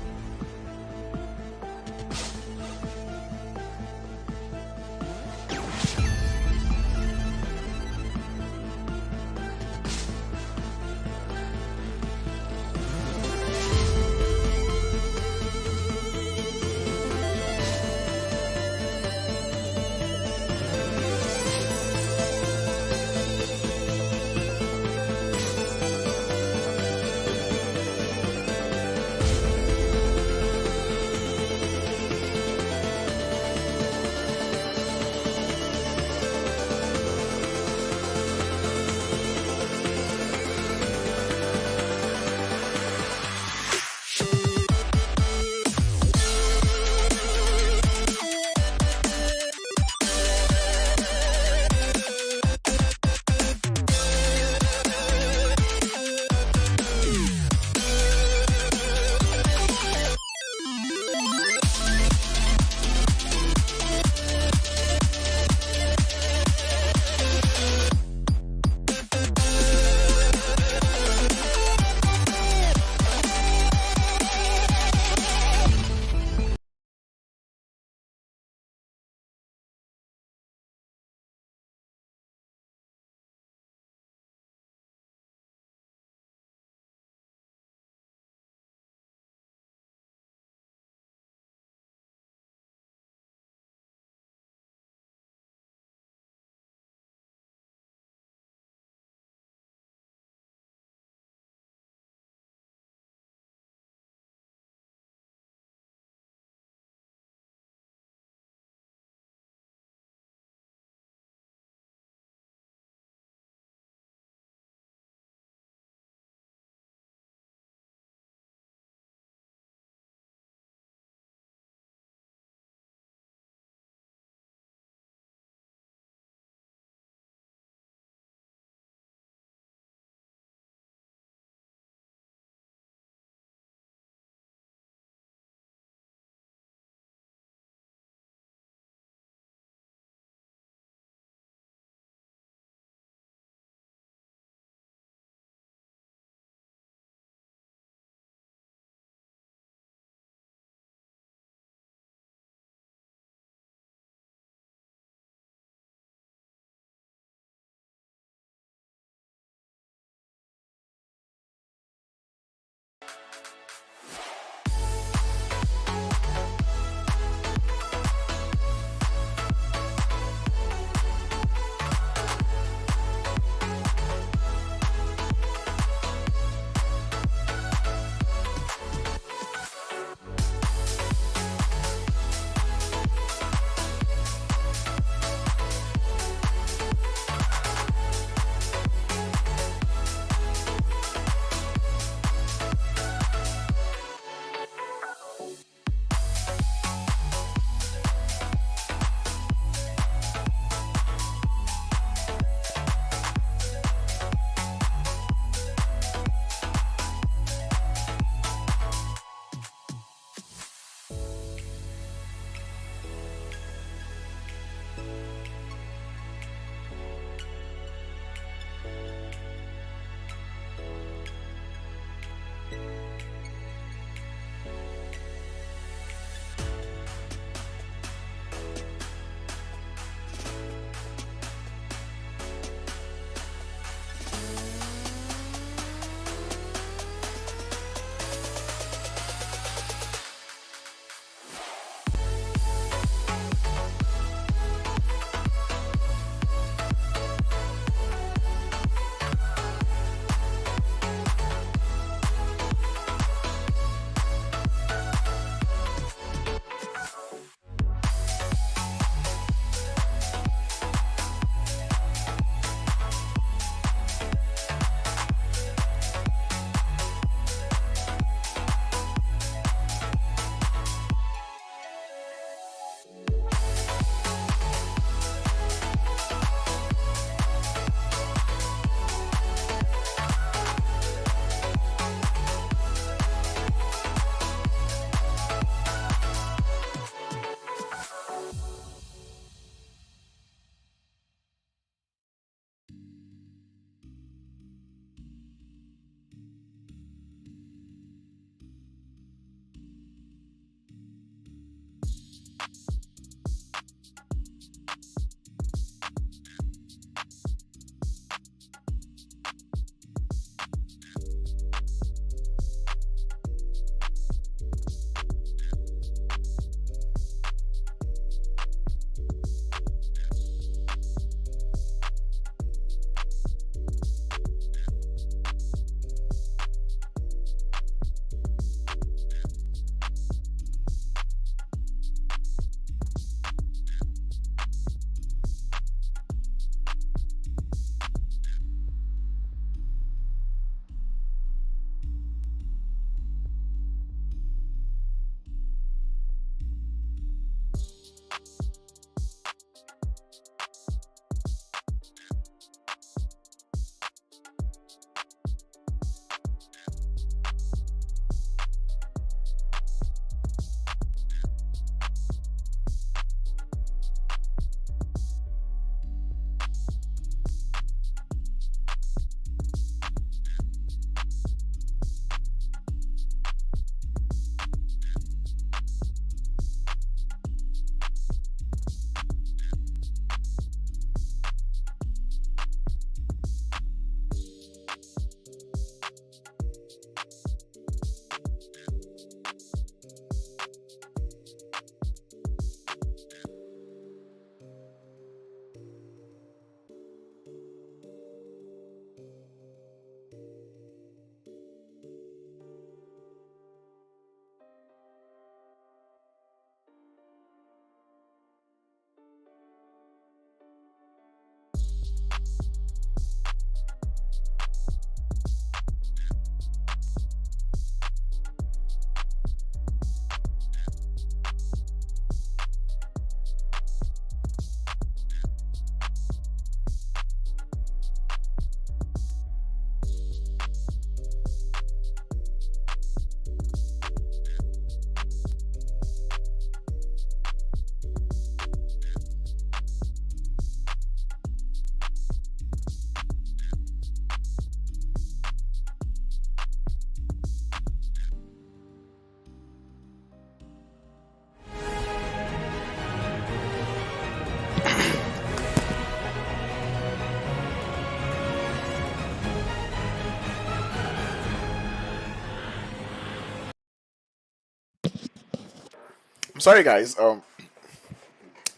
sorry guys.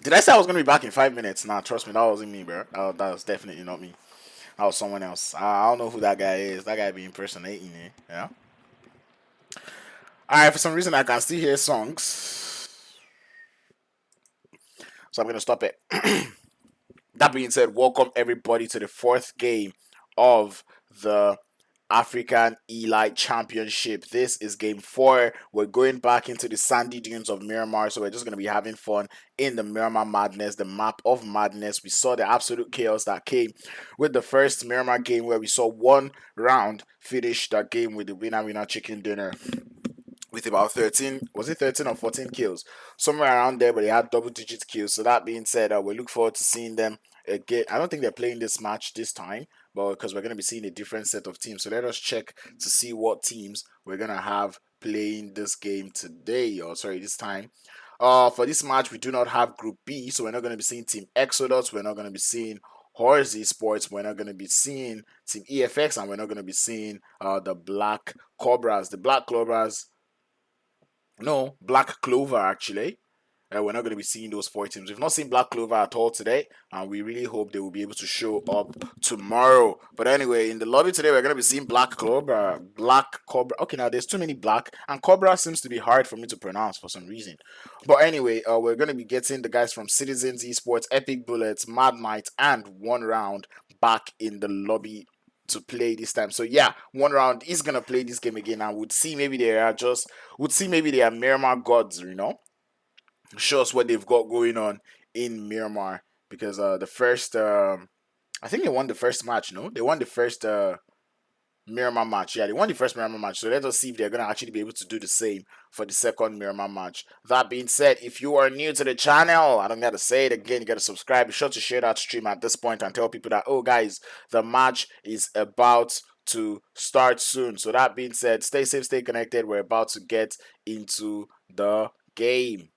Did I say I was gonna be back in 5 minutes? Nah, trust me, that wasn't me, bro. That was definitely not me. That was someone else. I don't know who that guy is. That guy be impersonating me. Yeah. All right. For some reason, I can still hear songs, so I'm gonna stop it. That being said, welcome everybody to the fourth game of the African Elite Championship. This is game 4. We're going back into the sandy dunes of Miramar, so we're just going to be having fun in the Miramar Madness, the map of madness. We saw the absolute chaos that came with the first Miramar game, where we saw one round finish that game with the winner chicken dinner with about 13, was it 13 or 14 kills? Somewhere around there, but they had double-digit kills. So that being said, we look forward to seeing them again. I don't think they're playing this match this time, but because we're going to be seeing a different set of teams. So let us check to see what teams we're going to have playing this game today, or sorry, this time. For this match, we do not have Group B, so we're not going to be seeing Team Exodus. We're not going to be seeing HORZ Esports. We're not going to be seeing Team EFX, and we're not going to be seeing the Black Cobras. The Black Cobras... No, Black Clover actually. We're not going to be seeing those 4 teams. We've not seen Black Clover at all today, and we really hope they will be able to show up tomorrow. But anyway, in the lobby today, we're going to be seeing Black Cobra. Okay, now there's too many Black, and Cobra seems to be hard for me to pronounce for some reason. But anyway, we're going to be getting the guys from Citizens, Esports, Epic Bullets, Mad Knight, and One Round back in the lobby to play this time. So yeah, One Round is gonna play this game again, and would see maybe they are Miramar gods, show us what they've got going on in Miramar, because the first I think they won the first match. No, they won the first Miramar match. Yeah, they won the first Miramar match. So let us see if they're gonna actually be able to do the same for the second Miramar match. That being said, if you are new to the channel, I don't gotta say it again, you gotta subscribe. Be sure to share that stream at this point and tell people that, oh guys, the match is about to start soon. So that being said, stay safe, stay connected. We're about to get into the game.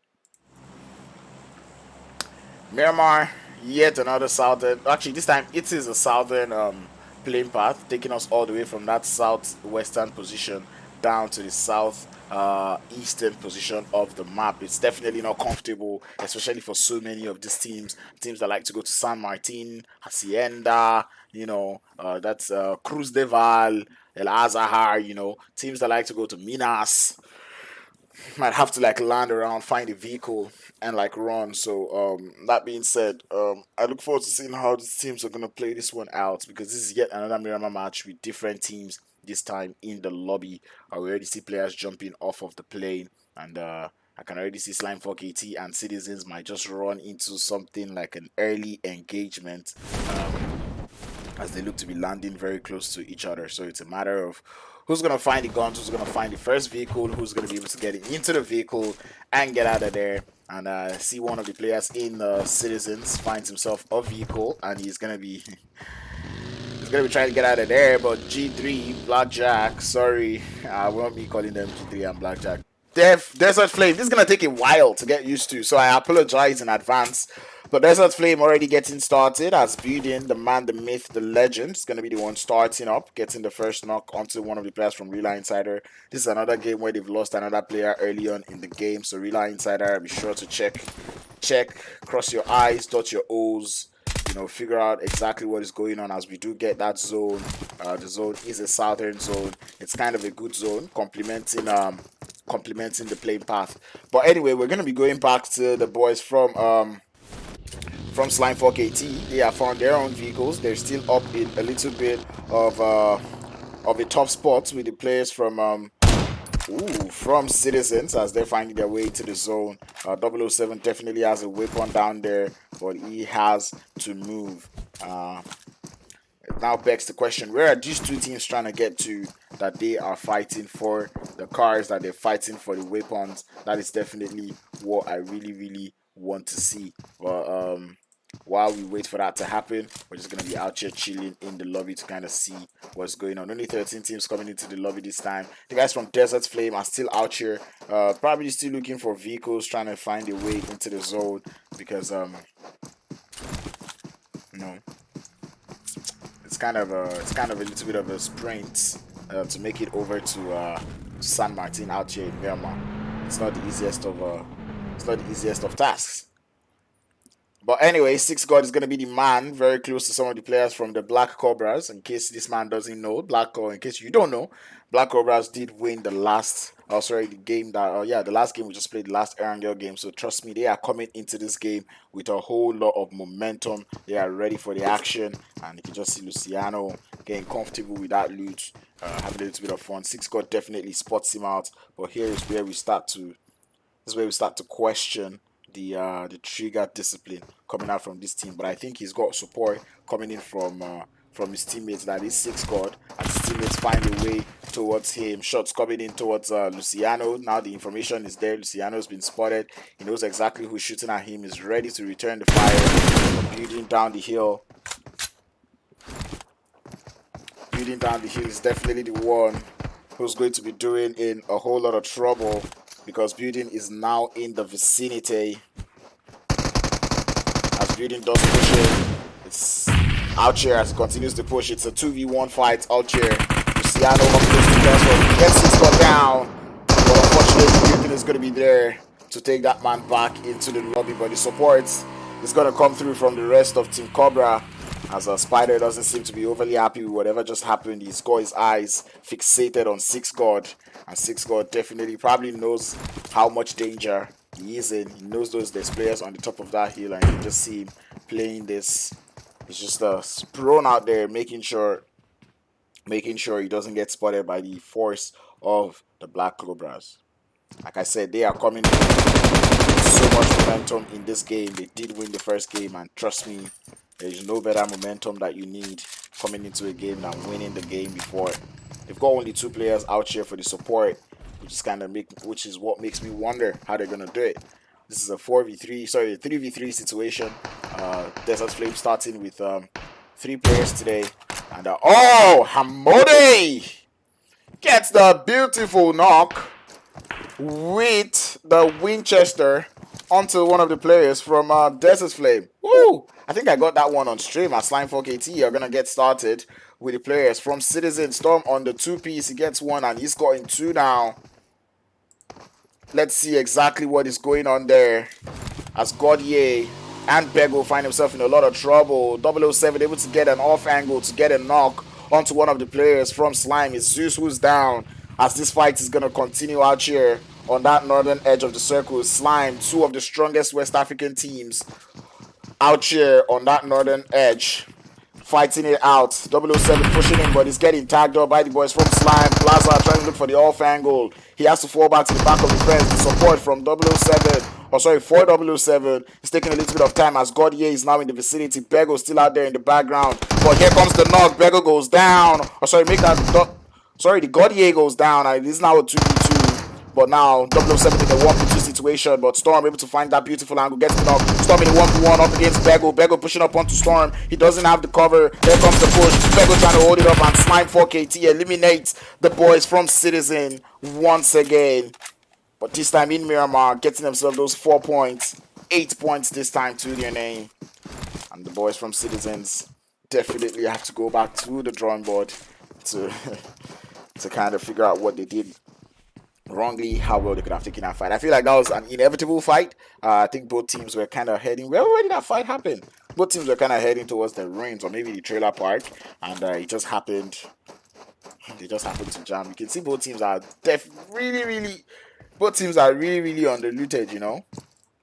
Miramar, yet another southern. Actually, this time it is a southern plane path, taking us all the way from that southwestern position down to the south eastern position of the map. It's definitely not comfortable, especially for so many of these teams that like to go to San Martin, Hacienda, that's Cruz de Val, El Azahar, teams that like to go to Minas might have to land around, find a vehicle, and run. So that being said, I look forward to seeing how these teams are gonna play this one out, because this is yet another Miramar match with different teams, this time in the lobby. I already see players jumping off of the plane, and I can already see Slimefog AT and Citizens might just run into something like an early engagement, as they look to be landing very close to each other. So it's a matter of who's going to find the guns, who's going to find the first vehicle, who's going to be able to get into the vehicle and get out of there. And see one of the players in Citizens finds himself a vehicle, and he's going to be trying to get out of there. But G3, Blackjack, sorry, I won't be calling them G3 and Blackjack. Desert Flame, this is going to take a while to get used to, so I apologize in advance. But Desert Flame already getting started as Building, the man, the myth, the legend, is going to be the one starting up, getting the first knock onto one of the players from RILA Insider. This is another game where they've lost another player early on in the game, so RILA Insider, be sure to check, cross your I's, dot your O's, figure out exactly what is going on, as we do get that zone. The zone is a southern zone. It's kind of a good zone, complementing the playing path. But anyway, we're going to be going back to the boys from Slimefog AT. They have found their own vehicles. They're still up in a little bit of a tough spot with the players from Citizens, as they're finding their way to the zone. 007 definitely has a weapon down there, but he has to move. It now begs the question, where are these two teams trying to get to, that they are fighting for the cars, that they're fighting for the weapons? That is definitely what I really, really want to see. But while we wait for that to happen, we're just going to be out here chilling in the lobby to kind of see what's going on. Only 13 teams coming into the lobby this time. The guys from Desert Flame are still out here, probably still looking for vehicles, trying to find a way into the zone, because it's kind of a little bit of a sprint to make it over to San Martin out here in Miramar. It's not the easiest of It's not the easiest of tasks. But anyway, Six God is going to be the man, very close to some of the players from the Black Cobras. In case this man doesn't know, in case you don't know, Black Cobras did win the last, the game that, the last game we just played, the last Erangel game. So trust me, they are coming into this game with a whole lot of momentum. They are ready for the action. And you can just see Luciano getting comfortable with that loot, having a little bit of fun. Six God definitely spots him out. But here is where we start to question the trigger discipline coming out from this team. But I think he's got support coming in from his teammates. That is Six God, and his teammates find a way towards him. Shots coming in towards Luciano. Now the information is there. Luciano's been spotted. He knows exactly who's shooting at him. Is ready to return the fire. Building down the hill. Building down the hill is definitely the one who's going to be doing in a whole lot of trouble, because Building is now in the vicinity. As Building does push it, it's out here as he continues to push. It's a 2v1 fight out here. Luciano up close to Johnson. Gets his gun down. But unfortunately, Building is going to be there to take that man back into the lobby. But the support is going to come through from the rest of Team Cobra, as Spider doesn't seem to be overly happy with whatever just happened. He's got his eyes fixated on Six God, and Six God definitely probably knows how much danger he is in. He knows there's players on the top of that hill, and you can just see him playing this. He's just thrown out there, making sure he doesn't get spotted by the force of the Black Cobras. Like I said, they are coming with so much momentum in this game. They did win the first game, and trust me, there's no better momentum that you need coming into a game than winning the game before. They've got only 2 players out here for the support, which is what makes me wonder how they're gonna do it. This is a 3v3 situation. Desert Flame starting with 3 players today, and Hamode gets the beautiful knock with the Winchester onto one of the players from Desert Flame. Woo! I think I got that one on stream at Slime4KT. You're gonna get started with the players from Citizen. Storm on the 2-piece. He gets 1 and he's gotten 2 now. Let's see exactly what is going on there, as Godier and Bego find himself in a lot of trouble. 007 able to get an off angle to get a knock onto one of the players from Slime. It's Zeus who's down, as this fight is gonna continue out here on that northern edge of the circle. Slime, 2 of the strongest West African teams out here on that northern edge, fighting it out. 007 pushing in, but he's getting tagged up by the boys from Slime. Plaza trying to look for the off angle. He has to fall back to the back of the fence. The support from 007, for 007, is taking a little bit of time, as Godier is now in the vicinity. Bego still out there in the background, but here comes the knock. Bego goes down. The Godier goes down, and it is now a 2v2. But now 007 in a 1v2 situation, but Storm able to find that beautiful angle, gets the knock. Storm in a 1v1 up against Bego. Bego pushing up onto Storm. He doesn't have the cover. There comes the push. Bego trying to hold it up, and Slime4KT eliminates the boys from Citizen once again. But this time in Miramar, getting themselves those 4 points. 8 points this time to their name. And the boys from Citizens definitely have to go back to the drawing board to kind of figure out what they did wrongly, how well they could have taken that fight. I feel like that was an inevitable fight. I think both teams were kind of heading, where did that fight happen? Both teams were kind of heading towards the ruins, or maybe the trailer park, and it just happened. They just happened to jam. You can see both teams are really underlooted, you know.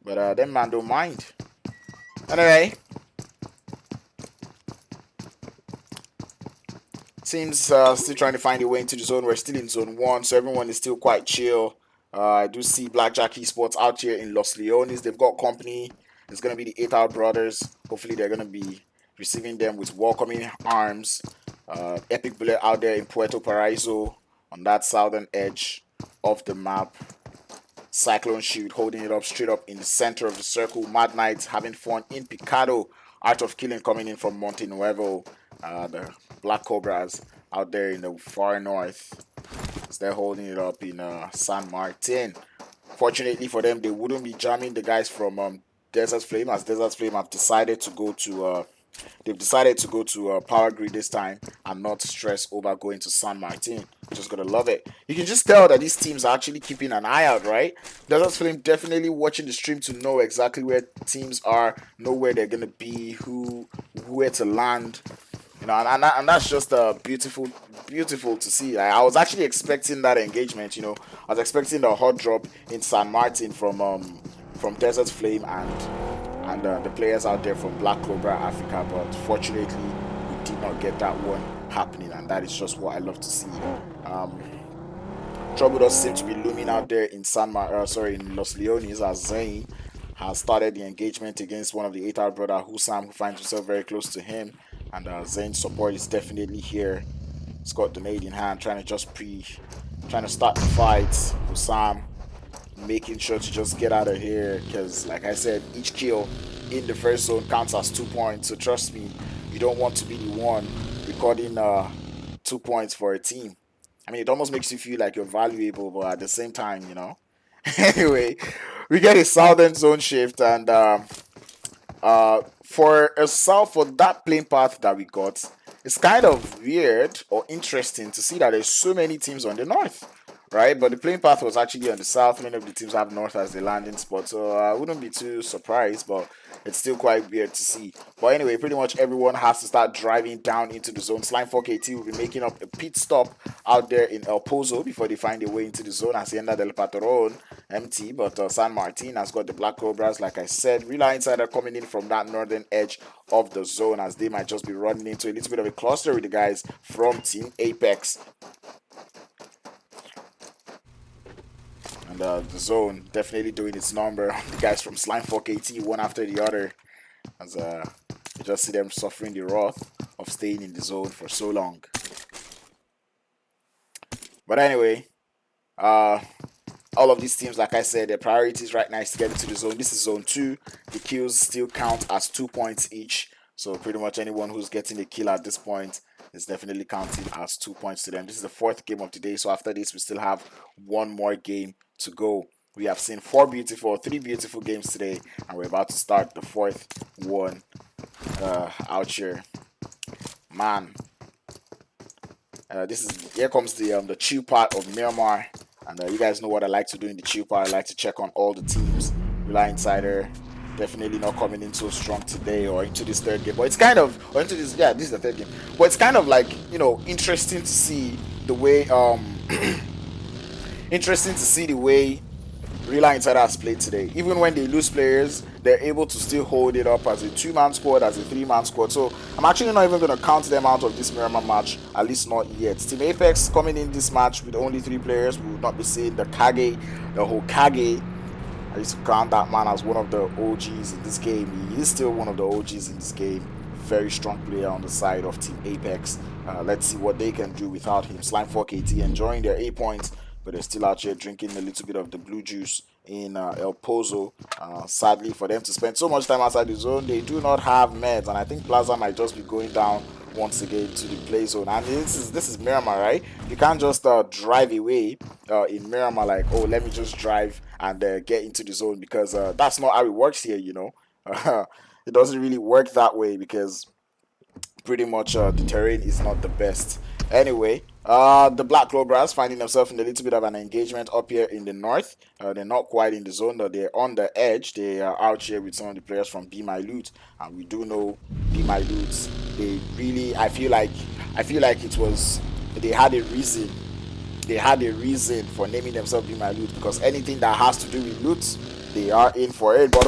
But them man don't mind. Anyway, teams still trying to find a way into the zone. We're still in zone 1, so everyone is still quite chill. I do see Blackjack Esports out here in Los Leones. They've got company. It's going to be the 8-Out brothers. Hopefully they're going to be receiving them with welcoming arms. Epic Bullet out there in Puerto Paraiso on that southern edge of the map. Cyclone Shield holding it up straight up in the center of the circle. Mad Knights having fun in Picado. Art of Killing coming in from Monte Nuevo. The Black Cobras out there in the far north, as they're holding it up in San Martin. Fortunately for them, they wouldn't be jamming the guys from Desert Flame, as Desert Flame have decided to go to they've decided to go to Power Grid this time and not stress over going to San Martin. Just gonna love it. You can just tell that these teams are actually keeping an eye out, right? Desert Flame definitely watching the stream to know exactly where teams are, know where they're gonna be, where to land. You know, and that's just beautiful to see. I was actually expecting that engagement. You know, I was expecting the hot drop in San Martin from Desert Flame and the players out there from Black Cobra Africa, but fortunately we did not get that one happening, and that is just what I love to see. Trouble does seem to be looming out there in in Los Leones, as Zayn has started the engagement against one of the 8-hour brother Husam, who finds himself very close to him, and Zayn's support is definitely here. He's got the nade in hand, trying to start the fight. Husam making sure to just get out of here, because like I said, each kill in the first zone counts as 2 points, so trust me, you don't want to be the one recording 2 points for a team. I mean, it almost makes you feel like you're valuable, but at the same time, you know. Anyway, we get a southern zone shift, and for that playing path that we got, it's kind of weird or interesting to see that there's so many teams on the north, right? But the playing path was actually on the south. Many of the teams have north as the landing spot, so I wouldn't be too surprised, but it's still quite weird to see. But anyway, pretty much everyone has to start driving down into the zone. Slime 4KT will be making up a pit stop out there in El Pozo before they find their way into the zone. Hacienda del Patron empty, but San Martin has got the Black Cobras, like I said. RILA Insider coming in from that northern edge of the zone, as they might just be running into a little bit of a cluster with the guys from Team Apex. And the zone definitely doing its number. The guys from Slime 4KT, one after the other, as you just see them suffering the wrath of staying in the zone for so long. But anyway, all of these teams, like I said, their priorities right now is to get into the zone. This is zone 2. The kills still count as 2 points each, so pretty much anyone who's getting a kill at this point is definitely counting as 2 points to them. This is the 4th game of the day, so after this we still have one more game to go. We have seen 3 beautiful games today, and we're about to start the 4th one out here. Man, here comes the chill part of Miramar, and you guys know what I like to do in the chill part. I like to check on all the teams. RILA Insider definitely not coming in so strong today, or into this 3rd game, but it's kind of, or into this, yeah, this is the 3rd game, but it's kind of like, you know, interesting to see the way RILA Insider has played today. Even when they lose players, they're able to still hold it up as a 2-man squad, as a 3-man squad. So I'm actually not even going to count them out of this Miramar match, at least not yet. Team Apex coming in this match with only 3 players. We will not be seeing the Hokage. I used to count that man as one of the OGs in this game. He is still one of the OGs in this game. Very strong player on the side of Team Apex. Let's see what they can do without him. Slime 4KT enjoying their 8 points, but they're still out here drinking a little bit of the blue juice in El Pozo. Sadly, for them to spend so much time outside the zone, they do not have meds, and I think Plaza might just be going down once again to the play zone. And this is Miramar, right? You can't just drive away in Miramar like, oh, let me just drive and get into the zone, because that's not how it works here, you know. It doesn't really work that way, because pretty much the terrain is not the best. Anyway, the Black Cobras finding themselves in a little bit of an engagement up here in the north. They're not quite in the zone, though. They're on the edge. They are out here with some of the players from Be My Loot, and we do know Be My Loot. They really, I feel like it was, they had a reason. They had a reason for naming themselves Be My Loot, because anything that has to do with loot, they are in for it. But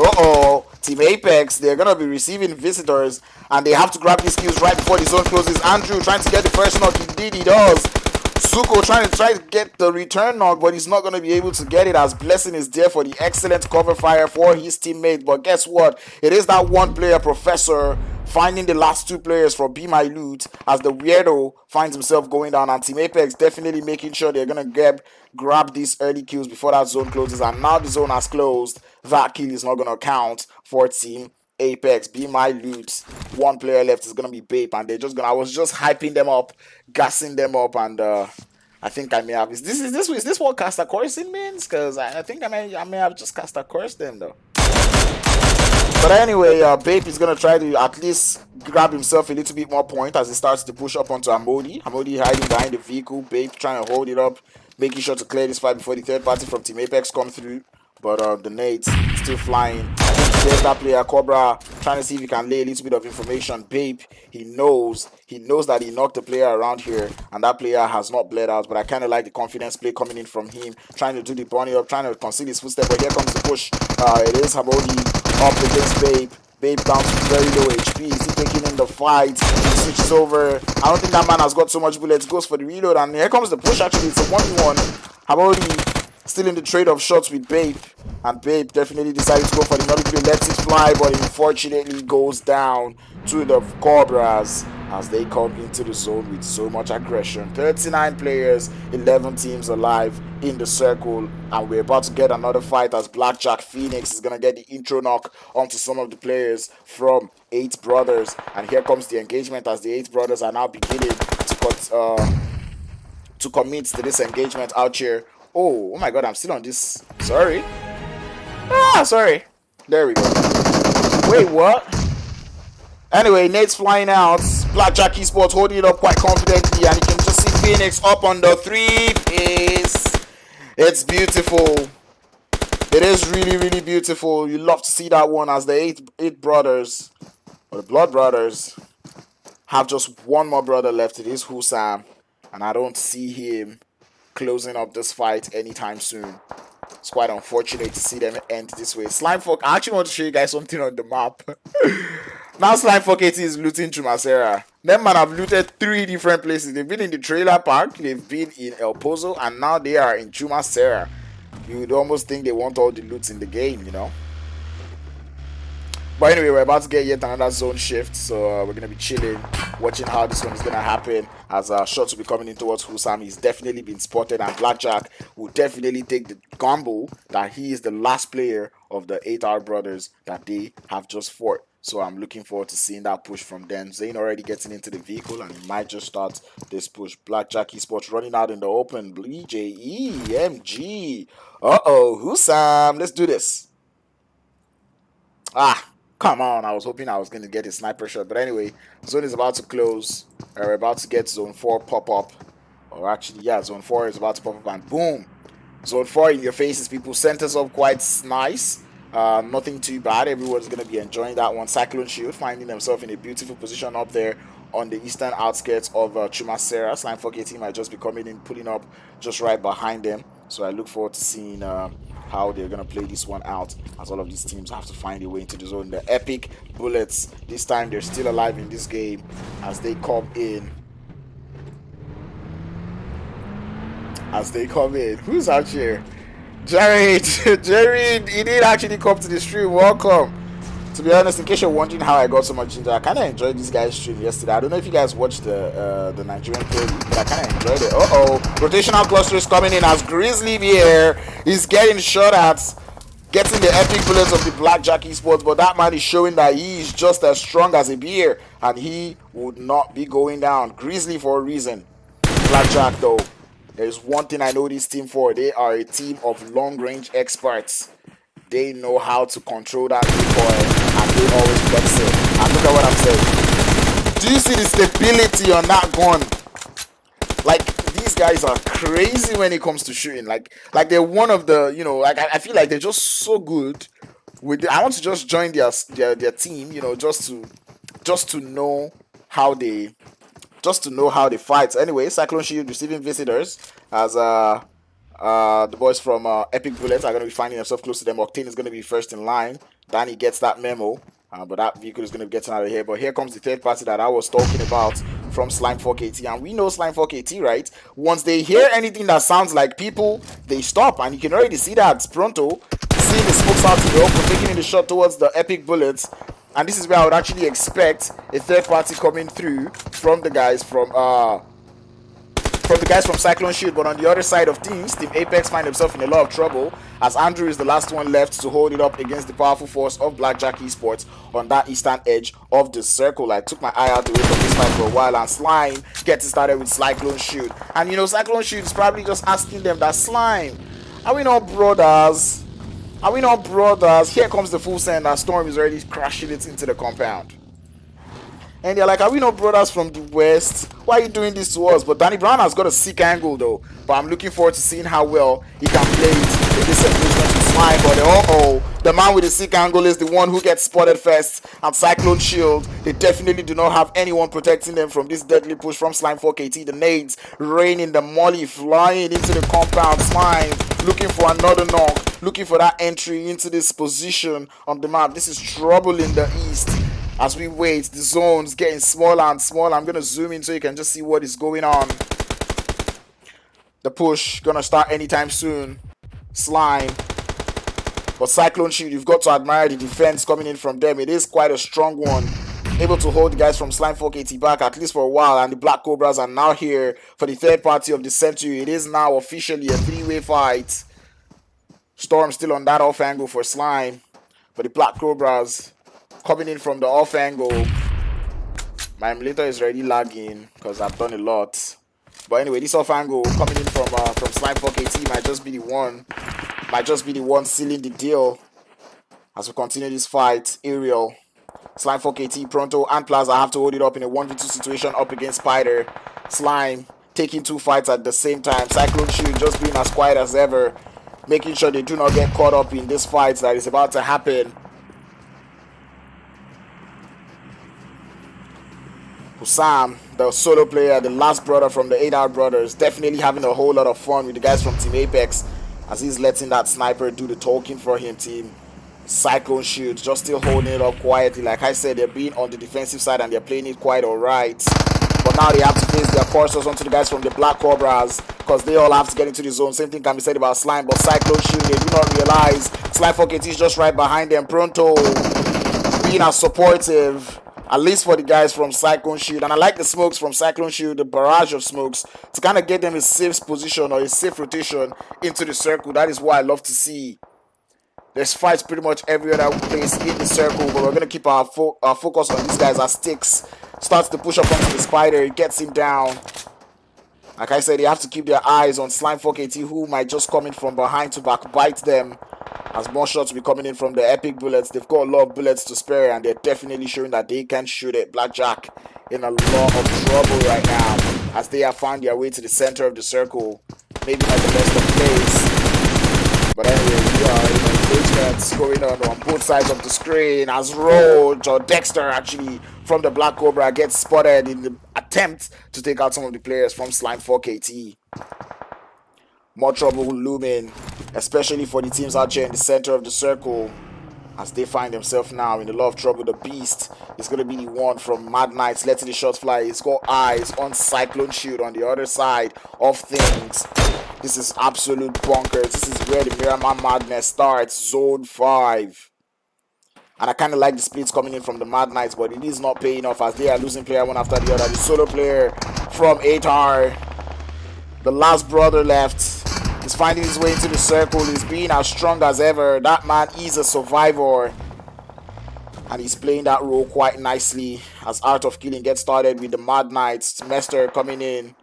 Team Apex, they're gonna be receiving visitors, and they have to grab these kills right before the zone closes. Andrew trying to get the first knock. He does. Suko trying to get the return knock, but he's not going to be able to get it, as Blessing is there for the excellent cover fire for his teammate. But guess what? It is that one player, Professor, finding the last 2 players for Be My Loot, as the weirdo finds himself going down, and Team Apex definitely making sure they're going to grab these early kills before that zone closes. And now the zone has closed. That kill is not going to count for Team Apex. Be My Loot. 1 player left is gonna be Bape, and they're just gonna. I was just hyping them up, gassing them up, and I think I may have. Is this what Caster Coursing means? Because I think I may have just Caster Coursed them though. But anyway, Bape is gonna try to at least grab himself a little bit more point as he starts to push up onto Amodi. Amodi hiding behind the vehicle. Bape trying to hold it up, making sure to clear this fight before the third party from Team Apex come through. But the nades still flying. There's that player, Cobra, trying to see if he can lay a little bit of information. Babe, he knows that he knocked the player around here, and that player has not bled out. But I kind of like the confidence play coming in from him, trying to do the bunny up, trying to conceal his footstep. But here comes the push. It is Hamodi up against Babe. Babe down to very low HP. Is he taking in the fight? He switches over. I don't think that man has got so much bullets. Goes for the reload, and here comes the push. Actually, it's a 1v1. Hamodi still in the trade of shots with Babe, and Babe definitely decided to go for the another play, lets it fly, but unfortunately goes down to the Cobras as they come into the zone with so much aggression. 39 players, 11 teams alive in the circle, and we're about to get another fight as Blackjack Phoenix is gonna get the intro knock onto some of the players from 8 Brothers, and here comes the engagement as the 8 Brothers are now beginning to commit to this engagement out here. Oh my god, I'm still on this. Sorry. Sorry. There we go. Wait, what? Anyway, Nate's flying out. Blackjack Esports holding it up quite confidently, and you can just see Phoenix up on the 3-piece. It's beautiful. It is really, really beautiful. You love to see that one as the 8 brothers, or the Blood Brothers, have just one more brother left. It is Husam, and I don't see him closing up this fight anytime soon. It's quite unfortunate to see them end this way. Slimefolk, I actually want to show you guys something on the map. Now Slimefolk 80 is looting Chumasera. Them man have looted 3 different places. They've been in the trailer park, they've been in El Pozo, and now they are in Chumasera. You would almost think they want all the loot in the game, you know. But anyway, we're about to get yet another zone shift, so we're going to be chilling, watching how this one is going to happen, as shots will be coming in towards Husam. He's definitely been spotted, and Blackjack will definitely take the gamble that he is the last player of the 8R brothers that they have just fought. So I'm looking forward to seeing that push from them. Zane already getting into the vehicle, and he might just start this push. Blackjack Esports running out in the open. BJE, MG. Uh-oh, Husam. Let's do this. Come on, I was hoping I was going to get a sniper shot. But anyway, zone is about to close. We're about to get zone 4 pop up. Or actually, yeah, zone 4 is about to pop up, and boom. Zone 4 in your faces, people. Centers up quite nice. Nothing too bad. Everyone's going to be enjoying that one. Cyclone Shield finding themselves in a beautiful position up there on the eastern outskirts of Chumasera. Slimefolk team might just be coming in, pulling up just right behind them. So I look forward to seeing how they're going to play this one out, as all of these teams have to find a way into the zone. The Epic Bullets, this time they're still alive in this game as they come in. Who's out here? Jared, Jared, he did actually come to the stream. Welcome. To be honest, in case you're wondering how I got so much ginger, I kind of enjoyed this guy's stream yesterday. I don't know if you guys watched the Nigerian play, but I kind of enjoyed it. Rotational cluster is coming in as Grizzly Bear is getting shot at, getting the epic bullets of the Blackjack Esports, but that man is showing that he is just as strong as a bear, and he would not be going down. Grizzly for a reason. Blackjack though, there's one thing I know this team for. They are a team of long-range experts. They know how to control that recoil, and they always flex it. And look at what I'm saying. Do you see the stability on that gun? Like, these guys are crazy when it comes to shooting. Like they're one of the, you know, like I feel like they're just so good. I want to just join their team, you know, just to know how they fight. Anyway, Cyclone Shield receiving visitors as the boys from Epic Bullets are going to be finding themselves close to them. Octane is going to be first in line. Danny gets that memo, but that vehicle is going to be getting out of here. But here comes the third party that I was talking about from Slime4KT. And we know Slime4KT, right? Once they hear anything that sounds like people, they stop. And you can already see that Pronto, seeing the smokes out to the open, taking in the shot towards the Epic Bullets. And this is where I would actually expect a third party coming through from the guys from Cyclone Shield. But on the other side of things, Team Apex find themselves in a lot of trouble, as Andrew is the last one left to hold it up against the powerful force of Blackjack Esports on that eastern edge of the circle. I took my eye out away from this fight for a while, and Slime gets started with Cyclone Shield. And you know, Cyclone Shield is probably just asking them that, Slime, are we not brothers? Are we not brothers? Here comes the full send. That Storm is already crashing it into the compound. And they're like, are we not brothers from the west? Why are you doing this to us? But Danny Brown has got a sick angle though. But I'm looking forward to seeing how well he can play it in this engagement with Slime. But the man with the sick angle is the one who gets spotted first. And Cyclone Shield, they definitely do not have anyone protecting them from this deadly push from Slime 4KT. The nades raining, the molly flying into the compound. Slime looking for another knock, looking for that entry into this position on the map. This is trouble in the east. As we wait, the zone's getting smaller and smaller. I'm going to zoom in so you can just see what is going on. The push going to start anytime soon. Slime. But Cyclone Shield, you've got to admire the defense coming in from them. It is quite a strong one. Able to hold the guys from Slime 4KT back at least for a while. And the Black Cobras are now here for the third party of the century. It is now officially a three-way fight. Storm still on that off angle for Slime. But the Black Cobras coming in from the off angle. My emulator is already lagging because I've done a lot. But anyway, this off angle coming in from Slime 4KT might just be the one sealing the deal as we continue this fight. Aerial, Slime 4KT, Pronto, and Plaza have to hold it up in a 1v2 situation up against Spider. Slime taking two fights at the same time. Cyclone Shield just being as quiet as ever, making sure they do not get caught up in this fight that is about to happen. Sam, the solo player, the last brother from the 8R brothers, definitely having a whole lot of fun with the guys from Team Apex as he's letting that sniper do the talking for him. Team Cyclone Shield just still holding it up quietly. Like I said, they're being on the defensive side and they're playing it quite alright. But now they have to face their coursers onto the guys from the Black Cobras because they all have to get into the zone. Same thing can be said about Slime, but Cyclone Shield, they do not realize Slime 4KT is just right behind them. Pronto being as supportive, at least for the guys from Cyclone Shield. And I like the smokes from Cyclone Shield, the barrage of smokes, to kind of get them a safe position or a safe rotation into the circle. That is what I love to see. There's fights pretty much every other place in the circle, but we're going to keep our focus on these guys as Sticks starts to push up onto the Spider. He gets him down. Like I said, they have to keep their eyes on Slime 4KT, who might just come in from behind to backbite them. As more shots will be coming in from the epic bullets. They've got a lot of bullets to spare and they're definitely showing that they can shoot it. Blackjack in a lot of trouble right now as they have found their way to the center of the circle. Maybe not the best of plays. But anyway, we are in engagements going on both sides of the screen as Roach or Dexter actually from the Black Cobra gets spotted in the attempt to take out some of the players from Slime 4KT. More trouble looming, especially for the teams out here in the center of the circle as they find themselves now in a lot of trouble. The Beast is going to be the one from Mad Knights letting the shots fly. He's got eyes on Cyclone Shield on the other side of things. This is absolute bonkers. This is where the Miramar madness starts. Zone 5. And I kind of like the splits coming in from the Mad Knights, but it is not paying off as they are losing player one after the other. The solo player from 8R, the last brother left, is finding his way into the circle. He's being as strong as ever. That man is a survivor. And he's playing that role quite nicely as Art of Killing gets started with the Mad Knights. Mester coming in.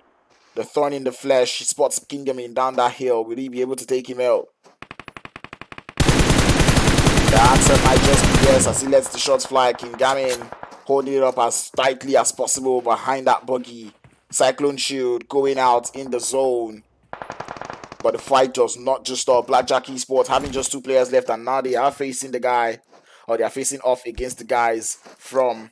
The Thorn in the Flesh. He spots Kingamin down that hill. Will he be able to take him out? The answer might just be yes as he lets the shots fly. Kingamin holding it up as tightly as possible behind that buggy. Cyclone Shield going out in the zone. But the fight does not just stop. Blackjack Esports having just 2 players left and now they are facing the guy, or they are facing off against the guys from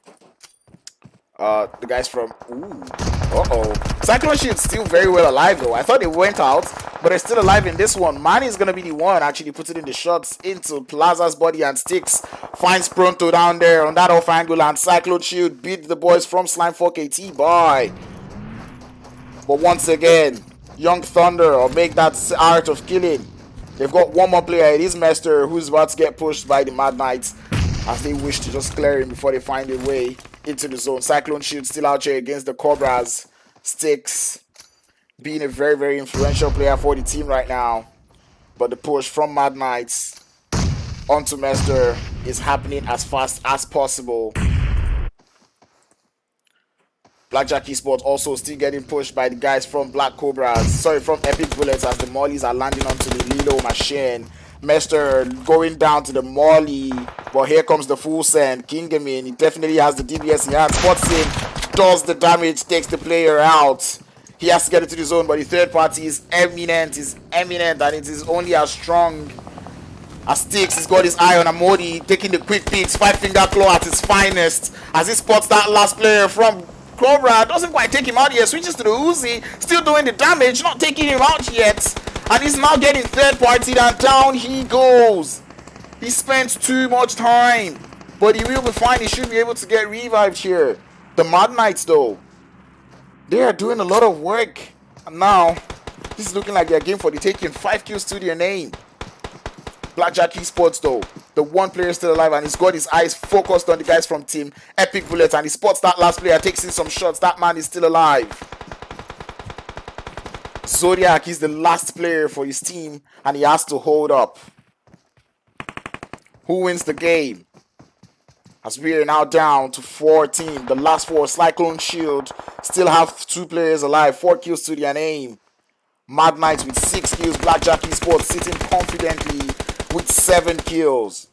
Cyclone Shield's still very well alive though. I thought they went out, but they're still alive in this one. Manny is gonna be the one actually putting in the shots into Plaza's body, and Sticks finds Pronto down there on that off angle, and Cyclone Shield beat the boys from Slime 4KT by. But once again, Young Thunder or make that Art of Killing. They've got one more player. It is Mester who's about to get pushed by the Mad Knights as they wish to just clear him before they find a way into the zone. Cyclone Shield still out here against the Cobras. Sticks being a very, very influential player for the team right now. But the push from Mad Knights onto Mester is happening as fast as possible. Blackjack Esports also still getting pushed by the guys from Black Cobras. Sorry, from Epic Bullets as the mollies are landing onto the Lilo machine. Mester going down to the molly, but here comes the full send. Kingamin, he definitely has the DBS in hand, spots him, does the damage, takes the player out. He has to get into the zone, but the third party is eminent, and it is only as strong as Sticks. He's got his eye on Amodi, taking the quick peeks, 5-finger claw at his finest, as he spots that last player from COBRA. Doesn't quite take him out yet, switches to the Uzi, still doing the damage, not taking him out yet. And he's now getting third party, and down he goes. He spent too much time, but he will be fine. He should be able to get revived here. The Mad Knights, though, they are doing a lot of work. And now, this is looking like their game for the taking. 5 kills to their name. Blackjack Esports, though, the one player still alive, and he's got his eyes focused on the guys from Team Epic Bullets, and he spots that last player, takes in some shots. That man is still alive. Zodiac is the last player for his team, and he has to hold up. Who wins the game? As we are now down to 14. The last 4, Cyclone Shield, still have 2 players alive. 4 kills to their name. Mad Knights with 6 kills. Blackjack Esports sitting confidently with 7 kills.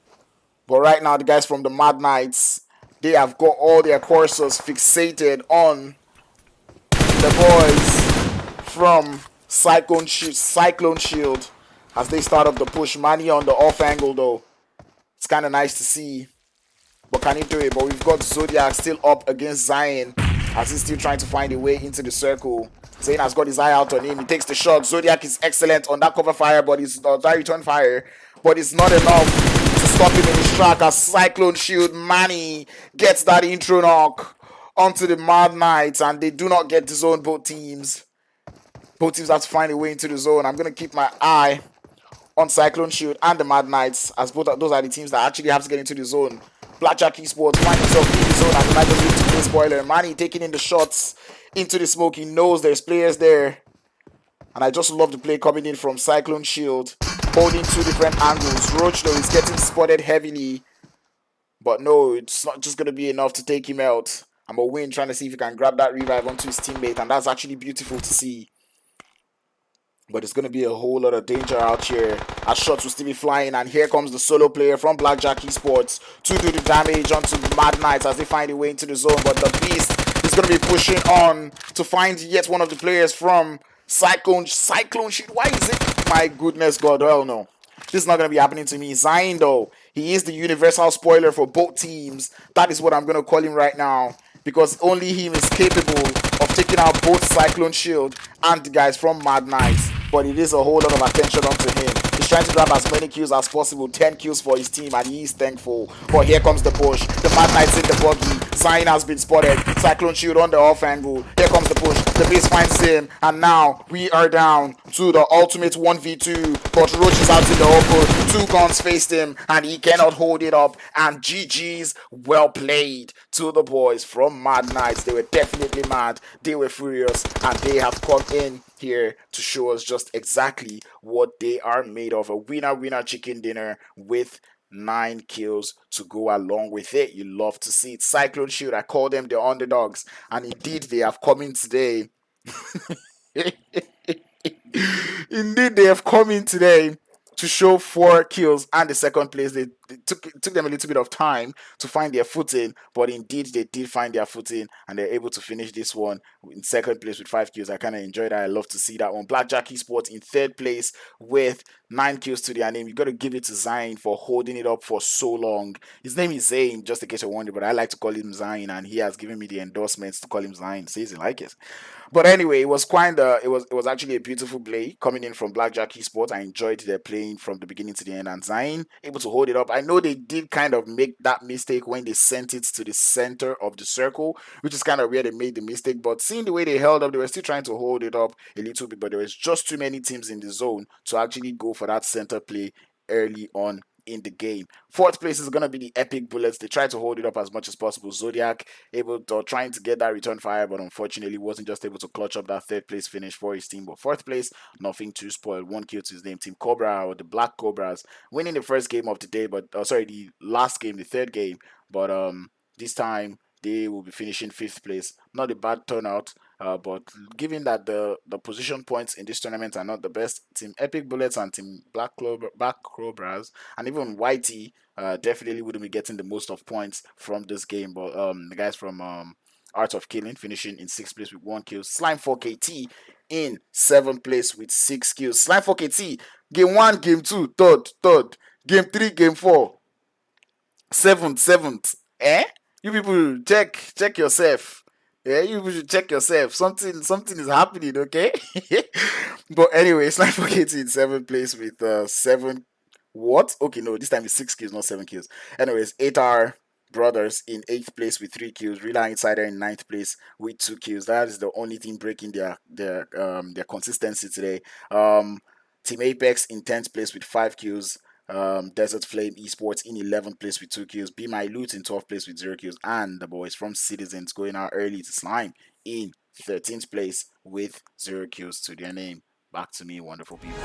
But right now, the guys from the Mad Knights, they have got all their courses fixated on the boys from Cyclone Shield as they start up the push. Manny on the off angle, though. It's kind of nice to see. But can he do it? But we've got Zodiac still up against Zion as he's still trying to find a way into the circle. Zayn has got his eye out on him. He takes the shot. Zodiac is excellent on that cover fire, but it's that return fire. But it's not enough to stop him in his track as Cyclone Shield Manny gets that intro knock onto the Mad Knights, and they do not get the zone. Both teams have to find a way into the zone. I'm going to keep my eye on Cyclone Shield and the Mad Knights, as both of those are the teams that actually have to get into the zone. Blackjack Esports finds himself in the zone, and the Knights just need to play spoiler. Manny taking in the shots into the smoke. He knows there's players there. And I just love the play coming in from Cyclone Shield, holding 2 different angles. Roach, though, is getting spotted heavily. But no, it's not just going to be enough to take him out. I'm a win trying to see if he can grab that revive onto his teammate, and that's actually beautiful to see. But it's going to be a whole lot of danger out here as shots will still be flying. And here comes the solo player from Blackjack Esports to do the damage onto the Mad Knights as they find a way into the zone. But the Beast is going to be pushing on to find yet one of the players from Cyclone Shield. Why is it? My goodness God, hell no. This is not going to be happening to me. Zion, though, he is the universal spoiler for both teams. That is what I'm going to call him right now, because only him is capable of taking out both Cyclone Shield and the guys from Mad Knights. But it is a whole lot of attention onto him. He's trying to grab as many kills as possible. 10 kills for his team, and he is thankful. But here comes the push. The Mad Knights in the buggy. Zion has been spotted. Cyclone Shield on the off angle. Here comes the push. The base finds him. And now we are down to the ultimate 1v2. But Roach is out in the open. 2 guns faced him, and he cannot hold it up. And GG's, well played to the boys from Mad Knights. They were definitely mad. They were furious. And they have come in here to show us just exactly what they are made of. A winner chicken dinner with 9 kills to go along with it. You love to see it. Cyclone Shield, I call them the underdogs, and indeed they have come in today. Indeed they have come in today to show 4 kills and the second place. They took them a little bit of time to find their footing, but indeed they did find their footing, and they're able to finish this one in second place with 5 kills. I kind of enjoyed that. I love to see that one. Blackjack Esports in third place with 9 kills to their name. You got to give it to Zion for holding it up for so long. His name is Zayn, just in case you're wondering, but I like to call him Zion, and he has given me the endorsements to call him Zion. Says he like it. But anyway, it was actually a beautiful play coming in from Blackjack Esports. I enjoyed their playing from the beginning to the end, and Zion able to hold it up. I know they did kind of make that mistake when they sent it to the center of the circle, which is kind of where they made the mistake. But seeing the way they held up, they were still trying to hold it up a little bit, but there was just too many teams in the zone to actually go for that center play early on in the game. Fourth place is going to be the Epic Bullets. They tried to hold it up as much as possible. Zodiac trying to get that return fire, but unfortunately wasn't just able to clutch up that third place finish for his team. But fourth place, nothing too spoiled. 1 kill to his name. Team Cobra, or the Black Cobras, winning the first game of the day, but the last game, the third game. But this time they will be finishing 5th place. Not a bad turnout. But given that the position points in this tournament are not the best, Team Epic Bullets and Team Black Cobras and even Whitey definitely wouldn't be getting the most of points from this game. But the guys from Art of Killing finishing in sixth place with 1 kill. Slime 4KT in seventh place with 6 kills. Slime 4KT, game 1, game 2, third, game 3, game 4, seventh. You people check yourself. Yeah, you people should check yourself. Something is happening, okay? But anyway, Slime 4KT in seventh place with 7. What? Okay, no, this time it's 6 kills, not 7 kills. Anyways, 8R Brothers in 8th place with 3 kills. RILA Insider in 9th place with 2 kills. That is the only thing breaking their consistency today. Team Apex in 10th place with 5 kills. Desert Flame Esports in 11th place with 2 kills. Be My Loot in 12th place with 0 kills. And the boys from Citizens going out early to Slime in 13th place with 0 kills to their name. Back to me, wonderful people.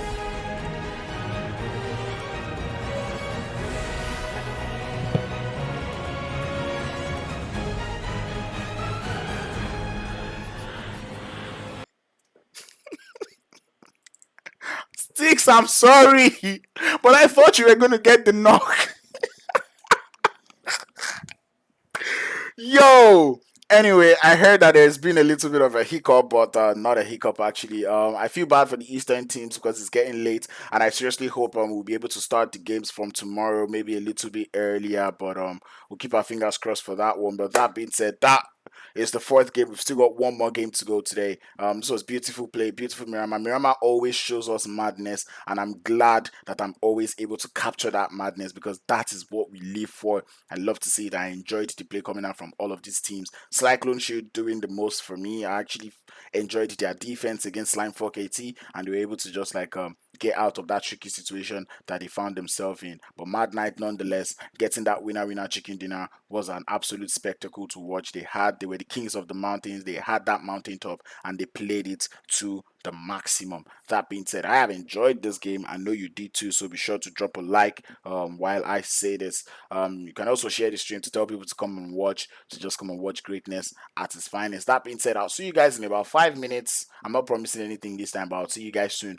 Sticks, I'm sorry, but I thought you were going to get the knock. Yo, anyway, I heard that there's been a little bit of a hiccup, but not a hiccup actually. I feel bad for the Eastern teams because it's getting late, and I seriously hope we'll be able to start the games from tomorrow, maybe a little bit earlier. But we'll keep our fingers crossed for that one. But that being said, that is the fourth game. We've still got one more game to go today. This was beautiful play, beautiful Miramar. Miramar always shows us madness, and I'm glad that I'm always able to capture that madness because that is what we live for. I love to see it. I enjoyed the play coming out from all of these teams. Cyclone Shield doing the most for me. I actually enjoyed their defense against Slime 4KT, and they were able to just like get out of that tricky situation that they found themselves in. But Mad Knight, nonetheless, getting that winner chicken dinner was an absolute spectacle to watch. They were the kings of the mountains. They had that mountaintop and they played it to the maximum. That being said, I have enjoyed this game. I know you did too, so be sure to drop a like while I say this. You can also share the stream to tell people to come and watch, to just come and watch greatness at its finest. That being said, I'll see you guys in about 5 minutes. I'm not promising anything this time, but I'll see you guys soon.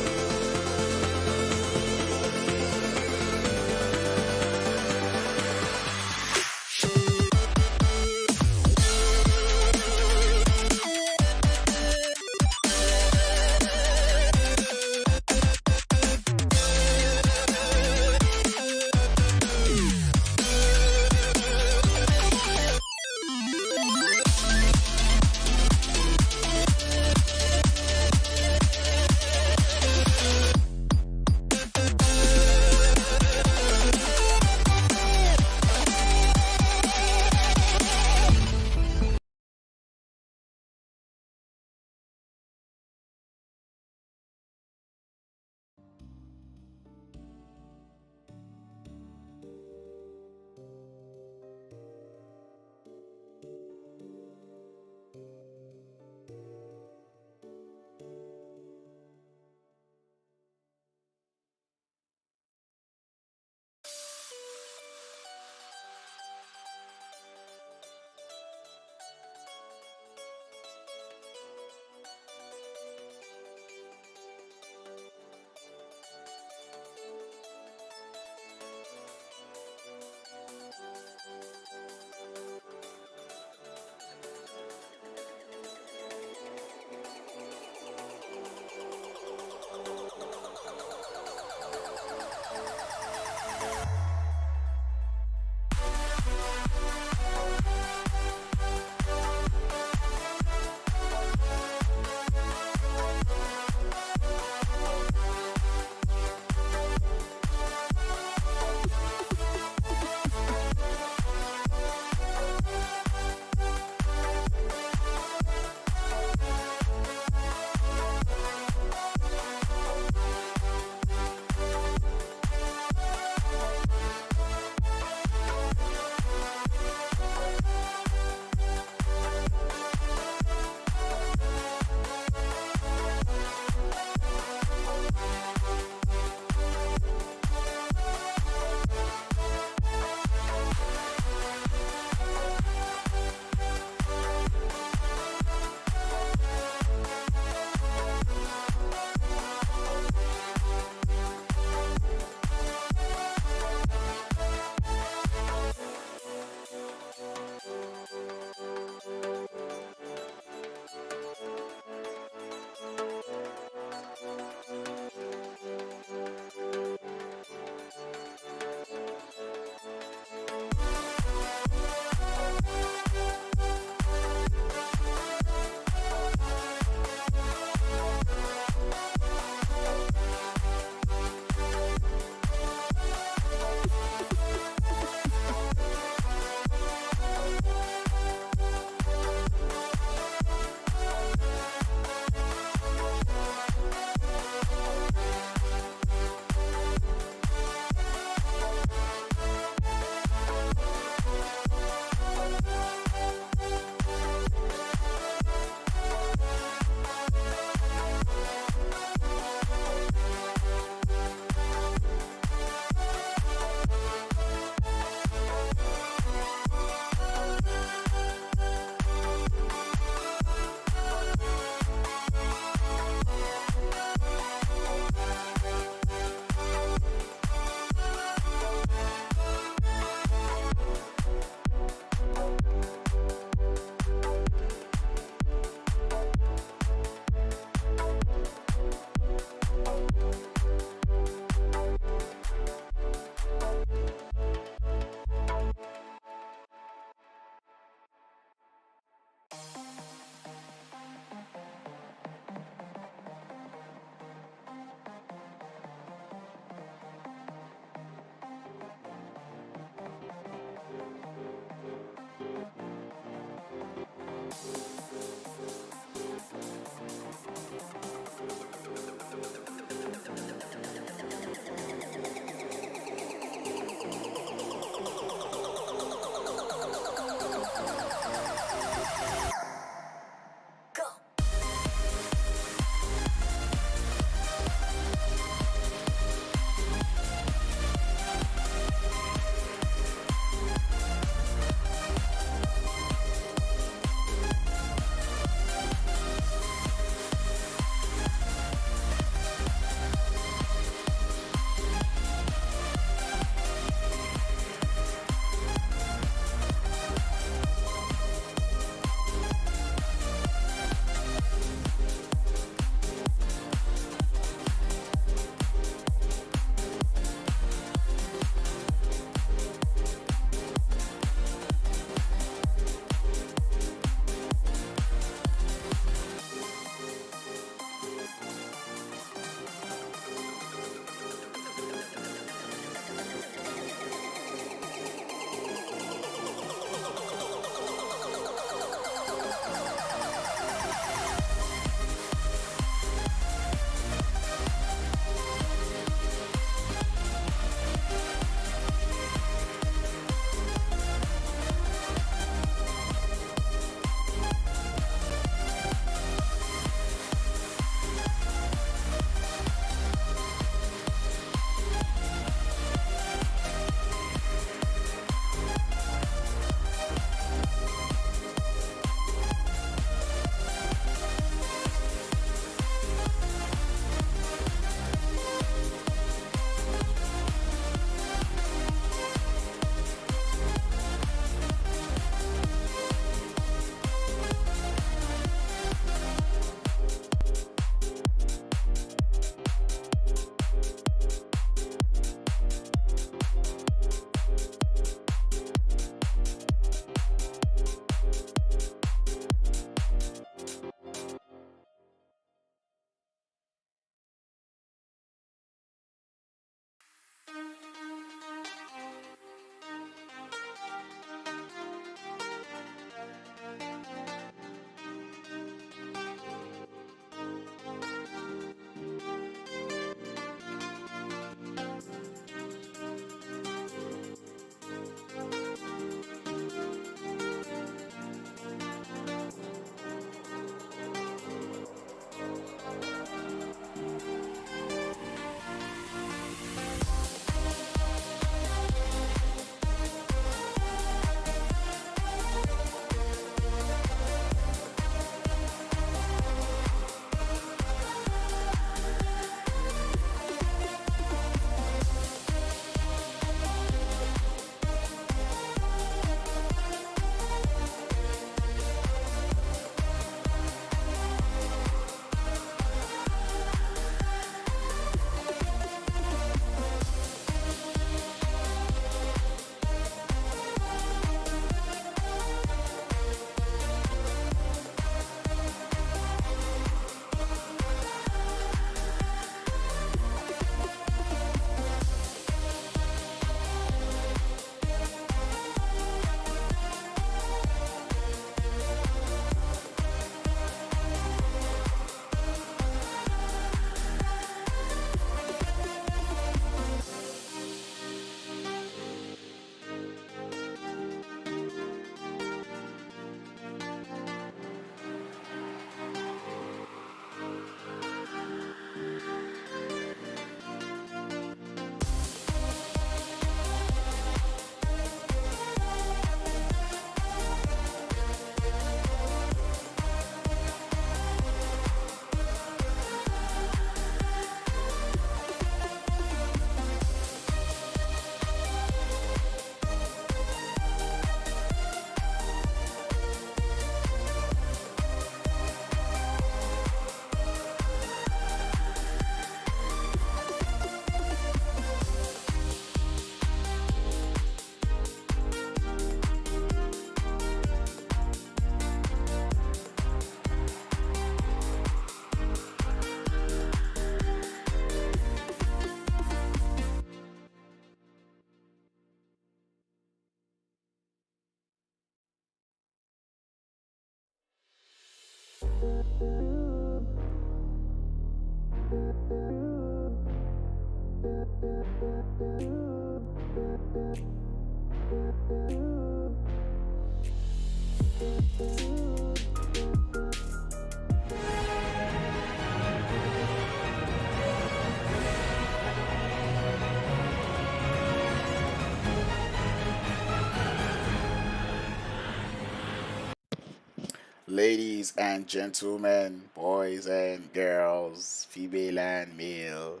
Ladies and gentlemen, boys and girls, female and male,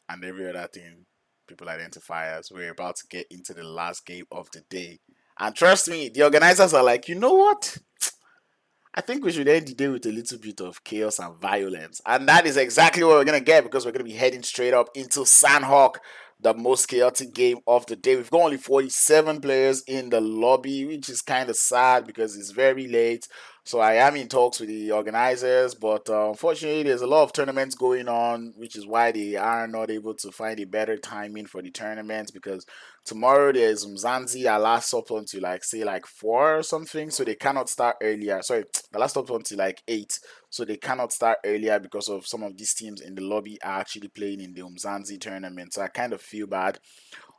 and every other thing people identify as, we're about to get into the last game of the day. And trust me, the organizers are like, you know what? I think we should end the day with a little bit of chaos and violence. And that is exactly what we're going to get, because we're going to be heading straight up into Sanhok, the most chaotic game of the day. We've got only 47 players in the lobby, which is kind of sad because it's very late. So I am in talks with the organizers, but unfortunately there's a lot of tournaments going on, which is why they are not able to find a better timing for the tournaments, because tomorrow there's Mzanzi. Our last up until like 4 or something, so they cannot start earlier. Sorry, the last up until like 8, so they cannot start earlier because of some of these teams in the lobby are actually playing in the Mzanzi tournament. So I kind of feel bad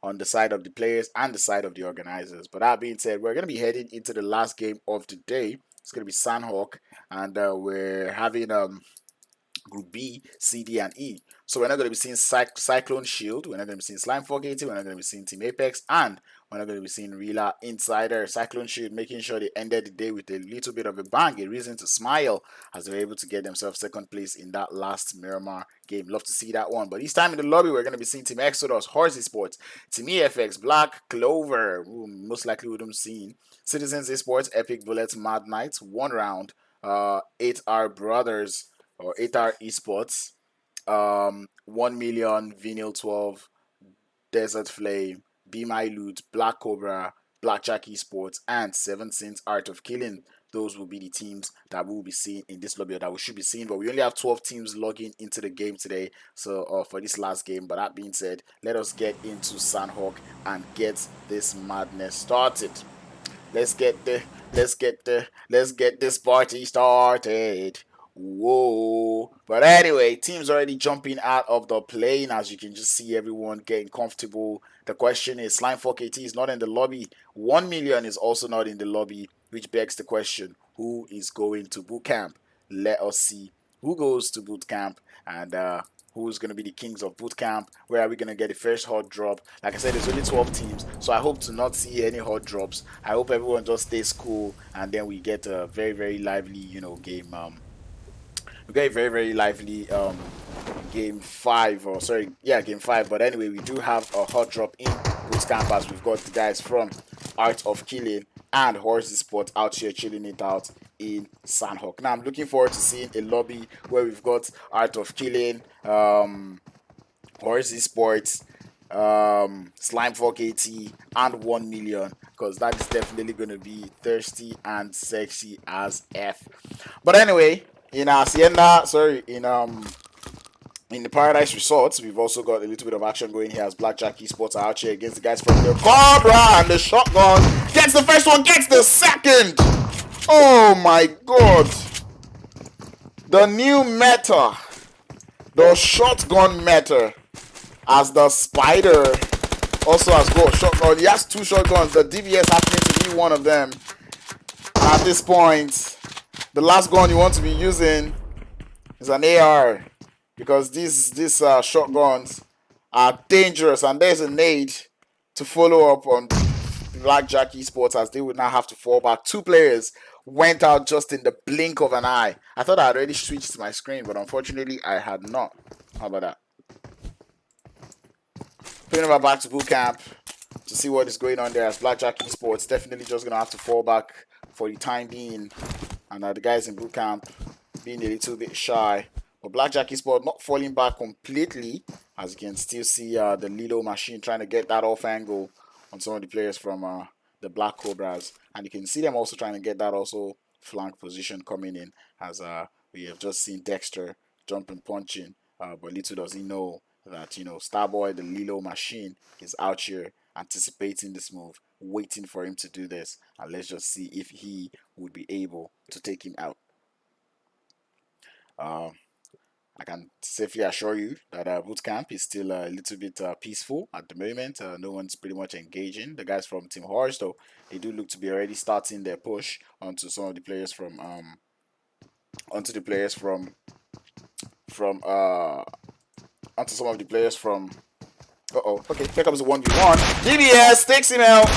on the side of the players and the side of the organizers. But that being said, we're going to be heading into the last game of the day. It's going to be Sanhok, and we're having Group B, C, D, and E. So we're not going to be seeing Cyclone Shield, we're not going to be seeing Slime 480, we're not going to be seeing Team Apex, and we're not going to be seeing RILA Insider. Cyclone Shield making sure they ended the day with a little bit of a bang, a reason to smile, as they were able to get themselves second place in that last Miramar game. Love to see that one. But this time in the lobby, we're going to be seeing Team Exodus, HORZ Esports, Team EFX, Black Clover, who most likely would have seen, Citizens Esports, Epic Bullets, Mad Knights, One Round, 8R Brothers, or 8R Esports, 1 million, Vinyl 12, Desert Flame, Be My Loot, Black Cobra, Blackjack Esports, and Seven Sins Art of Killing. Those will be the teams that we'll be seeing in this lobby, or that we should be seeing. But we only have 12 teams logging into the game today, so for this last game. But that being said, let us get into Sanhok and get this madness started. Let's get this party started. Whoa. But anyway, teams already jumping out of the plane, as you can just see everyone getting comfortable. The question is, Slime 4KT is not in the lobby. 1 million is also not in the lobby, which begs the question, who is going to boot camp? Let us see who goes to boot camp, and who's going to be the kings of boot camp. Where are we going to get the first hot drop? Like I said, there's only 12 teams, so I hope to not see any hot drops. I hope everyone just stays cool, and then we get a very, very lively, game. We got a very, very lively game 5, or sorry, yeah, game 5. But anyway, we do have a hot drop in boot camp, as we've got the guys from Art of Killing and HORZ Esports out here chilling it out in Sanhok. Now I'm looking forward to seeing a lobby where we've got Art of Killing, HORZ Esports, Slime 4KT, and 1 million, because that is definitely going to be thirsty and sexy as F. But anyway, in the Paradise Resorts, we've also got a little bit of action going here, as Blackjack Esports are out here against the guys from the COBRA, and the shotgun gets the first one, gets the second. Oh my god. The new meta, the shotgun meta, as the Spider also has got shotgun. He has 2 shotguns, the DVS happening to be one of them. At this point, the last gun you want to be using is an AR, because these shotguns are dangerous, and there's a nade to follow up on Blackjack Esports, as they would now have to fall back. 2 players went out just in the blink of an eye. I thought I had already switched my screen, but unfortunately I had not. How about that? Putting it back to boot camp to see what is going on there, as Blackjack Esports definitely just gonna have to fall back for the time being, and the guys in boot camp being a little bit shy. But Blackjack Esports not falling back completely, as you can still see the Lilo machine trying to get that off angle on some of the players from the Black Cobras, and you can see them also trying to get that also flank position coming in, as we have just seen Dexter jumping, punching, but little does he know that Starboy, the Lilo machine, is out here anticipating this move, waiting for him to do this, and let's just see if he would be able to take him out. I can safely assure you that boot camp is still a little bit peaceful at the moment. No one's pretty much engaging. The guys from Team HORZ, though, they do look to be already starting their push onto some of the players from onto the players from onto some of the players from. Okay, here comes the 1v1. DBS takes him out.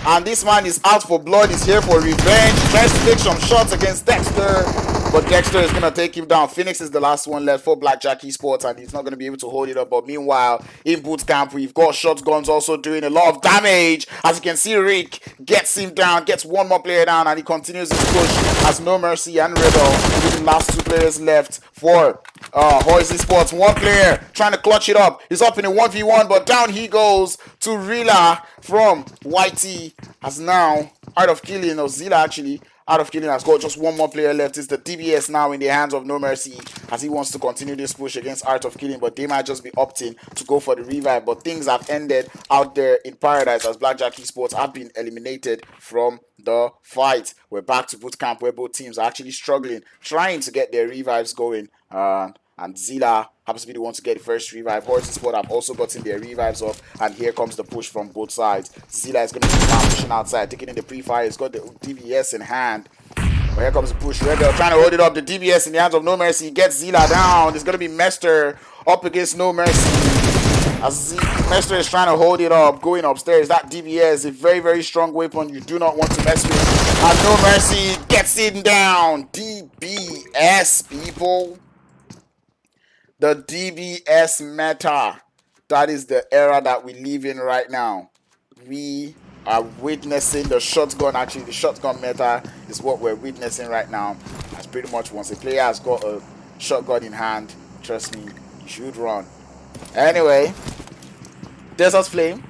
And this man is out for blood. He's here for revenge. Tries to take some shots against Dexter. But Dexter is going to take him down. Phoenix is the last one left for Blackjack Esports. And he's not going to be able to hold it up. But meanwhile, in boot camp, we've got shotguns also doing a lot of damage. As you can see, Rick gets him down. Gets one more player down. And he continues his push. As No Mercy and Rebel with the last 2 players left for HORZ Esports. One player trying to clutch it up. He's up in a 1v1. But down he goes to RILA from YT. As now, Art of Killing, or Zilla actually, Art of Killing has got just one more player left. It's the DBS now in the hands of No Mercy as he wants to continue this push against Art of Killing, but they might just be opting to go for the revive. But things have ended out there in Paradise as Blackjack Esports have been eliminated from the fight. We're back to boot camp where both teams are actually struggling, trying to get their revives going. And Zilla happens to be the one to get the first revive. HORZ Esports have also gotten their revives up. And here comes the push from both sides. Zilla is going to be pushing outside, taking in the pre-fire. He's got the DBS in hand. But here comes the push. Erangel trying to hold it up. The DBS in the hands of No Mercy. He gets Zilla down. It's going to be Mester up against No Mercy. As Mester is trying to hold it up, going upstairs. That DBS is a very, very strong weapon you do not want to mess with. And No Mercy gets him down. DBS, people. The DBS meta. That is the era that we live in right now. We are witnessing the shotgun. Actually, the shotgun meta is what we're witnessing right now. As pretty much once a player has got a shotgun in hand, trust me, you should run. Anyway, Desert Flame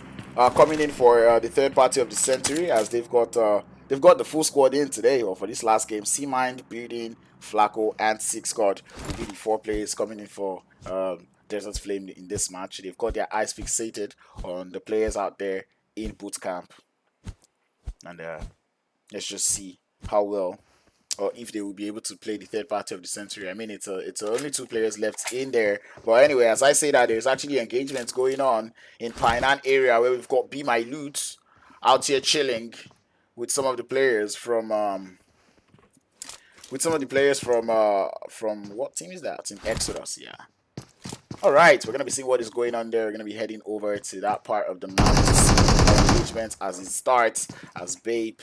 coming in for the third party of the century as they've got the full squad in today or for this last game. C-Mind, Building, Flacco, and Six God will be the 4 players coming in for Desert Flame in this match. They've got their eyes fixated on the players out there in boot camp, and let's just see how well or if they will be able to play the third party of the century. I mean, it's only 2 players left in there. But anyway, as I say that, there's actually engagements going on in Painan area where we've got Be My Loot out here chilling with some of the players from what team is that? Team Exodus, yeah. Alright, we're gonna be seeing what is going on there. We're gonna be heading over to that part of the map to see engagement as it starts. As Babe,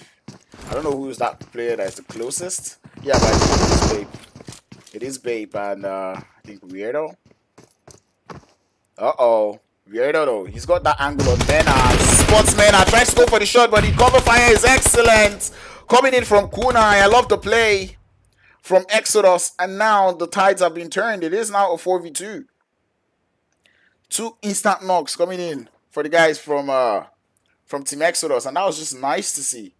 I don't know who's that player that is the closest. Yeah, but I think it is Babe. It is Babe, and I think Weirdo. Weirdo though. He's got that angle on Mena. Spots Mena, tries to go for the shot, but the cover fire is excellent. Coming in from Kunai. I love the play from Exodus, and now the tides have been turned. It is now a 4v2. 2 instant knocks coming in for the guys from Team Exodus, and that was just nice to see.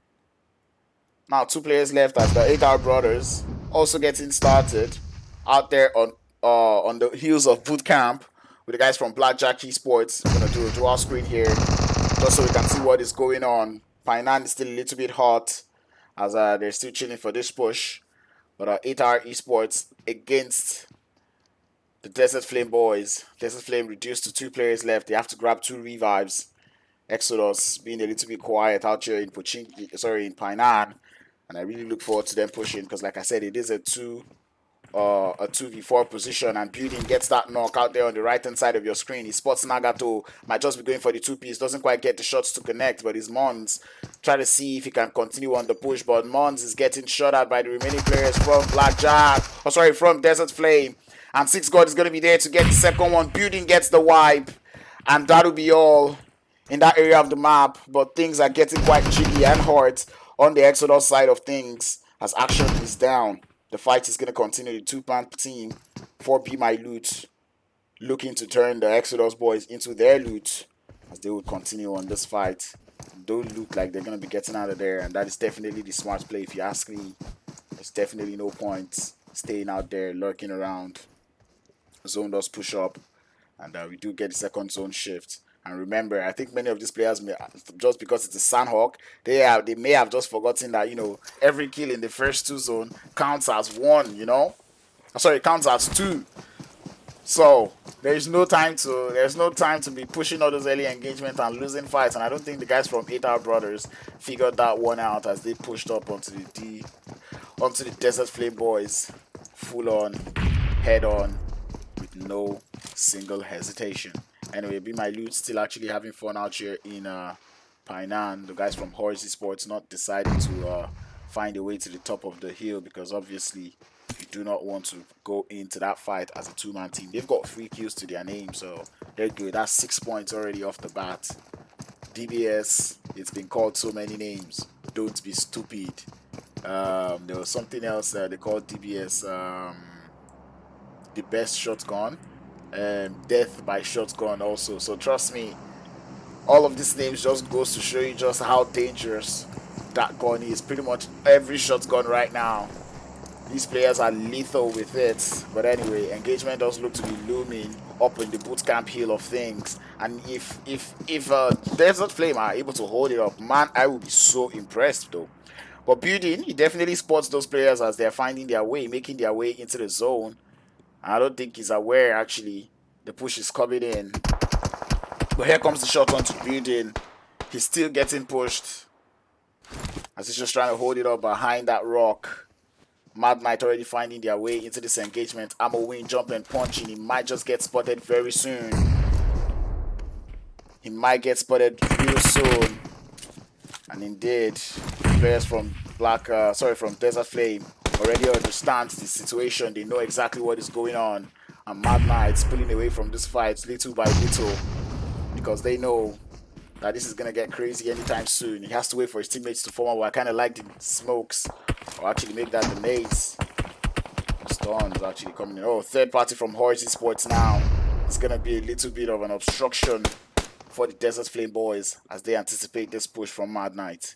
Now 2 players left as the 8-hour brothers also getting started out there on the heels of boot camp with the guys from Blackjack Esports. I'm gonna do a dual screen here just so we can see what is going on. Painan is still a little bit hot as they're still chilling for this push. But 8-hour Esports against the Desert Flame boys. Desert Flame reduced to 2 players left. They have to grab 2 revives. Exodus being a little bit quiet out here in Painan. And I really look forward to them pushing because, like I said, it is a 2v4 position, and Building gets that knock out there on the right hand side of your screen. He spots Nagato, might just be going for the 2-piece, doesn't quite get the shots to connect, but his Mons try to see if he can continue on the push, but Mons is getting shot at by the remaining players from from Desert Flame, and Six God is going to be there to get the second one. Building gets the wipe, and that'll be all in that area of the map, but things are getting quite jiggy and hard on the Exodus side of things as action is down. The fight is going to continue. The 2-man team for Be My Loot looking to turn the Exodus boys into their loot as they would continue on this fight. Don't look like they're going to be getting out of there, and that is definitely the smart play if you ask me. There's definitely no point staying out there lurking around. Zone does push up, and we do get the second zone shift. And remember, I think many of these players, just because it's a Sanhok, they may have just forgotten that, every kill in the first 2 zone counts as 1, Sorry, counts as 2. So there's no time to be pushing all those early engagement and losing fights. And I don't think the guys from 8 Hour Brothers figured that one out as they pushed up onto the Desert Flame Boys, full on, head on, with no single hesitation. Anyway, Be My Loot still actually having fun out here in Painan. The guys from HORZ Esports not deciding to find a way to the top of the hill, because obviously you do not want to go into that fight as a two-man team. They've got 3 kills to their name, so they're good. That's 6 points already off the bat. DBS, it's been called so many names. Don't be stupid. There was something else they called DBS, the best shotgun, death by shotgun also. So trust me, all of these names just goes to show you just how dangerous that gun is. Pretty much every shotgun right now, these players are lethal with it. But anyway, engagement does look to be looming up in the bootcamp hill of things. And if Desert Flame are able to hold it up, man, I will be so impressed though. But Building, he definitely spots those players as they're finding their way, making their way into the zone. I don't think he's aware actually the push is coming in. But here comes the shot onto Building. He's still getting pushed as he's just trying to hold it up behind that rock. Mad Knight already finding their way into this engagement. Ammo Win jumping, punching. He might just get spotted very soon. He might get spotted real soon. And indeed, players from from Desert Flame already understand the situation. They know exactly what is going on. And Mad Knight's pulling away from this fight little by little, because they know that this is going to get crazy anytime soon. He has to wait for his teammates to form up. I kind of like the smokes, or actually make that the nades. Storms actually coming in. Oh, third party from HORZ Esports now. It's going to be a little bit of an obstruction for the Desert Flame boys as they anticipate this push from Mad Knight.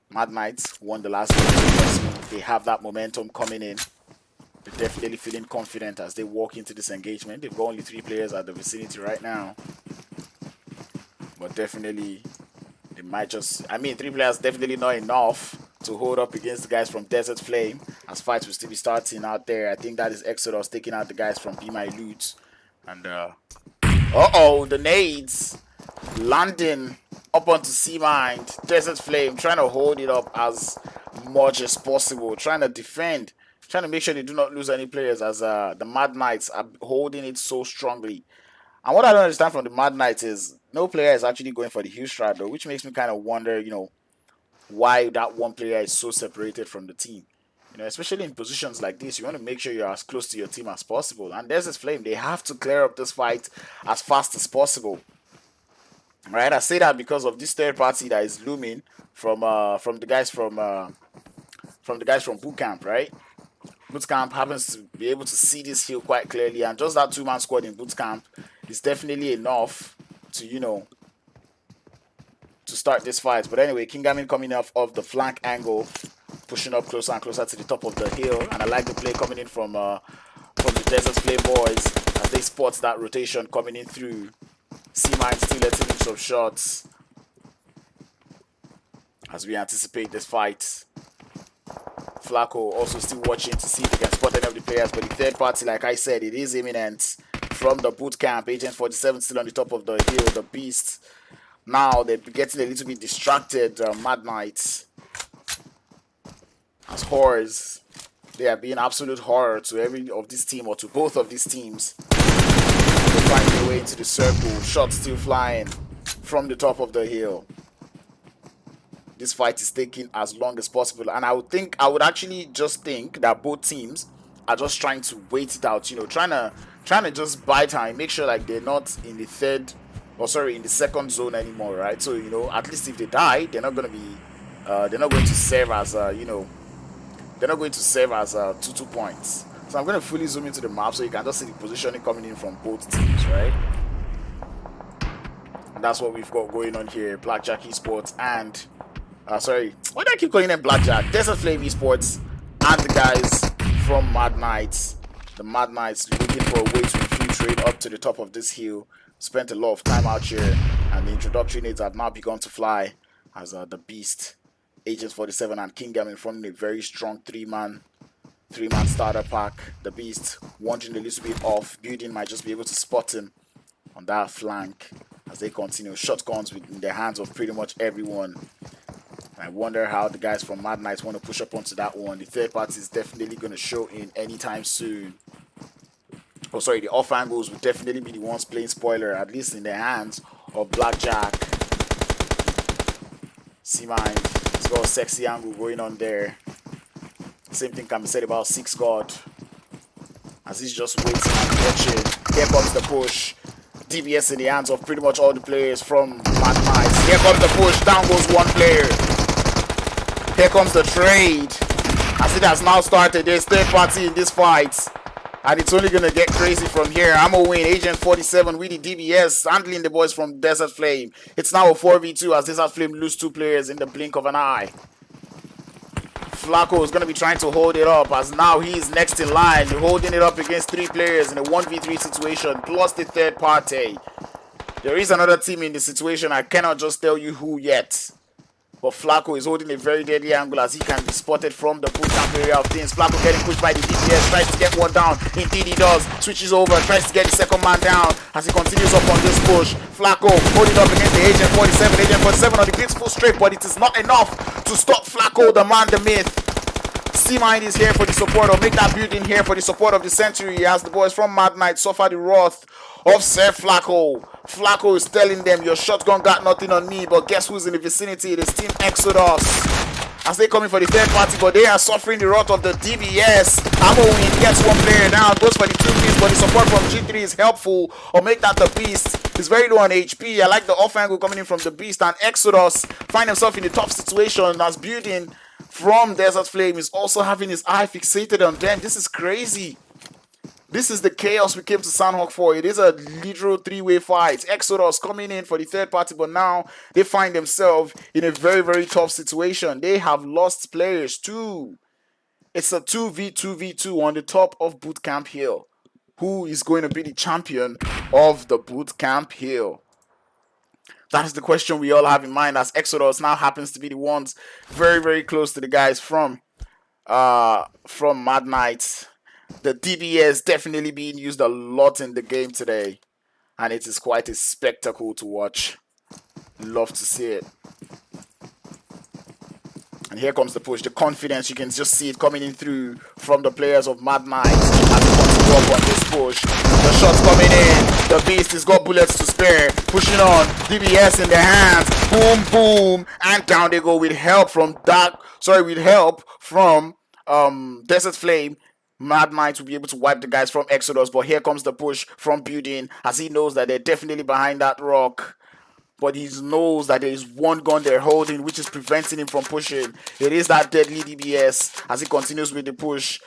Mad Knights won the last game. They have that momentum coming in. They're definitely feeling confident as they walk into this engagement. They've got only 3 players at the vicinity right now. But definitely, they might just... 3 players definitely not enough to hold up against the guys from Desert Flame, as fights will still be starting out there. I think that is Exodus taking out the guys from Be My Loot. And, uh-oh, the nades landing up onto C-Mind. Desert Flame trying to hold it up as much as possible, trying to defend, trying to make sure they do not lose any players, as the Mad Knights are holding it so strongly. And what I don't understand from the Mad Knights is no player is actually going for the huge strat though, which makes me kind of wonder, why that one player is so separated from the team. Especially in positions like this, you want to make sure you're as close to your team as possible. And Desert Flame, they have to clear up this fight as fast as possible. Right, I say that because of this third party that is looming from the guys from Bootcamp, right? Bootcamp happens to be able to see this hill quite clearly, and just that 2-man squad in Bootcamp is definitely enough to to start this fight. But anyway, Kingamin coming off of the flank angle, pushing up closer and closer to the top of the hill, and I like the play coming in from the Desert Flame boys as they spot that rotation coming in through. C-Mind still letting in some shots as we anticipate this fight. Flacco also still watching to see if he can spot any of the players, but the third party, like I said, it is imminent from the bootcamp. Agent 47 still on the top of the hill, the beast. Now they're getting a little bit distracted, Mad Knights. As HORZ, they are being absolute horror to every of this team, or to both of these teams. They find their way into the circle, shots still flying from the top of the hill. This fight is taking as long as possible, and I would actually just think that both teams are just trying to wait it out, trying to just buy time, make sure like they're not in the in the second zone anymore, right? So at least if they die, they're not going to serve as they're not going to serve as 2 points. So I'm going to fully zoom into the map so you can just see the positioning coming in from both teams, right? And that's what we've got going on here. Blackjack Esports and why do I keep calling them Blackjack? Desert Flame Esports and the guys from Mad Knights. The Mad Knights looking for a way to infiltrate up to the top of this hill. Spent a lot of time out here, and the introductory nades have now begun to fly as the Beast, Agent 47 and Kingdom in front of a very strong 3-man 3-man starter pack. The Beast wandering a little bit off. Building might just be able to spot him on that flank as they continue. Shotguns in the hands of pretty much everyone. I wonder how the guys from Mad Knights want to push up onto that one. The third party is definitely going to show in anytime soon. Oh, sorry, the off angles will definitely be the ones playing spoiler, at least in the hands of Blackjack. C-Mind, he's got a sexy angle going on there. Same thing can be said about Six God, as he's just waiting and watching. Here comes the push. DBS in the hands of pretty much all the players from Mad Knights. Here comes the push. Down goes one player. Here comes the trade. As it has now started, there's third party in this fight. And it's only going to get crazy from here. Ammo win, Agent 47 with the DBS, handling the boys from Desert Flame. It's now a 4v2 as Desert Flame lose 2 players in the blink of an eye. Flacco is going to be trying to hold it up as now he is next in line. Holding it up against 3 players in a 1v3 situation, plus the third party. There is another team in the situation. I cannot just tell you who yet. But Flacco is holding a very deadly angle as he can be spotted from the bootcamp area of things. Flacco getting pushed by the DPS, tries to get one down. Indeed he does. Switches over, tries to get the second man down as he continues up on this push. Flacco holding up against the Agent 47. Agent 47 on the beautiful straight, but it is not enough to stop Flacco, the man, the myth. C-Mind is here for the support, or make that building here for the support of the century as the boys from Mad Knight suffer the wrath of Sir Flacco. Flacco is telling them, your shotgun got nothing on me, but guess who's in the vicinity? It is Team Exodus. As they come in for the third party, but they are suffering the wrath of the DBS. Amowin gets one player down, goes for the 2 kills, but the support from G3 is helpful, or make that the Beast. He's very low on HP. I like the off angle coming in from the Beast, and Exodus find himself in a tough situation as building from Desert Flame is also having his eye fixated on them. This is crazy. This is the chaos we came to Sanhok for. It is a literal 3-way fight. Exodus coming in for the third party, but now they find themselves in a very, very tough situation. They have lost players too. It's a 2v2v2 on the top of Bootcamp Hill. Who is going to be the champion of the Bootcamp Hill? That is the question we all have in mind, as Exodus now happens to be the ones very, very close to the guys from Mad Knights. The DBS definitely being used a lot in the game today, and it is quite a spectacle to watch. Love to see it. And here comes the push, the confidence, you can just see it coming in through from the players of Mad Knights as they want to go up on this push. The shots coming in, the Beast has got bullets to spare, pushing on, DBS in their hands, boom, boom, and down they go with help from Desert Flame. Mad Knights will be able to wipe the guys from Exodus, but here comes the push from Building as he knows that they're definitely behind that rock. But he knows that there is one gun they're holding which is preventing him from pushing. It is that deadly DBS as he continues with the push.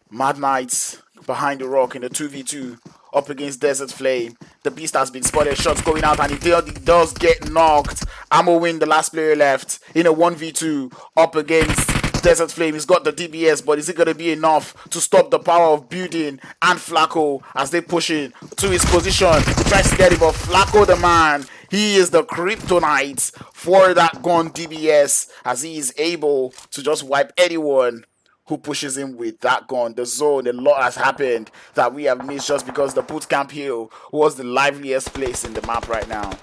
Mad Knights behind the rock in the 2v2 up against Desert Flame. The Beast has been spotted, shots going out, and he does get knocked. Ammo win, the last player left in a 1v2 up against Desert Flame. He's got the DBS, but is it going to be enough to stop the power of Building and Flacco as they push in to his position? He tries to get it, but Flacco, the man, he is the kryptonite for that gun DBS as he is able to just wipe anyone who pushes him with that gun. The zone, a lot has happened that we have missed just because the Bootcamp Hill was the liveliest place in the map right now.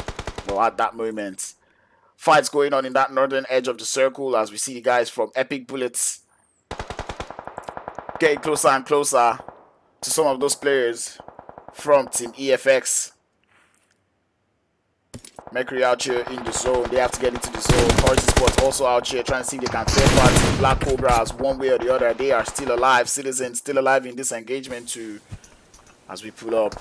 Well, at that moment. Fights going on in that northern edge of the circle as we see the guys from Epic Bullets getting closer and closer to some of those players from Team EFX. Mercury out here in the zone. They have to get into the zone. HORZ Esports also out here trying to see if they can third party Black Cobras one way or the other. They are still alive. Citizens still alive in this engagement too. As we pull up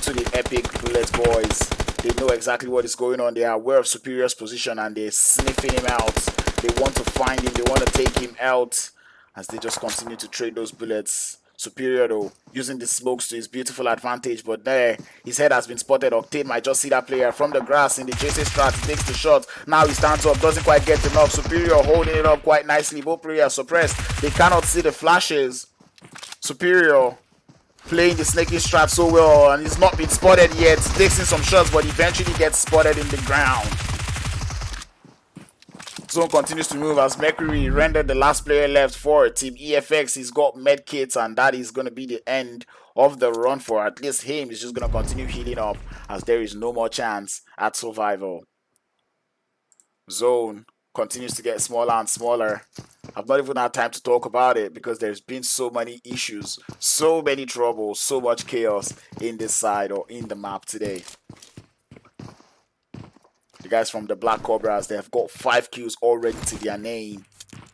to the Epic Bullets boys. They know exactly what is going on. They are aware of Superior's position and they're sniffing him out. They want to find him. They want to take him out as they just continue to trade those bullets. Superior though, using the smokes to his beautiful advantage, but there, his head has been spotted. Octane might just see that player from the grass in the JC strat. He takes the shot. Now he stands up, doesn't quite get enough. Superior holding it up quite nicely. Both players suppressed. They cannot see the flashes. Superior playing the snaking strat so well, and he's not been spotted yet. Takes in some shots, but eventually gets spotted in the ground. Zone continues to move as Mercury rendered the last player left for Team EFX. He's got medkits, and that is going to be the end of the run for at least him. He's just going to continue healing up as there is no more chance at survival. Zone continues to get smaller and smaller. I've not even had time to talk about it because there's been so many issues, so many troubles, so much chaos in this side or in the map today. The guys from the Black Cobras, they have got 5 kills already to their name.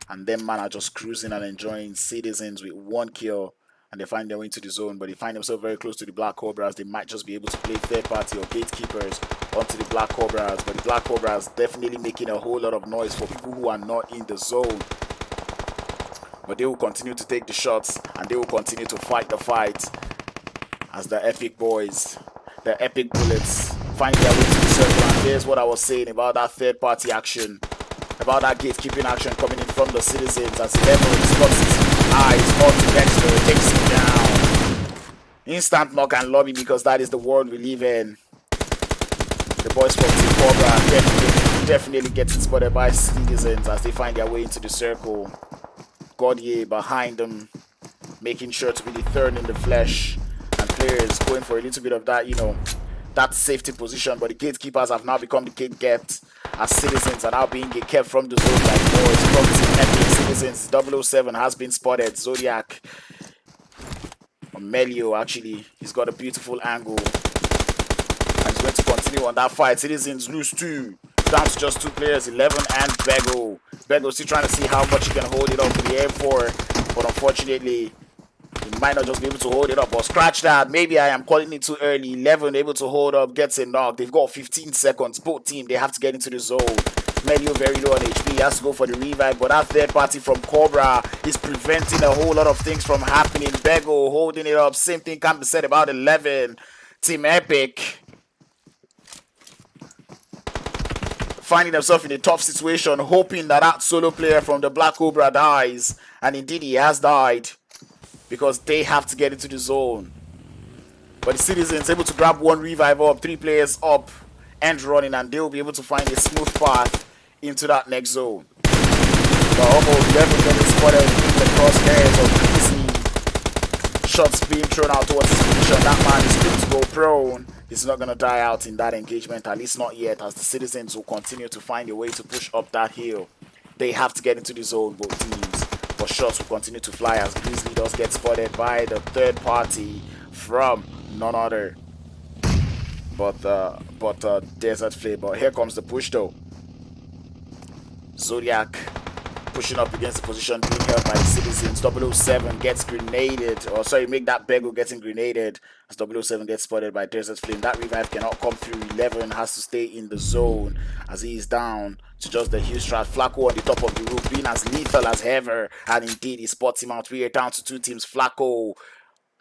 And them man are just cruising and enjoying Citizens with 1 kill. And they find their way into the zone, but they find themselves very close to the Black Cobras. They might just be able to play third party or gatekeepers onto the Black Cobras. But the Black Cobras definitely making a whole lot of noise for people who are not in the zone. But they will continue to take the shots and they will continue to fight the fight as the Epic Boys, the Epic Bullets, find their way to the circle. And here's what I was saying about that third party action, about that gatekeeping action coming in from the Citizens as 11 spots his eyes onto Dexter, takes him down. Instant knock and lobby because that is the world we live in. The boys from Team COBRA definitely getting spotted by Citizens as they find their way into the circle. Gaudier behind them, making sure to be the third in the flesh, and players going for a little bit of that, that safety position. But the gatekeepers have now become the gate kept as Citizens are now being gate kept from the zone like boys from Team Epic. Citizens 007 has been spotted. Zodiac, or Melio actually, he's got a beautiful angle and he's going to continue on that fight. Citizens lose 2. Down to just 2 players, 11 and Bego. Bego still trying to see how much he can hold it up in the air for, but unfortunately, he might not just be able to hold it up. But scratch that, maybe I am calling it too early. 11 able to hold up, gets a knock. They've got 15 seconds. Both teams, they have to get into the zone. Melio very low on HP, he has to go for the revive, but that third party from Cobra is preventing a whole lot of things from happening. Bego holding it up. Same thing can be said about 11. Team Epic finding themselves in a tough situation, hoping that that solo player from the Black Cobra dies. And indeed he has died, because they have to get into the zone. But the Citizens able to grab 1 revive up, 3 players up and running, and they'll be able to find a smooth path into that next zone. But almost 11 getting spotted in the crosshairs of Greasy. Shots being thrown out towards his position. That man is going to go prone. He's not going to die out in that engagement, at least not yet, as the Citizens will continue to find a way to push up that hill. They have to get into the zone, both teams. But shots will continue to fly as Grizzly does get spotted by the third party from none other but Desert Flame. But here comes the push though. Zodiac pushing up against the position being held by the Citizens. 007 gets grenaded, or sorry, make that Bego getting grenaded as 007 gets spotted by Desert Flame. That revive cannot come through. 11 has to stay in the zone as he is down to just the huge strat. Flacco on the top of the roof being as lethal as ever, and indeed he spots him out. We are down to 2 teams. Flacco,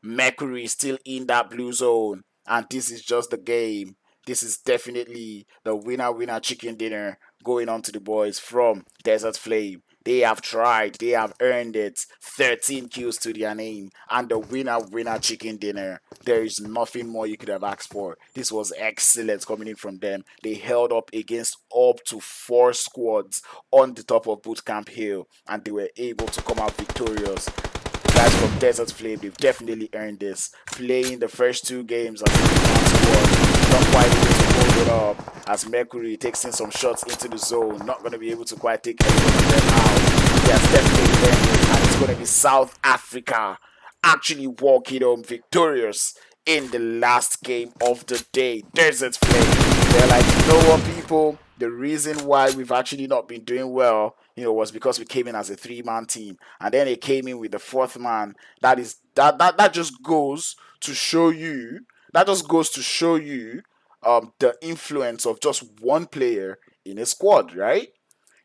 Mercury still in that blue zone, and this is just the game. This is definitely the winner chicken dinner going on to the boys from Desert Flame. They have tried, they have earned it. 13 kills to their name, and the winner chicken dinner. There is nothing more you could have asked for. This was excellent coming in from them. They held up against up to 4 squads on the top of Bootcamp Hill, and they were able to come out victorious. The guys from Desert Flame, they've definitely earned this. Playing the first 2 games as a squad, not quite able to hold it up as Mercury takes in some shots into the zone. Not going to be able to quite take any of them out. He has definitely earned it, and it's going to be South Africa actually walking home victorious in the last game of the day. Desert Flame, they're like, you know what, people, the reason why we've actually not been doing well, was because we came in as a 3-man team, and then they came in with the 4th man. That just goes to show you. That just goes to show you the influence of just one player in a squad, right?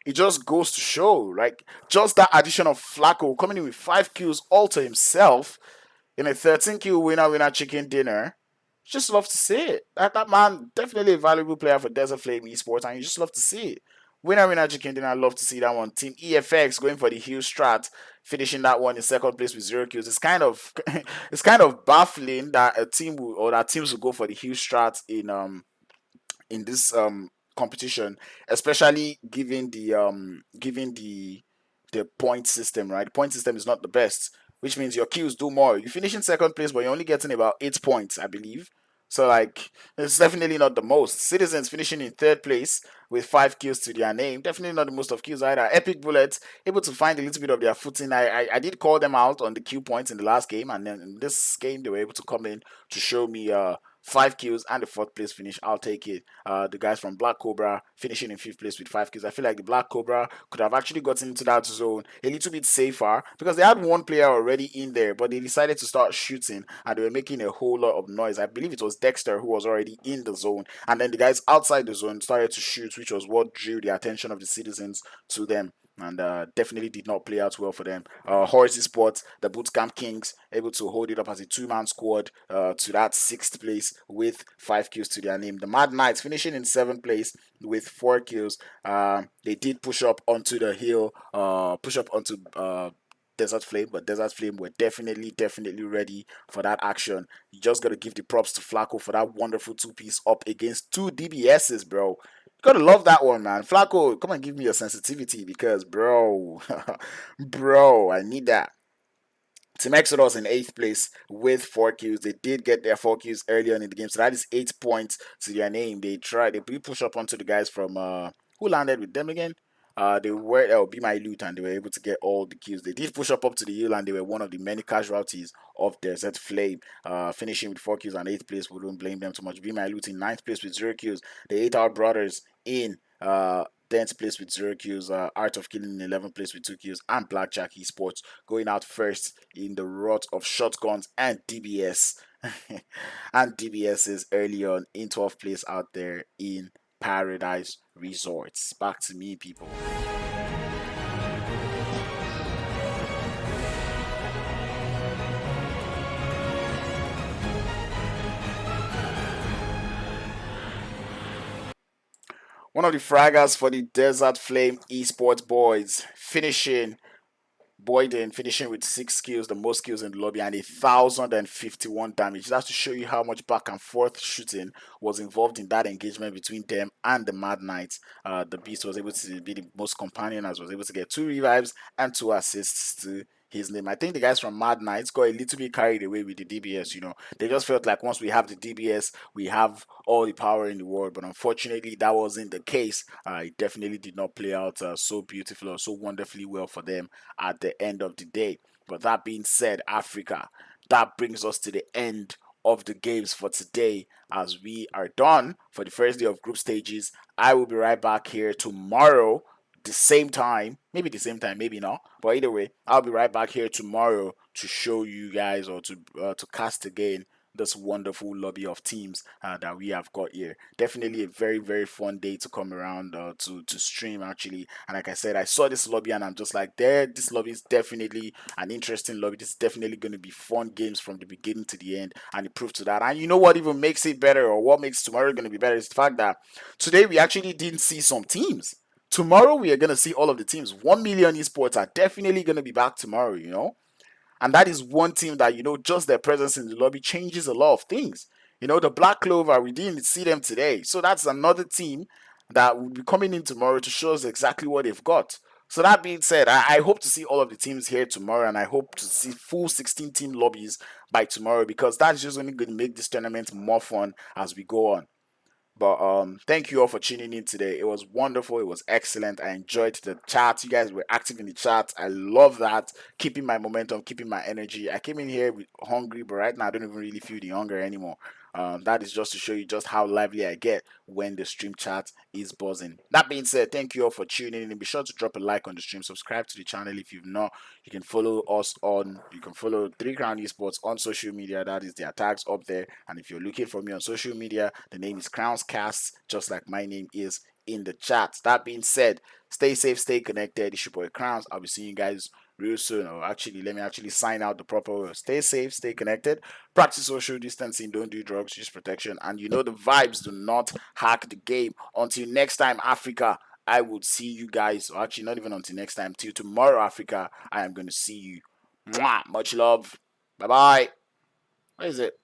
It just goes to show, like, just that addition of Flacco coming in with 5 kills all to himself in a 13-kill winner chicken dinner. Just love to see it. That man, definitely a valuable player for Desert Flame Esports, and you just love to see it. Winner chicken dinner, I love to see that one. Team EFX going for the Hugh Strat, finishing that one in 2nd place with 0 kills. It's kind of it's kind of baffling that a team that teams will go for the Hugh Strat in this competition, especially given the point system, right? The point system is not the best, which means your kills do more. You finish in second place, but you're only getting about 8 points, I believe. So like it's definitely not the most. Citizens finishing in third place with 5 kills to their name. Definitely not the most of kills either. Epic Bullets able to find a little bit of their footing. I did call them out on the kill points in the last game, and then in this game they were able to come in to show me 5 kills and the fourth place finish. I'll take it. The guys from Black Cobra finishing in fifth place with 5 kills. I feel like the Black Cobra could have actually gotten into that zone a little bit safer because they had one player already in there, but they decided to start shooting and they were making a whole lot of noise. I believe it was Dexter who was already in the zone, and then the guys outside the zone started to shoot, which was what drew the attention of the citizens to them, and definitely did not play out well for them. HORZ Esports, the Bootcamp Kings, able to hold it up as a two-man squad to that sixth place with 5 kills to their name. The Mad Knights finishing in seventh place with 4 kills. They did push up onto the hill, push up onto Desert Flame, but Desert Flame were definitely ready for that action. You just got to give the props to Flacco for that wonderful two-piece up against two DBSs, bro. Gotta love that one, man. Flacco, come and give me your sensitivity because, bro, bro, I need that. Team Exodus in 8th place with 4 kills. They did get their 4 kills earlier in the game, so that is 8 points to their name. They push up onto the guys from who landed with them again? They were Be My Loot, and they were able to get all the kills. They did push up to the hill, and they were one of the many casualties of Desert Flame, finishing with 4 kills and 8th place. We don't blame them too much. Be My Loot in 9th place with 0 kills. The 8 Hour Brothers in 10th place with 0 kills, Art of Killing in 11th place with 2 kills, and Blackjack Esports going out first in the rot of shotguns and DBS. And DBS is early on in 12th place out there in Paradise Resorts. Back to me, people. One of the fraggers for the Desert Flame Esports boys, Boyden finishing with 6 kills, the most kills in the lobby, and 1,051 damage. That's to show you how much back and forth shooting was involved in that engagement between them and the Mad Knights. The Beast was able to be the most companion, as was able to get 2 revives and 2 assists to his name. I think the guys from Mad Knights got a little bit carried away with the DBS. They just felt like once we have the DBS, we have all the power in the world. But unfortunately, that wasn't the case. It definitely did not play out so beautifully or so wonderfully well for them at the end of the day. But that being said, Africa, that brings us to the end of the games for today, as we are done for the first day of group stages. I will be right back here tomorrow, the same time, maybe not, but either way, I'll be right back here tomorrow to show you guys, or to cast again this wonderful lobby of teams that we have got here. Definitely a very fun day to come around to stream, actually. And like I said, I saw this lobby and I'm just like, this lobby is definitely an interesting lobby. This is definitely going to be fun games from the beginning to the end, and it proved to that. And you know what even makes it better, or what makes tomorrow going to be better, is the fact that today we actually didn't see some teams. Tomorrow we are going to see all of the teams. 1 million esports are definitely going to be back tomorrow. And that is one team that, just their presence in the lobby changes a lot of things. The Black Clover, we didn't see them today. So that's another team that will be coming in tomorrow to show us exactly what they've got. So that being said, I hope to see all of the teams here tomorrow, and I hope to see full 16 team lobbies by tomorrow, because that's just only going to make this tournament more fun as we go on. But thank you all for tuning in today. It was wonderful. It was excellent. I enjoyed the chat. You guys were active in the chat. I love that. Keeping my momentum, keeping my energy. I came in here hungry, but right now I don't even really feel the hunger anymore. That is just to show you just how lively I get when the stream chat is buzzing. That being said, thank you all for tuning in, and be sure to drop a like on the stream. Subscribe to the channel if you've not. You can follow 3 Crown Esports on social media. That is their tags up there. And if you're looking for me on social media, the name is Crowns Cast, just like my name is in the chat. That being said, stay safe, stay connected. It's your boy Crowns. I'll be seeing you guys real soon. Or actually, let me actually sign out the proper way. Stay safe, stay connected, practice social distancing, don't do drugs, use protection, and the vibes. Do not hack the game. Until next time, Africa, I will see you guys. Or actually, not even until next time, till tomorrow, Africa, I am going to see you. Mwah, much love. Bye bye. Where is it?